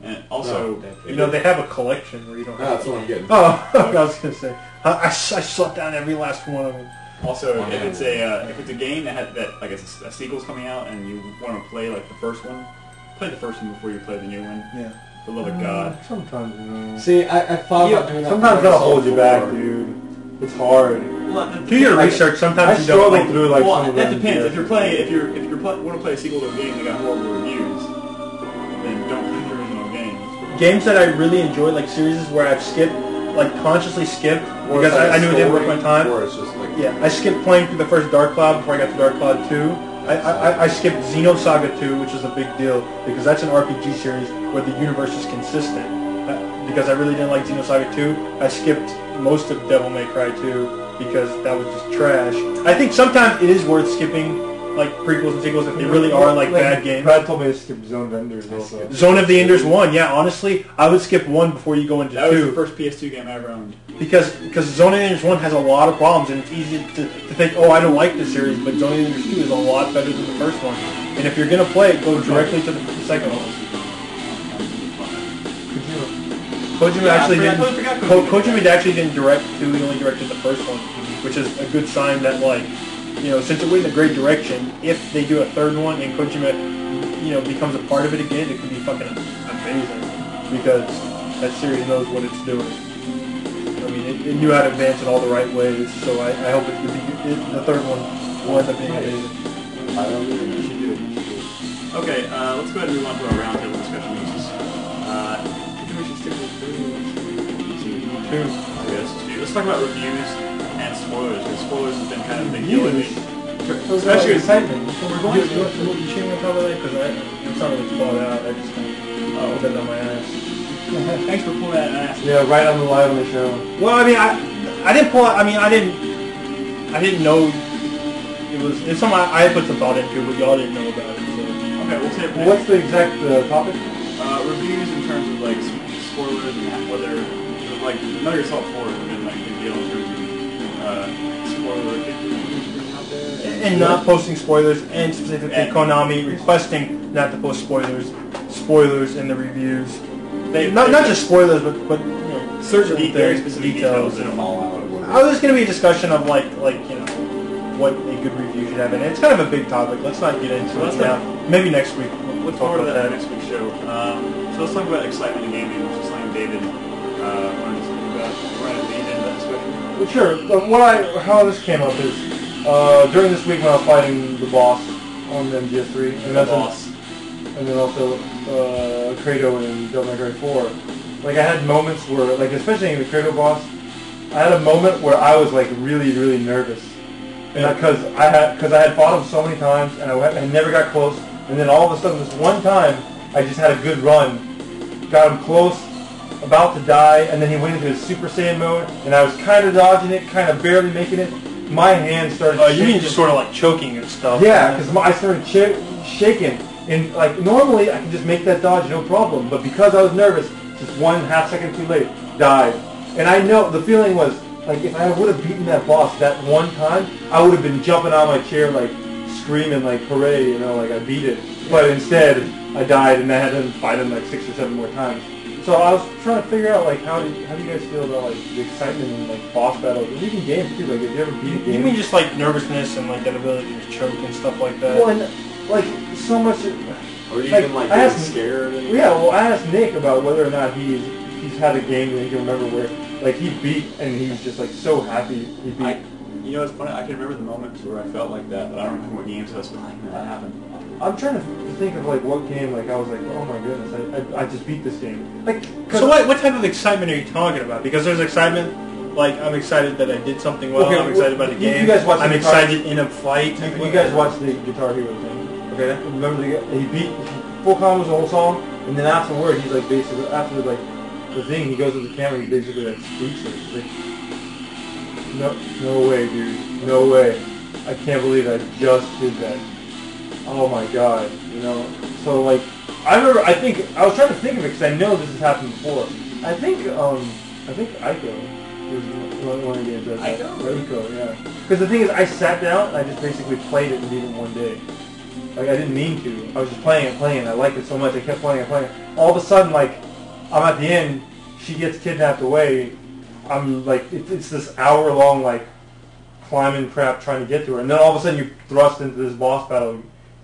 Speaker 3: and also,
Speaker 4: No,
Speaker 2: You know, they have a collection where you don't
Speaker 4: No,
Speaker 2: have
Speaker 4: that's what I'm getting.
Speaker 2: Oh, I was going to say. I slept down every last one of them.
Speaker 3: also, if it's a game that like a sequel's coming out and you want to play like the first one, play the first one before you play the new one.
Speaker 2: Yeah.
Speaker 3: For the love of God.
Speaker 1: Sometimes, you know.
Speaker 4: See, I thought about doing that.
Speaker 1: Sometimes that'll hold you back, dude. It's hard.
Speaker 2: Do your research. Sometimes
Speaker 1: I
Speaker 2: you don't
Speaker 1: struggle
Speaker 2: like
Speaker 1: through like
Speaker 3: well,
Speaker 1: some of
Speaker 3: that
Speaker 1: them.
Speaker 3: depends. If you want to play a sequel to a game that got horrible reviews, then don't play the original game.
Speaker 2: games that I really enjoy, like series where I've skipped, like consciously skipped,
Speaker 4: Or
Speaker 2: because
Speaker 4: it's like
Speaker 2: I knew it didn't worth my time.
Speaker 4: Or it's just like...
Speaker 2: Yeah, I skipped playing through the first Dark Cloud before I got to Dark Cloud 2. I skipped Xenosaga 2, which is a big deal, because that's an RPG series where the universe is consistent. Because I really didn't like Xenosaga 2, I skipped most of Devil May Cry 2, because that was just trash. I think sometimes it is worth skipping, like, prequels and sequels if they really are, like bad games.
Speaker 1: Brad told me to skip Zone of Enders also.
Speaker 2: Zone of the Enders 1, yeah, honestly, I would skip 1 before you go into 2.
Speaker 3: That was the first PS2 game I ever owned.
Speaker 2: Because Zone of the Enders 1 has a lot of problems, and it's easy to think, oh, I don't like this series, but Zone of the Enders 2 is a lot better than the first one. And if you're going to play it, go directly to the second one. Kojima actually didn't direct 2, he only directed the first one, which is a good sign that, like, you know, since it went in a great direction, if they do a third one and Kojima, you know, becomes a part of it again, it could be fucking amazing, because that series knows what it's doing. I mean, it knew how to advance in all the right ways, so I hope the third one will end up being amazing.
Speaker 4: I don't know.
Speaker 3: You should do it. Okay, let's go ahead and move on to our roundtable discussion. I think we should stick with 2. Yes, 2. Let's talk about reviews and spoilers, because spoilers have been kind of a big deal lately.
Speaker 1: Especially excitement.
Speaker 2: We're going to you want to cover that? Because it's not really thought out. I just kind of put that on my ass.
Speaker 3: Thanks for pulling that ass.
Speaker 1: Yeah, right on the live on the show.
Speaker 2: Well, I mean, I didn't pull. I mean, I didn't know it was. It's something I put some thought into, but y'all didn't know about it. So.
Speaker 3: Okay, we'll take.
Speaker 1: Well, what's the exact topic?
Speaker 3: Reviews in terms of like spoilers and whether like Metal Gear Solid 4 has been like a big deal in terms of spoiler out there.
Speaker 2: And not posting spoilers, and specifically Konami requesting not to post spoilers in the reviews. Not just spoilers, but you know, certain
Speaker 3: very specific details.
Speaker 2: There's going to be a discussion of like you know what a good review should have, and it's kind of a big topic. Let's not get into it now. Maybe next week.
Speaker 3: Look forward to that next week's show. So let's talk about excitement in gaming, which is something David wanted to speak about. We're going to lead into that discussion.
Speaker 1: Well, sure. How this came up is during this week when I was fighting the boss on the MGS3, and then also Kratos in Devil May Cry 4. Like I had moments where, like especially in the Kratos boss, I had a moment where I was like really, really nervous, because I had fought him so many times and I never got close, and then all of a sudden this one time I just had a good run, got him close, about to die, and then he went into his Super Saiyan mode, and I was kind of dodging it, kind of barely making it, my hand started
Speaker 2: You
Speaker 1: shaking.
Speaker 2: mean just sort of like choking and stuff?
Speaker 1: Yeah, because I started shaking. And like normally I can just make that dodge no problem, but because I was nervous, just 1/2 second too late, died. And I know the feeling was like if I would have beaten that boss that one time, I would have been jumping on my chair like screaming like hooray, you know, like I beat it. But instead I died and I had to fight him like 6 or 7 more times. So I was trying to figure out like how do you guys feel about like the excitement in like boss battles and even games too? Like have you ever beat a game?
Speaker 2: You mean just like nervousness and like that ability to choke and stuff like that?
Speaker 1: Well, and like so much.
Speaker 4: Or you
Speaker 1: Like,
Speaker 4: even like
Speaker 1: I
Speaker 4: getting
Speaker 1: asked-
Speaker 4: scared. And
Speaker 1: Yeah, well, I asked Nick about whether or not he's had a game that he can remember where like he beat and he was just like so happy he beat.
Speaker 3: You know, it's funny. I can remember the moments where I felt like that, but I don't remember what games I was playing when that happened.
Speaker 1: I'm trying to think of like what game like I was like, oh my goodness, I just beat this game. Like,
Speaker 2: So what type of excitement are you talking about? Because there's excitement, like I'm excited that I did something well.
Speaker 1: Okay,
Speaker 2: I'm excited about the
Speaker 1: you
Speaker 2: game.
Speaker 1: guys watch the
Speaker 2: I'm
Speaker 1: Guitar-
Speaker 2: excited in a fight.
Speaker 1: You guys watched the Guitar Hero thing, okay? Remember he beat full combos the whole song, and then afterward he's like basically after like the thing he goes to the camera, he basically like speechless. He's like, no way, dude, no way. I can't believe I just did that. Oh my god, you know. So like, I remember. I was trying to think of it because I know this has happened before. I think Ico was one of the games. Ico, yeah. Because the thing is, I sat down and I just basically played it and beat it in one day. Like I didn't mean to. I was just playing it. I liked it so much. I kept playing it. All of a sudden, like I'm at the end. She gets kidnapped away. I'm like, it's this hour-long like climbing crap trying to get to her, and then all of a sudden you're thrust into this boss battle,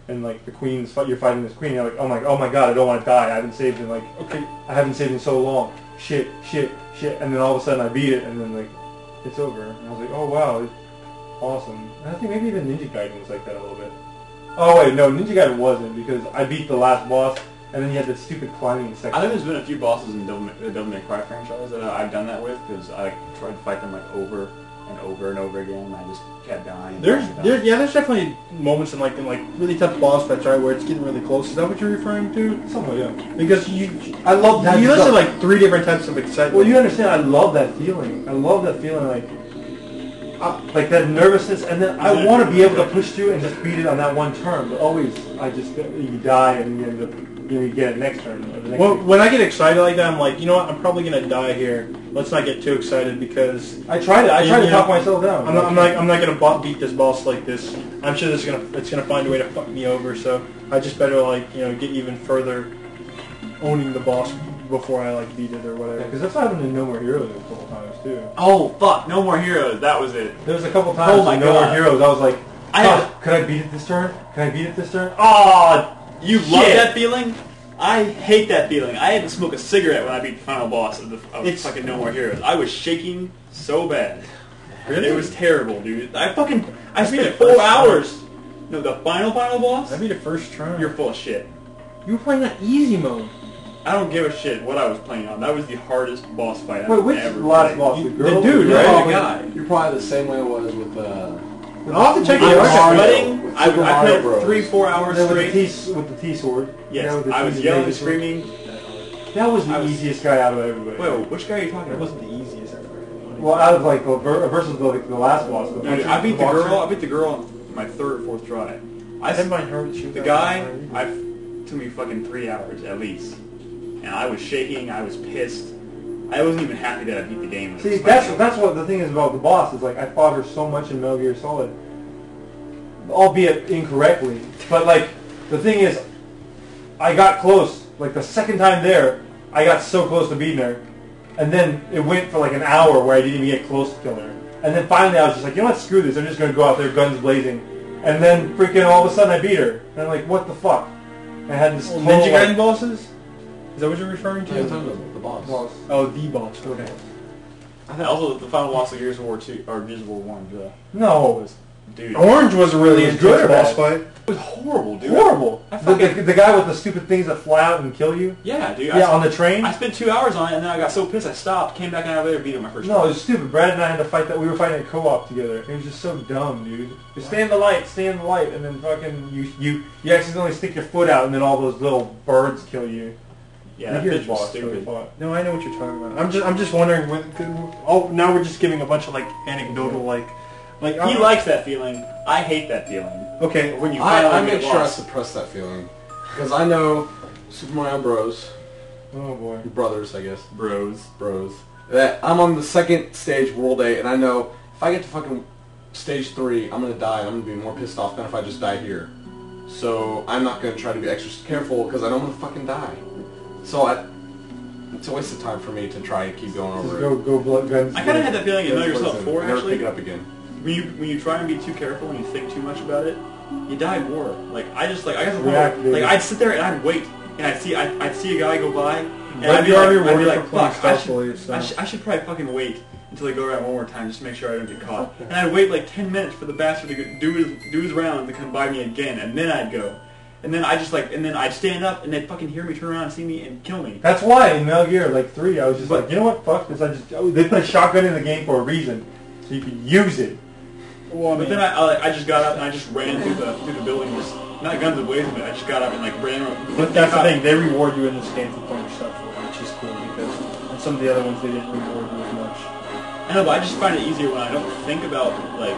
Speaker 1: and like the queen's you're fighting this queen. You're like, oh my god, I don't want to die. I haven't saved in I haven't saved in so long. Shit, and then all of a sudden I beat it, and then like it's over. And I was like, oh wow, it's awesome. And I think maybe even Ninja Gaiden was like that a little bit. Oh wait, no, Ninja Gaiden wasn't because I beat the last boss. And then you had that stupid climbing section.
Speaker 3: I think there's been a few bosses in the Devil May Cry franchise that I've done that with because I tried to fight them like over and over and over again, and I just kept dying.
Speaker 2: There's definitely moments in like really tough boss fights, right, where it's getting really close. Is that what you're referring to?
Speaker 1: Somewhat, yeah.
Speaker 2: Because
Speaker 1: I love that.
Speaker 2: You listed like 3 different types of excitement.
Speaker 1: Well, you understand. I love that feeling. Like that nervousness, and then I want to be able to push through and just beat it on that one turn. But always, you die and you end up. You get it next turn.
Speaker 2: When I get excited like that, I'm like, you know what? I'm probably gonna die here. Let's not get too excited because
Speaker 1: I tried to talk myself down.
Speaker 2: I'm not gonna beat this boss like this. I'm sure it's gonna find a way to fuck me over. So I just better get even further owning the boss before I beat it or whatever.
Speaker 1: Because that's happened in No More Heroes a couple times too.
Speaker 3: Oh fuck! No More Heroes. That was it.
Speaker 1: There was a couple times in No More Heroes. I was like, could I beat it this turn?
Speaker 3: Oh. You love that feeling? I hate that feeling. I had to smoke a cigarette when I beat the final boss of fucking No More Heroes. I was shaking so bad. Really? It was terrible, dude. I spent 4 hours. No, the final boss?
Speaker 2: I beat it first try.
Speaker 3: You're full of shit.
Speaker 2: You were playing that easy mode.
Speaker 3: I don't give a shit what I was playing on. That was the hardest boss fight I've
Speaker 1: which
Speaker 3: ever
Speaker 1: last
Speaker 3: played.
Speaker 1: boss? The girl?
Speaker 2: The dude,
Speaker 3: right?
Speaker 2: The
Speaker 3: guy.
Speaker 4: You're probably the same way it was with.
Speaker 2: I'll have to check
Speaker 3: I
Speaker 2: it
Speaker 3: was
Speaker 2: out.
Speaker 3: sweating. I
Speaker 4: Mario
Speaker 3: played
Speaker 4: Bros.
Speaker 3: 3-4 hours straight.
Speaker 1: With the T-sword.
Speaker 3: Yes, I was yelling and screaming.
Speaker 1: That was the easiest guy out of everybody.
Speaker 3: Wait, which guy are you talking
Speaker 2: That
Speaker 3: about?
Speaker 2: wasn't the easiest ever.
Speaker 1: Well, out of versus the last boss.
Speaker 3: Dude, I beat the girl on my 3rd or 4th try. The guy, took me fucking 3 hours at least, and I was shaking. I was pissed. I wasn't even happy that I beat the game.
Speaker 1: See, that's what the thing is about the boss. Is like I fought her so much in Metal Gear Solid, albeit incorrectly. But the thing is, I got close. Like the second time there, I got so close to beating her, and then it went for an hour where I didn't even get close to killing her. And then finally, I was just like, you know what? Screw this. I'm just gonna go out there, guns blazing. And then freaking all of a sudden, I beat her. And I'm like, what the fuck? I had this
Speaker 2: Ninja Gaiden bosses. Is that what you're referring to?
Speaker 4: Yeah, the boss.
Speaker 2: Oh, the boss. Okay.
Speaker 3: I think also the final boss of Gears of War 2 or Gears of War 1.
Speaker 1: No.
Speaker 3: Dude,
Speaker 2: Orange was a really
Speaker 1: good
Speaker 2: intense boss fight.
Speaker 3: it was horrible, dude.
Speaker 1: Horrible. The guy with the stupid things that fly out and kill you.
Speaker 3: Yeah, dude.
Speaker 1: Yeah, on the train.
Speaker 3: I spent 2 hours on it, and then I got so pissed I stopped. Came back out of there, beat him my first.
Speaker 1: No, it was stupid. Brad and I had to fight that. We were fighting a co-op together. It was just so dumb, dude. Just stay in the light, and then fucking you accidentally stick your foot out, and then all those little birds kill you.
Speaker 3: Yeah, that bitch was stupid.
Speaker 2: No, I know what you're talking about. I'm just wondering. Now we're just giving a bunch of anecdotal Like
Speaker 3: He likes that feeling. I hate that feeling.
Speaker 2: Okay.
Speaker 3: When you finally
Speaker 4: I
Speaker 3: get
Speaker 4: make sure I
Speaker 3: lost.
Speaker 4: suppress that feeling. Because I know Super Mario Bros.
Speaker 1: Oh boy.
Speaker 4: Brothers, I guess.
Speaker 3: Bros.
Speaker 4: That I'm on the second stage, World 8, and I know if I get to fucking stage 3, I'm going to die, and I'm going to be more pissed off than if I just die here. So I'm not going to try to be extra careful, because I don't want to fucking die. So it's a waste of time for me to try and keep going over it.
Speaker 1: Go blood guns.
Speaker 3: I kind of had that feeling in Metal Gear Solid 4,
Speaker 4: Never
Speaker 3: actually.
Speaker 4: pick it up again.
Speaker 3: When you try and be too careful and you think too much about it, you die more. Like I guess
Speaker 1: React,
Speaker 3: like I'd sit there and I'd wait and I'd see a guy go by and
Speaker 2: But
Speaker 3: I'd be
Speaker 2: you're already
Speaker 3: like,
Speaker 2: rewarded for playing
Speaker 3: fuck,
Speaker 2: stealthily, so.
Speaker 3: I should probably fucking wait until they go around one more time just to make sure I don't get caught. And I'd wait like 10 minutes for the bastard to do his round to come by me again, and then I'd go. And then I'd stand up and they'd fucking hear me turn around and see me and kill me.
Speaker 1: That's why in Metal Gear 3, I was just like, you know what, fuck this. They put a shotgun in the game for a reason, so you can use it.
Speaker 3: Well, but then I just got up and I just ran through the building, just not guns blazing, but I just got up and like ran around.
Speaker 2: But that's the thing, they reward you in this game for playing yourself, which is cool, because in some of the other ones they didn't reward you as much.
Speaker 3: I know, but I just find it easier when I don't think about, like,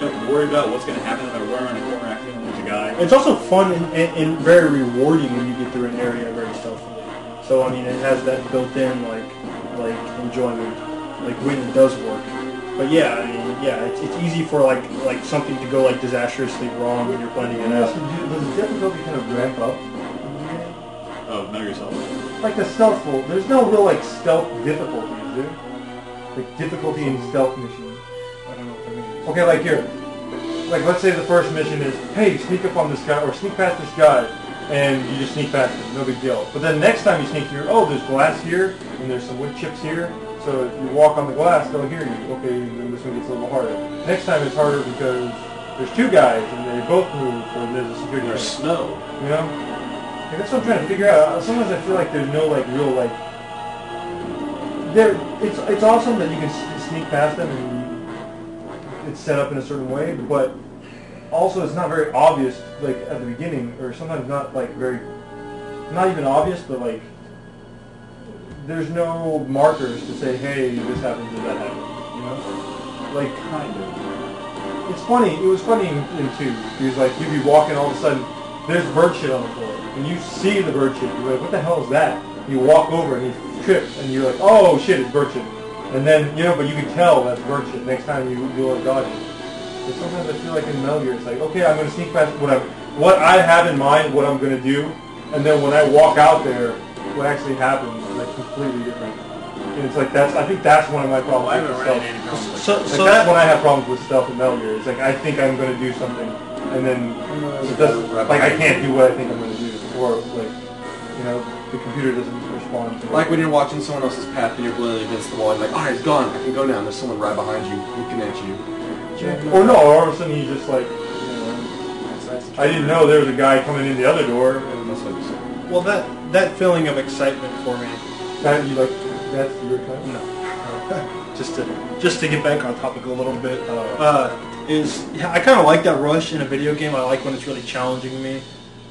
Speaker 3: don't worry about what's going to happen if I run around a corner acting like there's a guy.
Speaker 2: It's also fun and very rewarding when you get through an area very stealthily. So I mean, it has that built-in like enjoyment, like when it does work. But yeah, I mean, yeah, it's easy for like something to go like disastrously wrong when you're planning it out.
Speaker 1: Does the difficulty kind of ramp up?
Speaker 3: Oh, Metal Gear Solid.
Speaker 1: Like the stealthful, there's no real like stealth difficulty, is there? Like difficulty in stealth missions.
Speaker 2: I don't know what that means.
Speaker 1: Okay, like here, like let's say the first mission is, hey, sneak up on this guy or sneak past this guy, and you just sneak past him, no big deal. But then next time you sneak here, oh, there's glass here and there's some wood chips here. So if you walk on the glass, they'll hear you. Okay, then this one gets a little harder. Next time it's harder because there's two guys and they both move, or there's a security.
Speaker 4: There's snow.
Speaker 1: You know? Like, that's what I'm trying to figure out. Sometimes I feel like there's no like real like. It's awesome that you can sneak past them and it's set up in a certain way, but also it's not very obvious like at the beginning, or sometimes not like very, not even obvious, but like. There's no markers to say, hey, this happens or that happens, you know? Like, kind of. It's funny, it was funny in 2, because like, you'd be walking, all of a sudden, there's bird shit on the floor, and you see the bird shit, you're like, what the hell is that? You walk over and he trips, and you're like, oh shit, it's bird shit. And then, you know, but you can tell that's bird shit next time you do a dodge it. But sometimes I feel like in Metal Gear, it's like, okay, I'm going to sneak past what I have in mind, what I'm going to do, and then when I walk out there, what actually happens is like completely different. And it's like I think that's one of my problems
Speaker 3: I
Speaker 1: with
Speaker 3: haven't
Speaker 1: stealth.
Speaker 3: ran into any problems.
Speaker 2: So
Speaker 1: That's when I have problems with stealth in Metal Gear. It's like I think I'm going to do something, and then it doesn't, like I can't do what I think I'm going to do, or like, you know, the computer doesn't respond to it.
Speaker 4: Like when you're watching someone else's path and you're literally against the wall, and like, alright, it's gone, I can go now, and there's someone right behind you, looking at you.
Speaker 1: Or no, or all of a sudden you just like, you know, I didn't know there was a guy coming in the other door, and
Speaker 4: That's what you said.
Speaker 2: Well, that feeling of excitement for me.
Speaker 1: that you like, that's your time?
Speaker 2: No. just to get back on topic a little bit, I kind of like that rush in a video game. I like when it's really challenging me,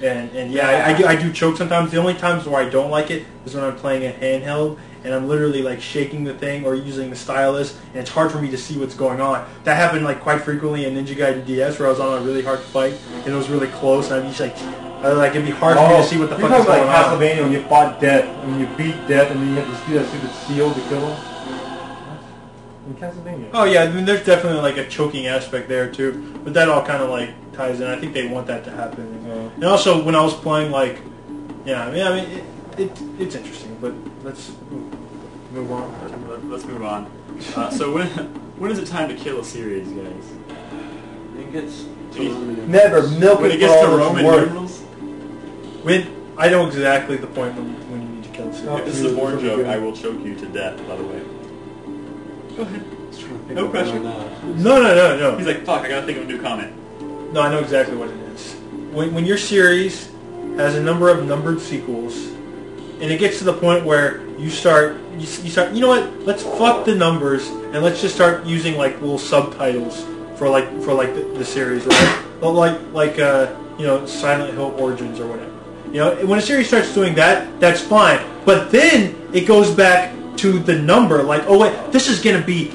Speaker 2: and yeah, I do choke sometimes. The only times where I don't like it is when I'm playing a handheld and I'm literally like shaking the thing or using the stylus, and it's hard for me to see what's going on. That happened like quite frequently in Ninja Gaiden DS, where I was on a really hard fight and it was really close, and I'd be like it'd be hard for me to see what the fuck is going
Speaker 1: You're
Speaker 2: on.
Speaker 1: talking like Castlevania when you fought Death, and you beat Death, and then you have to do that stupid seal to kill him? In Castlevania.
Speaker 2: Oh yeah, I mean there's definitely like a choking aspect there too, but that all kind of like ties in. I think they want that to happen. And also when I was playing like, yeah, I mean it's interesting, but let's move on.
Speaker 3: Let's move on. So when is it time to kill a series, guys?
Speaker 4: It gets
Speaker 1: Never milk
Speaker 3: When
Speaker 1: it
Speaker 3: it gets
Speaker 1: for
Speaker 3: to
Speaker 1: all it's
Speaker 3: Roman
Speaker 1: worth.
Speaker 3: numerals?
Speaker 2: I know exactly the point when you need to kill the series.
Speaker 1: Oh,
Speaker 3: This is a born joke. I will choke you to death, by the way. Go ahead. No pressure.
Speaker 2: No.
Speaker 3: He's like, fuck, I gotta think of a new comment.
Speaker 2: No, I know exactly what it is. When your series has a number of numbered sequels, and it gets to the point where you start, you know what? Let's fuck the numbers and let's just start using like little subtitles for the series, right? like you know, Silent Hill Origins or whatever. You know, when a series starts doing that, that's fine. But then it goes back to the number, like, oh wait, this is gonna be,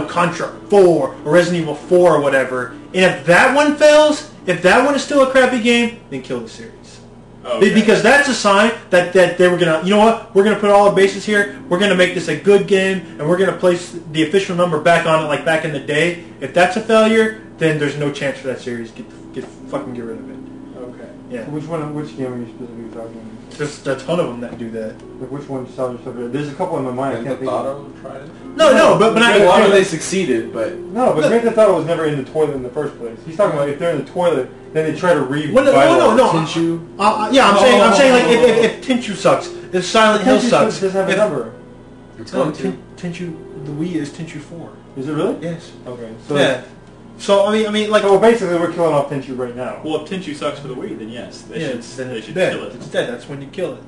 Speaker 2: Contra 4 or Resident Evil 4 or whatever. And if that one fails, if that one is still a crappy game, then kill the series.
Speaker 3: Okay.
Speaker 2: Because that's a sign that they were going to, you know what, we're going to put all our bases here, we're going to make this a good game, and we're going to place the official number back on it like back in the day. If that's a failure, then there's no chance for that series. Get rid of it.
Speaker 3: Okay.
Speaker 2: Yeah.
Speaker 1: Which game are you specifically talking?
Speaker 2: There's a ton of them that do that.
Speaker 1: Like which one saw yourself? There's a couple in my mind. I can't think of.
Speaker 4: tried it?
Speaker 2: No, but
Speaker 4: A lot of they succeeded, but...
Speaker 1: No, but Grand Theft Auto was never in the toilet in the first place. He's talking about if they're in the toilet, then they try to revitalize.
Speaker 2: No.
Speaker 4: Tenchu?
Speaker 2: I'm saying like if Tenchu sucks, if Silent Hill sucks,
Speaker 1: doesn't have a number.
Speaker 4: It's going to.
Speaker 2: Tenchu, the Wii is Tenchu 4.
Speaker 1: Is it really?
Speaker 2: Yes.
Speaker 1: Okay. So
Speaker 2: Yeah. So I mean, like.
Speaker 1: So basically, we're killing off Tenchu right now.
Speaker 3: Well, if Tenchu sucks for the Wii, then yes, they should
Speaker 2: dead.
Speaker 3: kill it.
Speaker 2: It's dead. That's when you kill it.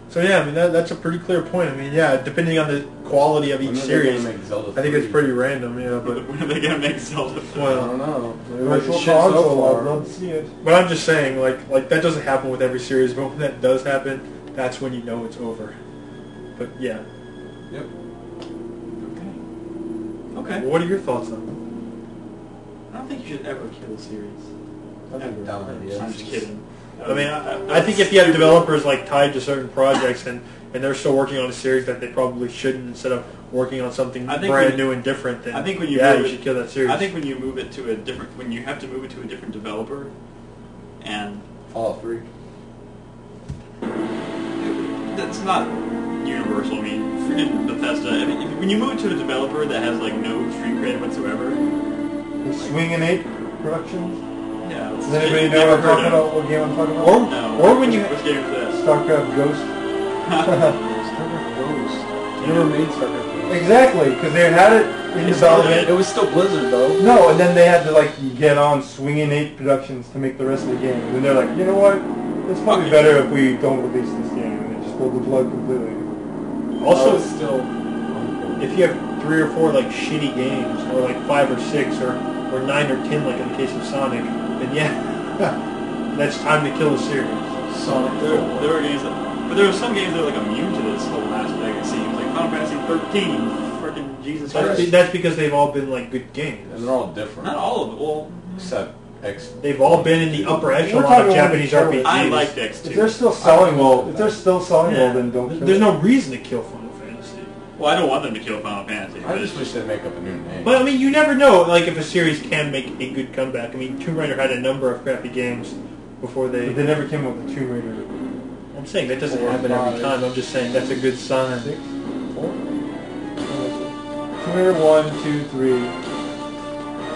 Speaker 2: So yeah, I mean that's a pretty clear point. I mean, yeah, depending on the quality of each series, I think it's pretty random. Yeah, but
Speaker 3: When are they gonna make Zelda?
Speaker 4: I
Speaker 2: well,
Speaker 4: don't know.
Speaker 1: Virtual
Speaker 4: Shit so
Speaker 1: console,
Speaker 4: far.
Speaker 1: I'd love to see it.
Speaker 2: but I'm just saying, like that doesn't happen with every series. But when that does happen, that's when you know it's over. But yeah.
Speaker 4: Yep.
Speaker 3: Okay.
Speaker 2: Well, what are your thoughts on
Speaker 3: I don't think you should ever kill a series. I'm just kidding.
Speaker 2: it? I mean, I think if you have developers like tied to certain projects and they're still working on a series that they probably shouldn't, instead of working on something brand new and different, then
Speaker 3: I think when you
Speaker 2: you should kill that series.
Speaker 3: I think when you move it to a different, when you have to move it to a different developer, and
Speaker 4: Fallout 3.
Speaker 3: that's not universal. I mean, forget Bethesda. I mean, when you move it to a developer that has like no street cred whatsoever,
Speaker 1: Swing and 8 Productions.
Speaker 3: yeah.
Speaker 1: Does anybody know what I'm talking about? What game I'm talking about?
Speaker 3: No.
Speaker 2: Or when you
Speaker 3: Which game is this?
Speaker 1: StarCraft Ghost.
Speaker 4: StarCraft Ghost. Never made StarCraft Ghost.
Speaker 1: Exactly, because they had it in
Speaker 3: They started
Speaker 1: development.
Speaker 4: It was still Blizzard, though.
Speaker 1: No, and then they had to like get on Swing and 8 Productions to make the rest of the game. And then they're like, you know what? It's probably better if we don't release this game. And they just pulled the plug completely.
Speaker 2: also
Speaker 4: it's still...
Speaker 2: if you have 3 or 4 like shitty games, or like 5 or 6, or 9 or 10, like in the case of Sonic, then yeah, that's time to kill a series.
Speaker 4: Sonic.
Speaker 3: There are games that, but there are some games that are like immune to this whole aspect. It seems like Final Fantasy 13, freaking Jesus Christ.
Speaker 2: That's because they've all been like good games.
Speaker 4: And they're all different.
Speaker 3: Not all of them. Well,
Speaker 4: Except X.
Speaker 2: They've all been in the upper echelon
Speaker 1: talking
Speaker 2: of
Speaker 1: about
Speaker 2: Japanese
Speaker 1: the
Speaker 2: RPGs.
Speaker 3: I liked X2.
Speaker 1: If they're still selling well, then don't kill
Speaker 2: There's
Speaker 1: it.
Speaker 2: no reason to kill Final Fantasy.
Speaker 3: Well, I don't want them to kill Final Fantasy.
Speaker 4: I just wish they'd make up a new name.
Speaker 2: But I mean, you never know. Like if a series can make a good comeback. I mean, Tomb Raider had a number of crappy games before
Speaker 1: But they never came up with Tomb Raider.
Speaker 2: I'm saying that doesn't
Speaker 1: 4 or
Speaker 2: happen every
Speaker 1: 5.
Speaker 2: time. I'm just saying that's a good sign.
Speaker 1: 6? 4? Tomb Raider 1, 2, 3.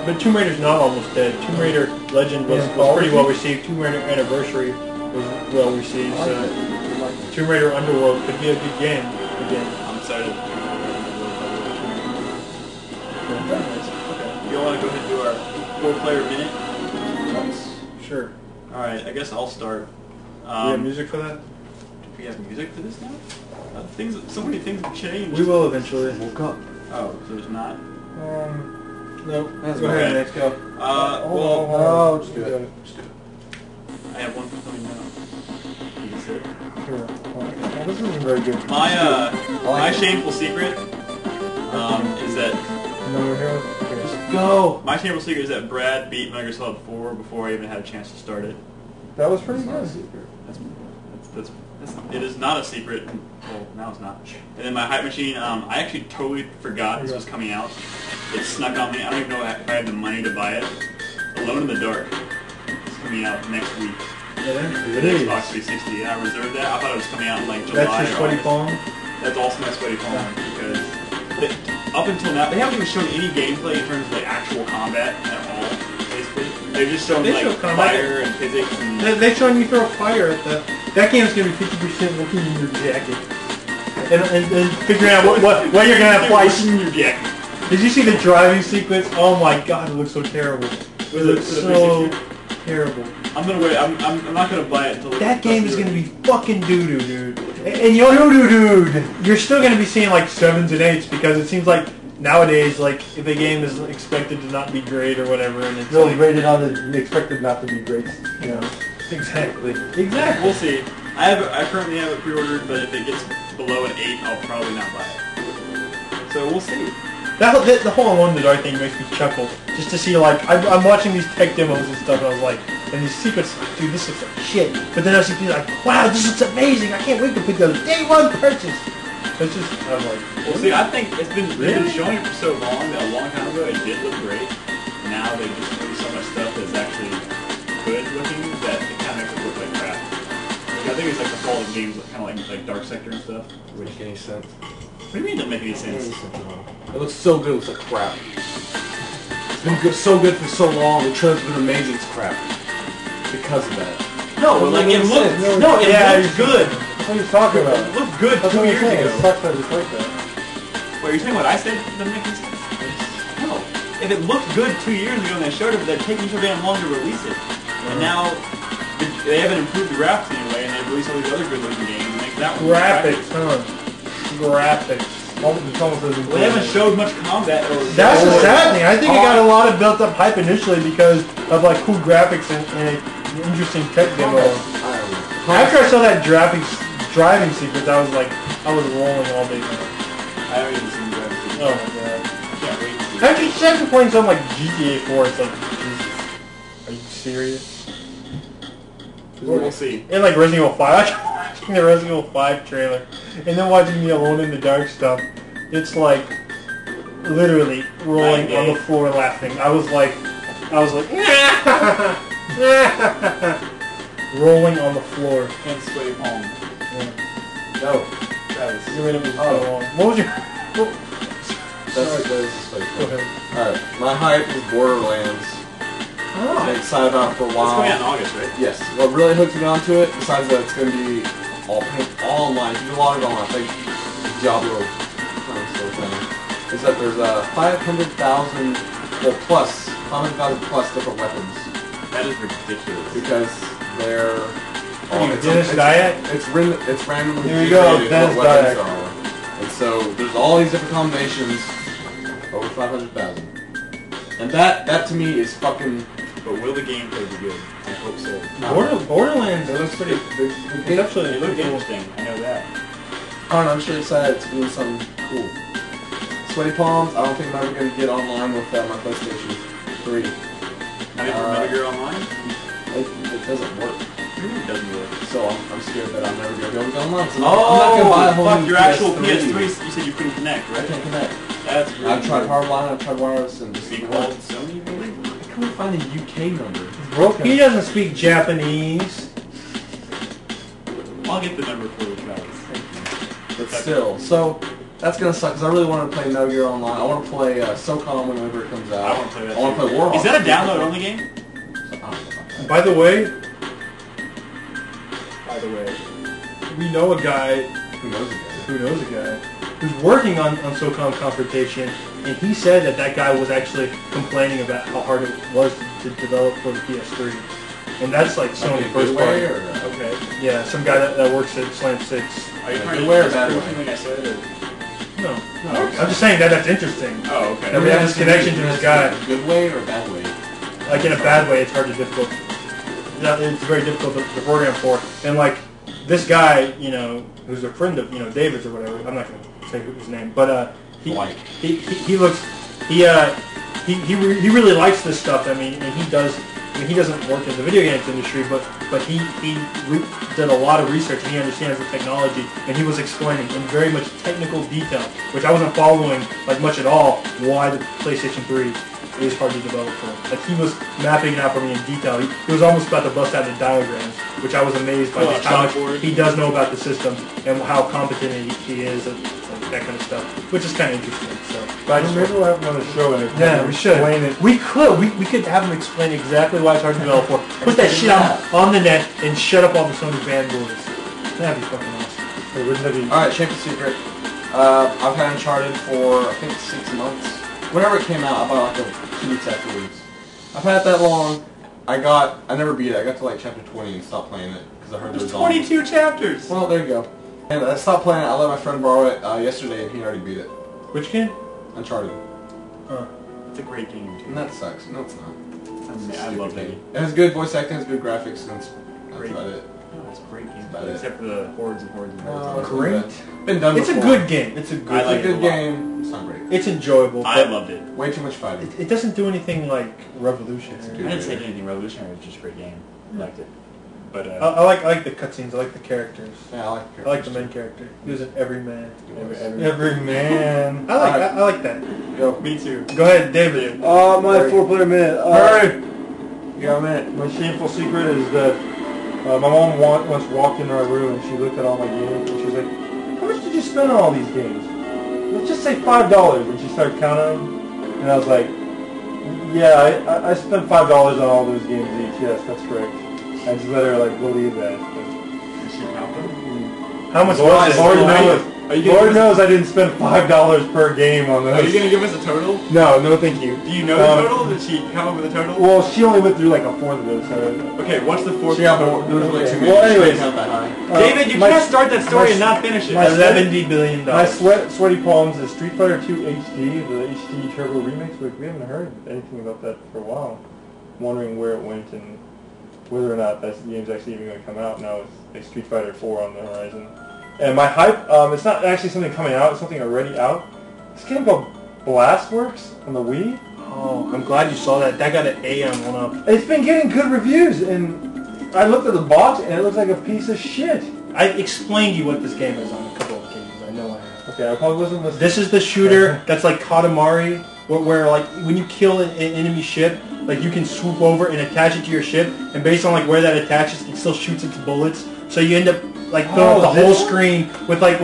Speaker 2: But Tomb Raider's not almost dead. Tomb Raider Legend was pretty well received. Tomb Raider Anniversary was well received. So Tomb Raider Underworld could be a good game again.
Speaker 3: I'm excited. Okay. You all want to go ahead and do our 4-player minute?
Speaker 2: Sure.
Speaker 3: All right. I guess I'll start.
Speaker 2: Do we have music for that?
Speaker 3: Do we have music for this now? So many things have changed.
Speaker 2: We will eventually.
Speaker 4: Woke up.
Speaker 3: Oh, so there's not.
Speaker 2: No.
Speaker 4: That's
Speaker 2: Go ahead,
Speaker 3: okay.
Speaker 2: let's go.
Speaker 3: Well,
Speaker 4: Just do it. Just do it.
Speaker 3: I have one coming now. You can sit.
Speaker 1: Sure. Well, this isn't very good.
Speaker 3: My shameful secret is that
Speaker 1: No, we're here. Okay.
Speaker 2: Just go.
Speaker 3: my shameful secret is that Brad beat Metal Gear Solid 4 before I even had a chance to start it.
Speaker 1: That was pretty good.
Speaker 3: It is not a secret. Well, now it's not. And then my hype machine, I actually totally forgot this was coming out. It snuck on me. I don't even know if I had the money to buy it. Alone in the Dark. It's coming out next week.
Speaker 2: It
Speaker 3: The
Speaker 2: is.
Speaker 3: Xbox 360. And I reserved that. I thought it was coming out in like July.
Speaker 2: That's your
Speaker 3: or
Speaker 2: sweaty
Speaker 3: August.
Speaker 2: palm?
Speaker 3: That's also my sweaty palm because up until now they haven't even shown any gameplay in terms of like actual combat at all. Basically, they've just shown
Speaker 2: They
Speaker 3: like
Speaker 2: show combat.
Speaker 3: fire and physics. And
Speaker 2: They're showing you throw fire at the... That game's going to be 50% looking in your jacket. And figuring out what you're going to apply.
Speaker 3: in your jacket.
Speaker 2: Did you see the driving sequence? Oh my god, it looks so terrible. It looks so terrible.
Speaker 3: I'm gonna wait. I'm not gonna buy it until
Speaker 2: That game is going to be fucking doo-doo, dude. And you're doo-doo, dude. You're still going to be seeing like 7s and 8s because it seems like nowadays, like, if a game is expected to not be great or whatever, and it's
Speaker 1: Really
Speaker 2: like,
Speaker 1: rated on the expected not to be great. You know.
Speaker 2: exactly.
Speaker 3: We'll see. I currently have it pre-ordered, but if it gets below an 8, I'll probably not buy it. So we'll see.
Speaker 2: The whole Alone in the Dark thing makes me chuckle. Just to see, like, I'm watching these tech demos and stuff, and I was like, and these secrets, dude, this looks like shit. But then I see people like, wow, this looks amazing. I can't wait to pick those day one purchase. It's just, I'm like,
Speaker 3: well, see, I think they've been showing it for so long that a long time ago it did look great. Now they just do so much stuff that's actually good looking that it kind of makes it look like crap. Like, I think it's like the fall of games, kind of like Dark Sector and stuff.
Speaker 4: Which make any sense?
Speaker 3: What do you mean it doesn't make any sense?
Speaker 4: It looks so good. It looks like crap. It's been good, so good for so long. The trailer's been amazing. It's crap because of that.
Speaker 3: No, but like it looked. No, it looked good.
Speaker 1: What are you talking about?
Speaker 3: It looked good
Speaker 1: That's
Speaker 3: 2
Speaker 1: what I'm
Speaker 3: years
Speaker 1: saying.
Speaker 3: ago.
Speaker 1: It sucks that it's like that.
Speaker 3: Wait, you're saying what I said doesn't make any sense? No. If it looked good 2 years ago and they showed it, but they're taking so damn long to release it. And now they haven't improved the graphics anyway, and they've released all these other good looking games and make that one
Speaker 2: graphics, huh? Graphics.
Speaker 3: Well, they haven't showed much combat.
Speaker 2: That's the sad thing. I think it got a lot of built up hype initially because of like cool graphics and an interesting tech demo. After I saw that driving sequence, I was like, I was rolling all day long.
Speaker 3: I haven't even seen the graphics.
Speaker 2: Oh my god.
Speaker 3: I can't wait to see it.
Speaker 2: After playing something like GTA 4, it's like, Jesus, are you serious?
Speaker 3: We'll see.
Speaker 2: And like Resident Evil 5, I was watching the Resident Evil 5 trailer, and then watching the Alone in the Dark stuff, it's like, literally rolling on the floor laughing. I was like, rolling on the floor.
Speaker 3: And sweaty palm.
Speaker 2: Yeah.
Speaker 1: No.
Speaker 3: Travis.
Speaker 2: Your minute was so long. What was your...
Speaker 4: That's
Speaker 2: Go
Speaker 4: disrespectful.
Speaker 2: ahead.
Speaker 4: Alright, my hype is Borderlands. I've been excited about it for a
Speaker 3: It's
Speaker 4: while.
Speaker 3: going out in August, right?
Speaker 4: Yes. What really hooked me onto it, besides that it's going to be all online, you can log it online, like Diablo kind of sort of thing, is that there's 500,000, well plus, 500,000 plus different weapons.
Speaker 3: That is ridiculous.
Speaker 4: Because they're...
Speaker 2: Dennis Dyack?
Speaker 4: It's randomly
Speaker 1: Here you go,
Speaker 4: generated
Speaker 1: Dennis
Speaker 4: what weapons
Speaker 1: Dyack.
Speaker 4: are. And so there's all these different combinations, over 500,000. And that to me is fucking...
Speaker 3: But will the gameplay be good? I hope so.
Speaker 2: Borderlands, it looks pretty... It's actually
Speaker 3: It looked interesting. I know that.
Speaker 4: I don't know, I'm sure excited to do something cool. Sweaty Palms, I don't think I'm ever going to get online with my PlayStation 3.
Speaker 3: I mean, for Metal Gear Online?
Speaker 4: It doesn't work.
Speaker 3: It doesn't work.
Speaker 4: So I'm scared that I'm never going to be able to get online. So
Speaker 3: Oh,
Speaker 4: I'm not going to buy a whole
Speaker 3: fuck,
Speaker 4: new
Speaker 3: your actual
Speaker 4: PS3.
Speaker 3: PS3, you said you couldn't connect,
Speaker 4: I
Speaker 3: right?
Speaker 4: can't connect.
Speaker 3: That's really
Speaker 4: I've tried
Speaker 3: weird.
Speaker 4: hardline, I've tried wireless, and just
Speaker 3: Be
Speaker 4: didn't
Speaker 3: called
Speaker 4: work.
Speaker 3: Sony, maybe?
Speaker 4: I couldn't find the UK number.
Speaker 1: Broken.
Speaker 2: He doesn't speak Japanese.
Speaker 3: I'll get the number for you, Travis.
Speaker 4: But still, so that's gonna suck because I really want to play Metal Gear Online. I want to play SOCOM whenever it comes out.
Speaker 3: I want to play that
Speaker 4: I want to
Speaker 3: too.
Speaker 4: play Warhawk.
Speaker 3: Is that a download-only game?
Speaker 2: By the way,
Speaker 3: By the way.
Speaker 2: we know a guy
Speaker 4: Who knows again?
Speaker 2: who knows a guy who's working on SOCOM Confrontation, and he said that guy was actually complaining about how hard it was to develop for the PS3. And that's like Sony first party.
Speaker 3: Okay.
Speaker 2: Yeah, some guy that works at Slam 6.
Speaker 3: Are you trying
Speaker 4: Good
Speaker 3: to
Speaker 4: way or
Speaker 3: disprove
Speaker 4: bad way?
Speaker 3: something I said? Or?
Speaker 2: No.
Speaker 3: Okay.
Speaker 2: I'm just saying that's interesting.
Speaker 3: Oh, okay.
Speaker 2: That we have this connection to this guy.
Speaker 4: Good way or bad way?
Speaker 2: Like in a bad way, it's hard to difficult. It's very difficult to program for. And like this guy, you know, who's a friend of David's or whatever. I'm not going to say his name, but he looks he really likes this stuff. I mean, and he does. I mean, he doesn't work in the video games industry, but he did a lot of research and he understands the technology, and he was explaining in very much technical detail, which I wasn't following like much at all, why the PlayStation 3 is hard to develop for. Like he was mapping it out for me in detail. He was almost about to bust out the diagrams, which I was amazed by just how much he does know about the system and how competent he is at like, that kind of stuff, which is kind of interesting. So, but I just
Speaker 1: Maybe we'll have him on the show and
Speaker 2: yeah, we should.
Speaker 1: explain it.
Speaker 2: We could have him explain exactly why it's hard to develop for. Put that shit on the net and shut up all the Sony fanboys. That'd be fucking awesome.
Speaker 1: Hey, wouldn't that be...
Speaker 4: Alright, Champion Secret. I've had Uncharted for, I think, 6 months. Whenever it came out, about like 2 weeks afterwards. I've had it that long. I never beat it. I got to like chapter 20 and stopped playing it because I heard
Speaker 3: There's
Speaker 4: there was
Speaker 3: 22 chapters!
Speaker 4: Well, there you go. And I stopped playing it. I let my friend borrow it yesterday and he already beat it.
Speaker 2: Which game?
Speaker 4: Uncharted.
Speaker 3: It's a great game, too.
Speaker 4: And that sucks. No, it's not.
Speaker 3: I love that game.
Speaker 4: It has good voice acting, it has good graphics, and that's
Speaker 3: Great.
Speaker 4: about it.
Speaker 3: Oh, It's a great game,
Speaker 4: about it.
Speaker 3: except for the hordes and hordes and hordes.
Speaker 2: Great.
Speaker 4: Been done
Speaker 2: It's a
Speaker 4: before.
Speaker 2: good game. It's a good.
Speaker 3: I like
Speaker 4: It's a
Speaker 3: it
Speaker 4: good
Speaker 3: a lot.
Speaker 4: game. It's not great.
Speaker 2: It's enjoyable.
Speaker 3: I
Speaker 2: but
Speaker 3: loved it.
Speaker 4: Way too much fighting.
Speaker 2: It doesn't do anything like revolutionary.
Speaker 3: I didn't say anything revolutionary. It was just a great game. I liked it. But
Speaker 2: I like the cutscenes. I like the characters.
Speaker 4: Yeah, I
Speaker 2: I like the main character. He was an everyman.
Speaker 1: Every man.
Speaker 2: I like that.
Speaker 1: Yo.
Speaker 3: me too.
Speaker 2: Go ahead, David.
Speaker 1: My
Speaker 2: Hurry.
Speaker 1: 4-player minute.
Speaker 2: Hurry.
Speaker 1: Yeah, man. My shameful secret is that my mom once walked into our room and she looked at all my games and she's like, "How much did you spend on all these games?" Let's just say $5. And she started counting, and I was like, "Yeah, I spent $5 on all those games each. Yes, that's correct." I just let her like believe that.
Speaker 3: Did she count them?
Speaker 2: How much
Speaker 1: Lord,
Speaker 2: was it?
Speaker 1: Lord knows.
Speaker 3: Are you gonna
Speaker 1: Lord
Speaker 3: give us-
Speaker 1: knows I didn't spend $5 per game on those.
Speaker 3: Are you going to give us a total?
Speaker 1: No, no, thank you.
Speaker 3: Do you know the total? Did she come up with a total?
Speaker 1: Well, she only went through like a fourth of it, so.
Speaker 3: Okay, what's the fourth
Speaker 4: She got
Speaker 3: total?
Speaker 4: more. There was like
Speaker 1: Okay.
Speaker 4: too many.
Speaker 1: Well, anyways.
Speaker 4: Not that high.
Speaker 3: David, you
Speaker 1: my-
Speaker 3: can't start that story
Speaker 1: my-
Speaker 3: and not finish it.
Speaker 1: my-
Speaker 2: $70 billion.
Speaker 1: My sweaty palms is Street Fighter 2 HD, the HD Turbo remix. We haven't heard anything about that for a while. Wondering where it went and whether or not that game's actually even going to come out. Now it's like Street Fighter 4 on the horizon. And my hype, it's not actually something coming out, it's something already out. This game called Blastworks on the Wii.
Speaker 2: Oh, I'm glad you saw that. That got an A on 1UP.
Speaker 1: It's been getting good reviews, and I looked at the box and it looks like a piece of shit.
Speaker 2: I explained to you what this game is on a couple of occasions. I know I have.
Speaker 1: Okay, I probably wasn't listening.
Speaker 2: This is the shooter that's like Katamari, where like when you kill an enemy ship, like you can swoop over and attach it to your ship, and based on like where that attaches, it still shoots its bullets. So you end up like filling up the whole screen with like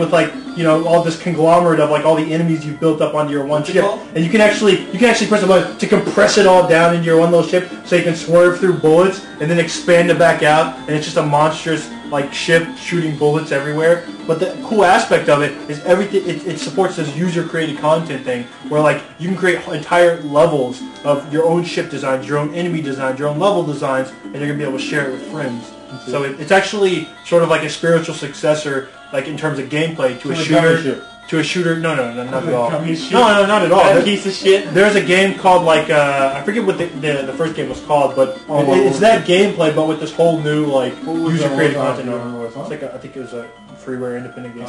Speaker 2: you know all this conglomerate of like all the enemies you've built up onto your one ship, and you can actually press a button to compress it all down into your one little ship, so you can swerve through bullets and then expand it back out, and it's just a monstrous like ship shooting bullets everywhere. But the cool aspect of it is everything. It supports this user-created content thing, where like you can create entire levels of your own ship designs, your own enemy designs, your own level designs, and you're gonna be able to share it with friends. So it's actually sort of like a spiritual successor, like in terms of gameplay, to a shooter. To a shooter? No, not at all. No, not at all.
Speaker 3: That piece of shit.
Speaker 2: There's a game called like I forget what the first game was called, but it's that gameplay, but with this whole new like user-created content. It's like I think it was a freeware independent game.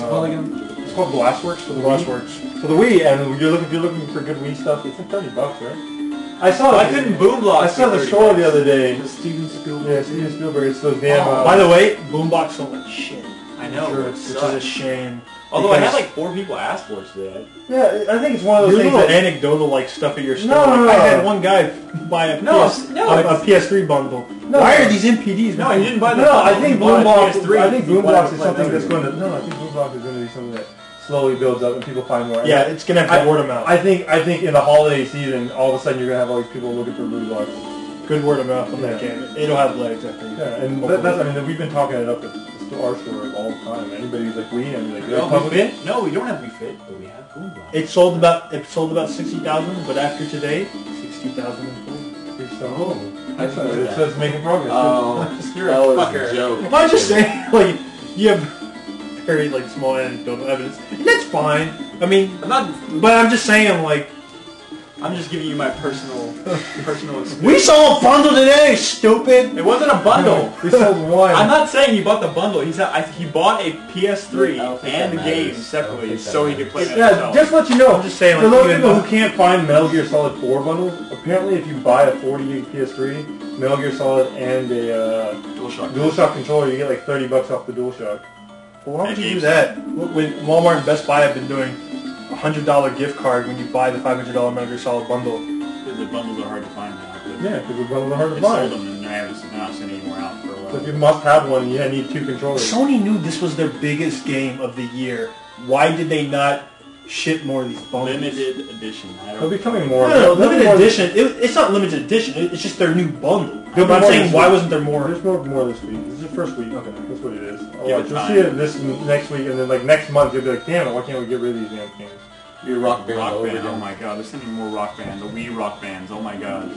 Speaker 1: It's called Blastworks for the Wii. For the Wii, and if you're looking for good Wii stuff, it's like $30, right? I saw.
Speaker 3: I couldn't boom block.
Speaker 1: I saw the store the other day.
Speaker 4: Steven Spielberg.
Speaker 1: Yeah, Steven Spielberg. It's those damn.
Speaker 2: By the way, Boombox sold like shit,
Speaker 3: I know.
Speaker 1: Sure,
Speaker 2: which is a shame.
Speaker 3: Although I had
Speaker 2: because
Speaker 3: like 4 people ask for it today.
Speaker 1: Yeah, I think it's one of those
Speaker 2: your
Speaker 1: things
Speaker 2: little
Speaker 1: that.
Speaker 2: anecdotal like stuff at your store.
Speaker 1: No.
Speaker 2: I had one guy buy a PS3 bundle.
Speaker 1: No.
Speaker 2: Why are these MPDs?
Speaker 3: No, he didn't buy the
Speaker 1: No,
Speaker 3: bundle.
Speaker 1: I think
Speaker 3: He bought a
Speaker 1: Boombox.
Speaker 3: PS3.
Speaker 1: I think
Speaker 3: He wanted
Speaker 1: Boombox
Speaker 3: to
Speaker 1: is
Speaker 3: play
Speaker 1: something that's
Speaker 3: Metal
Speaker 1: going to. No, I think Boombox is going to be something that slowly builds up and people find more.
Speaker 2: Yeah, it's gonna have word of mouth.
Speaker 1: I think in the holiday season, all of a sudden you're gonna have all these people looking for Boombox.
Speaker 2: Good word of mouth on that
Speaker 1: Yeah.
Speaker 2: game. It'll have legs, I think.
Speaker 1: Yeah, and that's. I mean, we've been talking it up at our store all the time. Anybody who's like Wii and like,
Speaker 3: No, we fit. No, we don't have We Fit, but we have boom block.
Speaker 2: It sold about 60,000, but after today, 60,000 in full.
Speaker 1: Oh,
Speaker 4: I didn't know
Speaker 1: it
Speaker 4: that.
Speaker 1: says making progress.
Speaker 3: You're
Speaker 4: That
Speaker 3: a
Speaker 4: was
Speaker 3: fucker.
Speaker 4: a joke.
Speaker 2: I'm just saying, like, you have very like small anecdotal evidence, and that's fine. I mean, but I'm just saying, like,
Speaker 3: I'm just giving you my personal experience.
Speaker 2: we saw a bundle today, stupid.
Speaker 3: It wasn't a bundle.
Speaker 1: We sold one.
Speaker 3: I'm not saying he bought the bundle. He bought a
Speaker 4: I
Speaker 3: PS3
Speaker 4: don't think
Speaker 3: and the
Speaker 4: that
Speaker 3: game
Speaker 4: matters. I
Speaker 3: separately
Speaker 4: don't think
Speaker 3: so
Speaker 4: that
Speaker 3: he could play it
Speaker 1: Yeah,
Speaker 3: himself.
Speaker 1: just to let you know.
Speaker 2: I'm just saying,
Speaker 1: For
Speaker 2: like,
Speaker 1: those
Speaker 2: even
Speaker 1: people
Speaker 2: though-
Speaker 1: who can't find Metal Gear Solid 4 bundles, apparently if you buy a 40 PS3, Metal Gear Solid, and a DualShock controller, you get like $30 off the DualShock.
Speaker 2: Well, why would you do that? When Walmart and Best Buy have been doing a $100 gift card when you buy the $500 Metal Gear Solid bundle.
Speaker 3: Because the bundles are hard to find now.
Speaker 1: Yeah, because the bundles are hard to
Speaker 3: They sold
Speaker 1: find.
Speaker 3: them and they're not sending any more out for a
Speaker 1: So
Speaker 3: while.
Speaker 1: if you must have one, you need 2 controllers.
Speaker 2: Sony knew this was their biggest game of the year. Why did they not ship more of these bundles?
Speaker 3: Limited edition.
Speaker 1: They're becoming more.
Speaker 2: No, limited edition. It's not limited edition. It's just their new bundle.
Speaker 1: There'll
Speaker 2: But
Speaker 1: be
Speaker 2: I'm
Speaker 1: more
Speaker 2: saying,
Speaker 1: this
Speaker 2: why
Speaker 1: week.
Speaker 2: wasn't there more?
Speaker 1: There's more this week. This is the first week. Okay, that's what it is.
Speaker 3: Give it
Speaker 1: You'll
Speaker 3: time.
Speaker 1: see it this next week, and then like next month you'll be like, damn it, why can't we get rid of these damn things?
Speaker 4: Your Rock Band
Speaker 3: Rock
Speaker 4: over
Speaker 3: Band,
Speaker 4: again.
Speaker 3: oh my god, they're sending more Rock Band, the Wii Rock Bands, oh my god.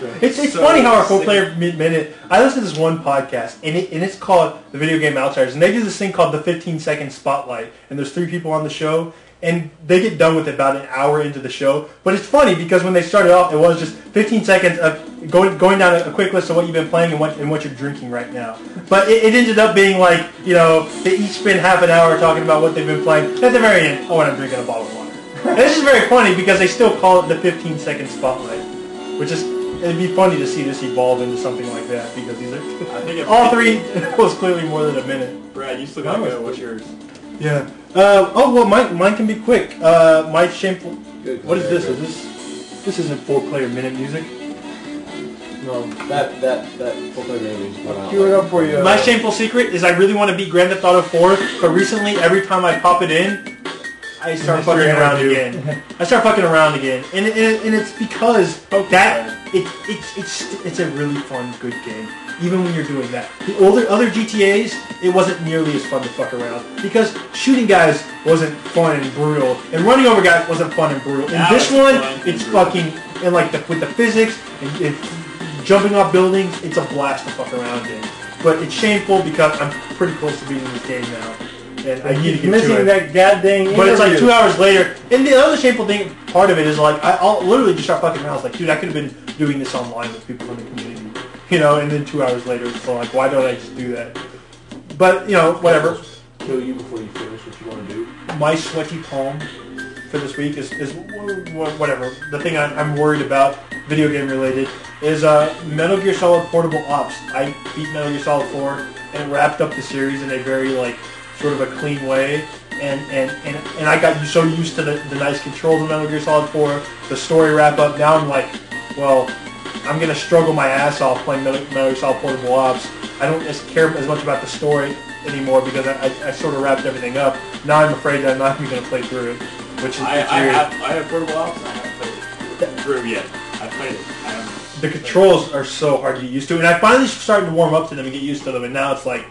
Speaker 1: Okay.
Speaker 2: It's
Speaker 3: So
Speaker 2: funny how our
Speaker 3: sick.
Speaker 2: 4-player minute. I listened to this one podcast, and it's called The Video Game Outsiders, and they do this thing called the 15-second spotlight. And there's 3 people on the show, and they get done with it about an hour into the show. But it's funny because when they started off, it was just 15 seconds of going down a quick list of what you've been playing and what you're drinking right now. But it ended up being like, they each spend half an hour talking about what they've been playing. At the very end, and I'm drinking a bottle of water. And this is very funny because they still call it the 15-second spotlight, which is, it'd be funny to see this evolve into something like that because these are all three was clearly more than a minute.
Speaker 3: Brad, you still got to go. What's yours?
Speaker 2: Yeah. Mine can be quick. My shameful. What is this? This isn't 4-player minute music.
Speaker 4: No, that 4-player minute music went out.
Speaker 1: Cue it up for you.
Speaker 2: My shameful secret is I really want to beat Grand Theft Auto 4, but recently every time I pop it in, I start fucking around again. And it's because it's a really fun, good game. Even when you're doing that. The other GTAs, it wasn't nearly as fun to fuck around because shooting guys wasn't fun and brutal, and running over guys wasn't fun and brutal. In this one, it's fucking and with the physics and jumping off buildings, it's a blast to fuck around in. But it's shameful because I'm pretty close to beating this game now. And I need to get
Speaker 1: missing
Speaker 2: to it.
Speaker 1: that goddamn
Speaker 2: But it's like 2 hours later. And the other shameful thing, part of it is like, I'll literally just start fucking around. I was like, dude, I could have been doing this online with people in the community. And then 2 hours later, it's like, why don't I just do that? But, whatever.
Speaker 4: Kill you before you finish what you want to do.
Speaker 2: My sweaty palm for this week is whatever. The thing I'm worried about, video game related, is Metal Gear Solid Portable Ops. I beat Metal Gear Solid 4 and wrapped up the series in a very, sort of a clean way. And I got so used to the nice controls of Metal Gear Solid 4, the story wrap up. Now I'm like, well, I'm going to struggle my ass off playing Metal Gear Solid Portable Ops. I don't care as much about the story anymore because I sort of wrapped everything up. Now I'm afraid that I'm not even going to play through it, which is
Speaker 3: I have Portable Ops and I haven't played it through yet. I played it.
Speaker 2: The controls are so hard to get used to, and I finally started to warm up to them and get used to them, and now it's like,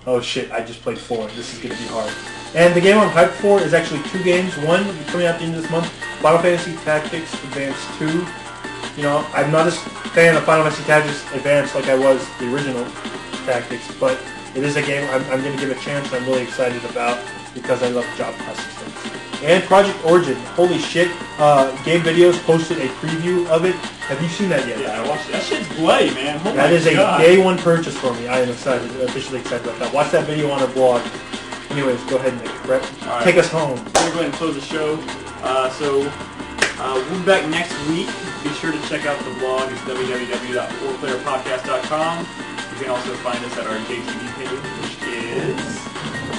Speaker 2: oh shit, I just played 4. This is going to be hard. And the game I'm hyped for is actually 2 games. One coming out at the end of this month, Final Fantasy Tactics Advance 2. I'm not a fan of Final Fantasy Tactics Advance like I was the original Tactics, but it is a game I'm going to give a chance and I'm really excited about because I love job systems. And Project Origin, holy shit, Game Videos posted a preview of it. Have you seen that yet?
Speaker 3: Yeah, I watched it. That shit's bloody, man. Oh
Speaker 2: that is
Speaker 3: God.
Speaker 2: A day one purchase for me. I am officially excited about that. Watch that video on our blog. Anyways, go ahead, Nick. Brett, take us home.
Speaker 3: We're going to go ahead and close the show. We'll be back next week. Be sure to check out the blog. It's www.4playerpodcast.com. You can also find us at our JTV page, which is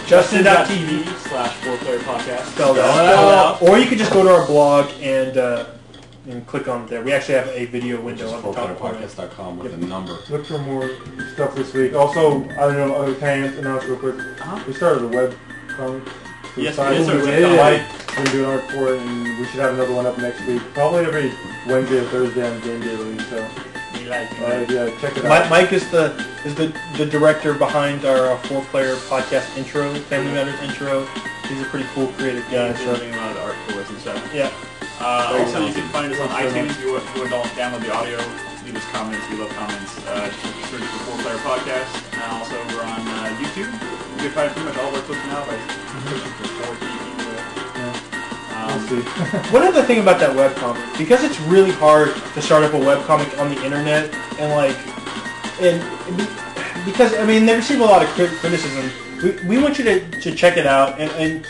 Speaker 3: justin.tv/4playerpodcast.
Speaker 2: Spelled out. Or you can just go to our blog and click on it there. We actually have a video window on the top corner.
Speaker 4: 4playerpodcast.com with a number.
Speaker 1: Look for more stuff this week. Also, I don't know, can I announce real quick? We started a web comic.
Speaker 3: Yes,
Speaker 1: We've been doing art for it, and we should have another one up next week. Probably every Wednesday or Thursday on Game Day release. So, yeah, check it out.
Speaker 2: Mike is the director behind our 4-player podcast intro, Family Matters intro. He's a pretty cool creative guy.
Speaker 3: So doing a lot of the art for us and stuff.
Speaker 2: Yeah.
Speaker 3: Also, you can find us on iTunes. If you want to download the audio, leave us comments. We love comments. Just search for 4-player podcast. And also, we're on YouTube. You can find pretty much all of our clips now by searching for 4P.
Speaker 2: One other thing about that webcomic, because it's really hard to start up a webcomic on the internet, because they receive a lot of criticism. We want you to check it out and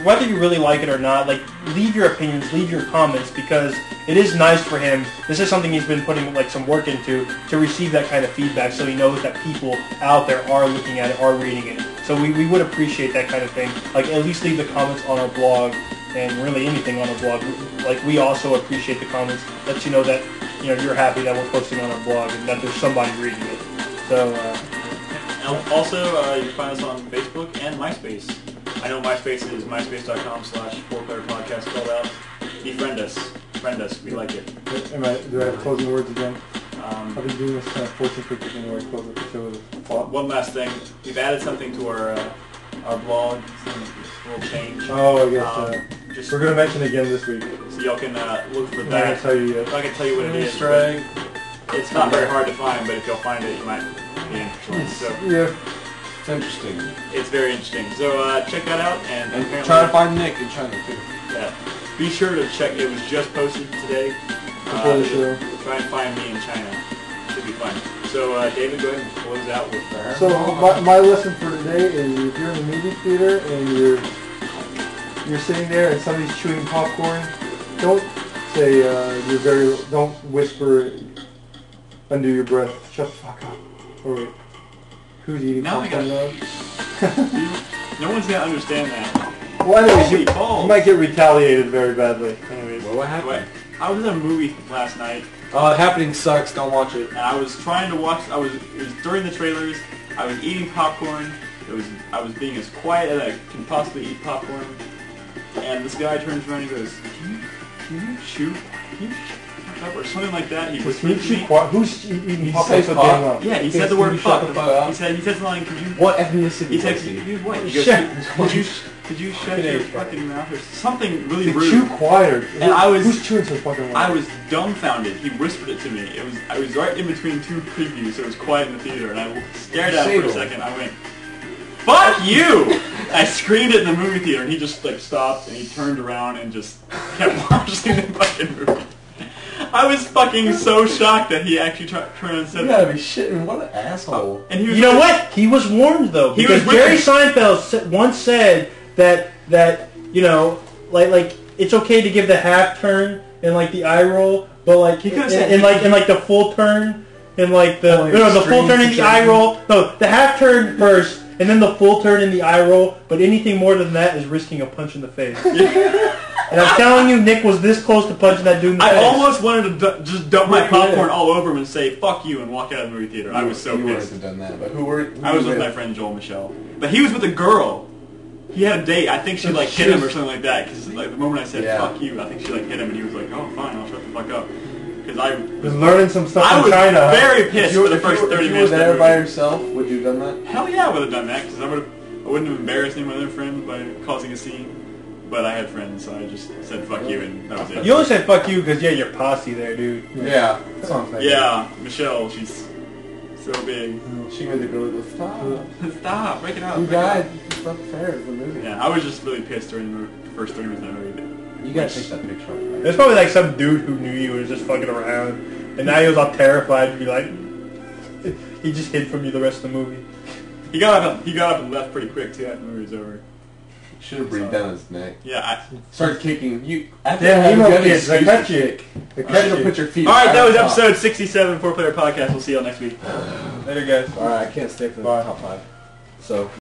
Speaker 2: whether you really like it or not, leave your opinions, leave your comments, because it is nice for him. This is something he's been putting some work into to receive that kind of feedback, so he knows that people out there are looking at it, are reading it. So we would appreciate that kind of thing. At least leave the comments on our blog and really anything on our blog. We also appreciate the comments. Let you know that you're happy that we're posting on our blog and that there's somebody reading it. So.
Speaker 3: Also, you can find us on Facebook and MySpace. I know MySpace is myspace.com/4playerpodcast spelled out. Befriend us. Friend us. We like it.
Speaker 1: Do I have closing words again? I've been doing this kind of fortune cookie thing where I close the show with a thought.
Speaker 3: One last thing. We've added something to our blog. It's a little change.
Speaker 1: Oh, I guess. We're going to mention it again this week.
Speaker 3: So y'all can look for
Speaker 1: I'm
Speaker 3: that.
Speaker 1: not going to tell you yet.
Speaker 3: I'm not going to tell you what it is. It's not very hard to find, but if you'll find it, you might be interested.
Speaker 1: Yeah.
Speaker 4: It's interesting.
Speaker 3: It's very interesting. So check that out, and apparently,
Speaker 4: Try to find Nick in China too.
Speaker 3: yeah, be sure to check. It was just posted today.
Speaker 1: Before the show.
Speaker 3: Try and find me in China. Should be fun. So David, go ahead and close out with that.
Speaker 1: So my lesson for today is if you're in a movie theater and you're sitting there and somebody's chewing popcorn, don't say don't whisper under your breath, shut the fuck up. Or who's eating
Speaker 3: Now we
Speaker 1: popcorn now?
Speaker 3: No one's gonna understand that.
Speaker 1: Well, anyways,
Speaker 3: Holy
Speaker 1: you
Speaker 3: balls.
Speaker 1: might get retaliated very badly. Anyways.
Speaker 4: Well, what happened?
Speaker 3: Wait, I was in a movie last night,
Speaker 4: Happening sucks. Don't watch it.
Speaker 3: and I was trying to watch. It was during the trailers. I was eating popcorn. I was being as quiet as I can possibly eat popcorn. And this guy turns around and goes, "Can you chew? Can you shut up?" or something like that. He whispered to me.
Speaker 1: Who's eating
Speaker 4: He
Speaker 1: popcorn
Speaker 4: said
Speaker 1: so
Speaker 4: pop.
Speaker 1: damn loud?
Speaker 3: Yeah, he said the
Speaker 4: Can
Speaker 3: word
Speaker 4: you shut
Speaker 3: fuck.
Speaker 4: the fuck up?
Speaker 3: He said something. Could you?
Speaker 4: What ethnicity
Speaker 3: He said,
Speaker 4: was he?
Speaker 3: "He was white." He goes,
Speaker 1: Shit.
Speaker 3: Could you shut your fucking mouth?" Or something really
Speaker 1: They
Speaker 3: rude.
Speaker 1: chew quieter.
Speaker 3: And I was-
Speaker 1: Who's chewing so fucking loud?
Speaker 3: I was dumbfounded. He whispered it to me. I was right in between two previews, so it was quiet in the theater, and I stared at him for a second. I went, "Fuck you!" I screamed it in the movie theater, and he just like stopped, and he turned around and just kept watching the fucking movie. I was fucking so shocked that he actually turned and said
Speaker 4: You
Speaker 3: that.
Speaker 4: gotta be shitting. What an asshole.
Speaker 3: And he was
Speaker 2: You know what? He was warned though,
Speaker 3: He
Speaker 2: because
Speaker 3: was
Speaker 2: Jerry
Speaker 3: with
Speaker 2: Seinfeld once said that you know, like it's okay to give the half turn and like the eye roll, but like
Speaker 3: He could've said-
Speaker 2: and like the full turn and like the
Speaker 4: Only
Speaker 2: no the full turn in the eye
Speaker 4: extreme
Speaker 2: roll. No, the half turn first and then the full turn in the eye roll. But anything more than that is risking a punch in the face. And I'm telling you, Nick was this close to punching that dude in the
Speaker 3: I
Speaker 2: face.
Speaker 3: almost wanted to just dump my
Speaker 4: Yeah.
Speaker 3: popcorn all over him and say "fuck you" and walk out of the movie theater. I was so
Speaker 4: You wouldn't
Speaker 3: pissed.
Speaker 4: have done that. But who were?
Speaker 3: I was with my friend Joel Michelle, but he was with a girl. He had a date. I think she like hit him or something like that. Because like the moment I said
Speaker 4: Yeah.
Speaker 3: "fuck you," I think she like hit him, and he was like, "Oh, fine, I'll shut the fuck up." Because I
Speaker 1: was learning some stuff
Speaker 3: I
Speaker 1: from
Speaker 3: was
Speaker 1: China.
Speaker 3: very pissed for the first 30
Speaker 4: If you were
Speaker 3: minutes. of the
Speaker 4: there by
Speaker 3: movie.
Speaker 4: yourself, would you have done that?
Speaker 3: Hell yeah, I would have done that because I wouldn't have embarrassed any of my other friends by causing a scene. But I had friends, so I just said "fuck you" and that was it.
Speaker 2: You only said fuck you because your posse there, dude.
Speaker 4: Yeah. That's not fair.
Speaker 3: Yeah, Michelle, she's so big.
Speaker 4: She made the girl go, stop.
Speaker 3: Stop, break it out.
Speaker 4: You
Speaker 3: break it out.
Speaker 4: died. It's not fair. It's a movie.
Speaker 3: Yeah, I was just really pissed during the first 30 minutes of the movie.
Speaker 4: You gotta take that picture.
Speaker 2: There's probably like some dude who knew you was just fucking around, and now he was all terrified to be like, he just hid from you the rest of the movie.
Speaker 3: He got up and left pretty quick too after the movie was over.
Speaker 4: Should have breathed down his neck.
Speaker 3: Yeah.
Speaker 4: Started kicking. You.
Speaker 1: Yeah, emo kids, I catch you. I
Speaker 4: You
Speaker 1: catch
Speaker 4: should have
Speaker 1: you.
Speaker 4: put your feet.
Speaker 3: All right, that was
Speaker 4: right on top.
Speaker 3: episode 67, 4Player Podcast. We'll see y'all next week.
Speaker 2: Later, guys.
Speaker 4: All right, I can't stay for the
Speaker 1: Bye.
Speaker 4: top 5. So.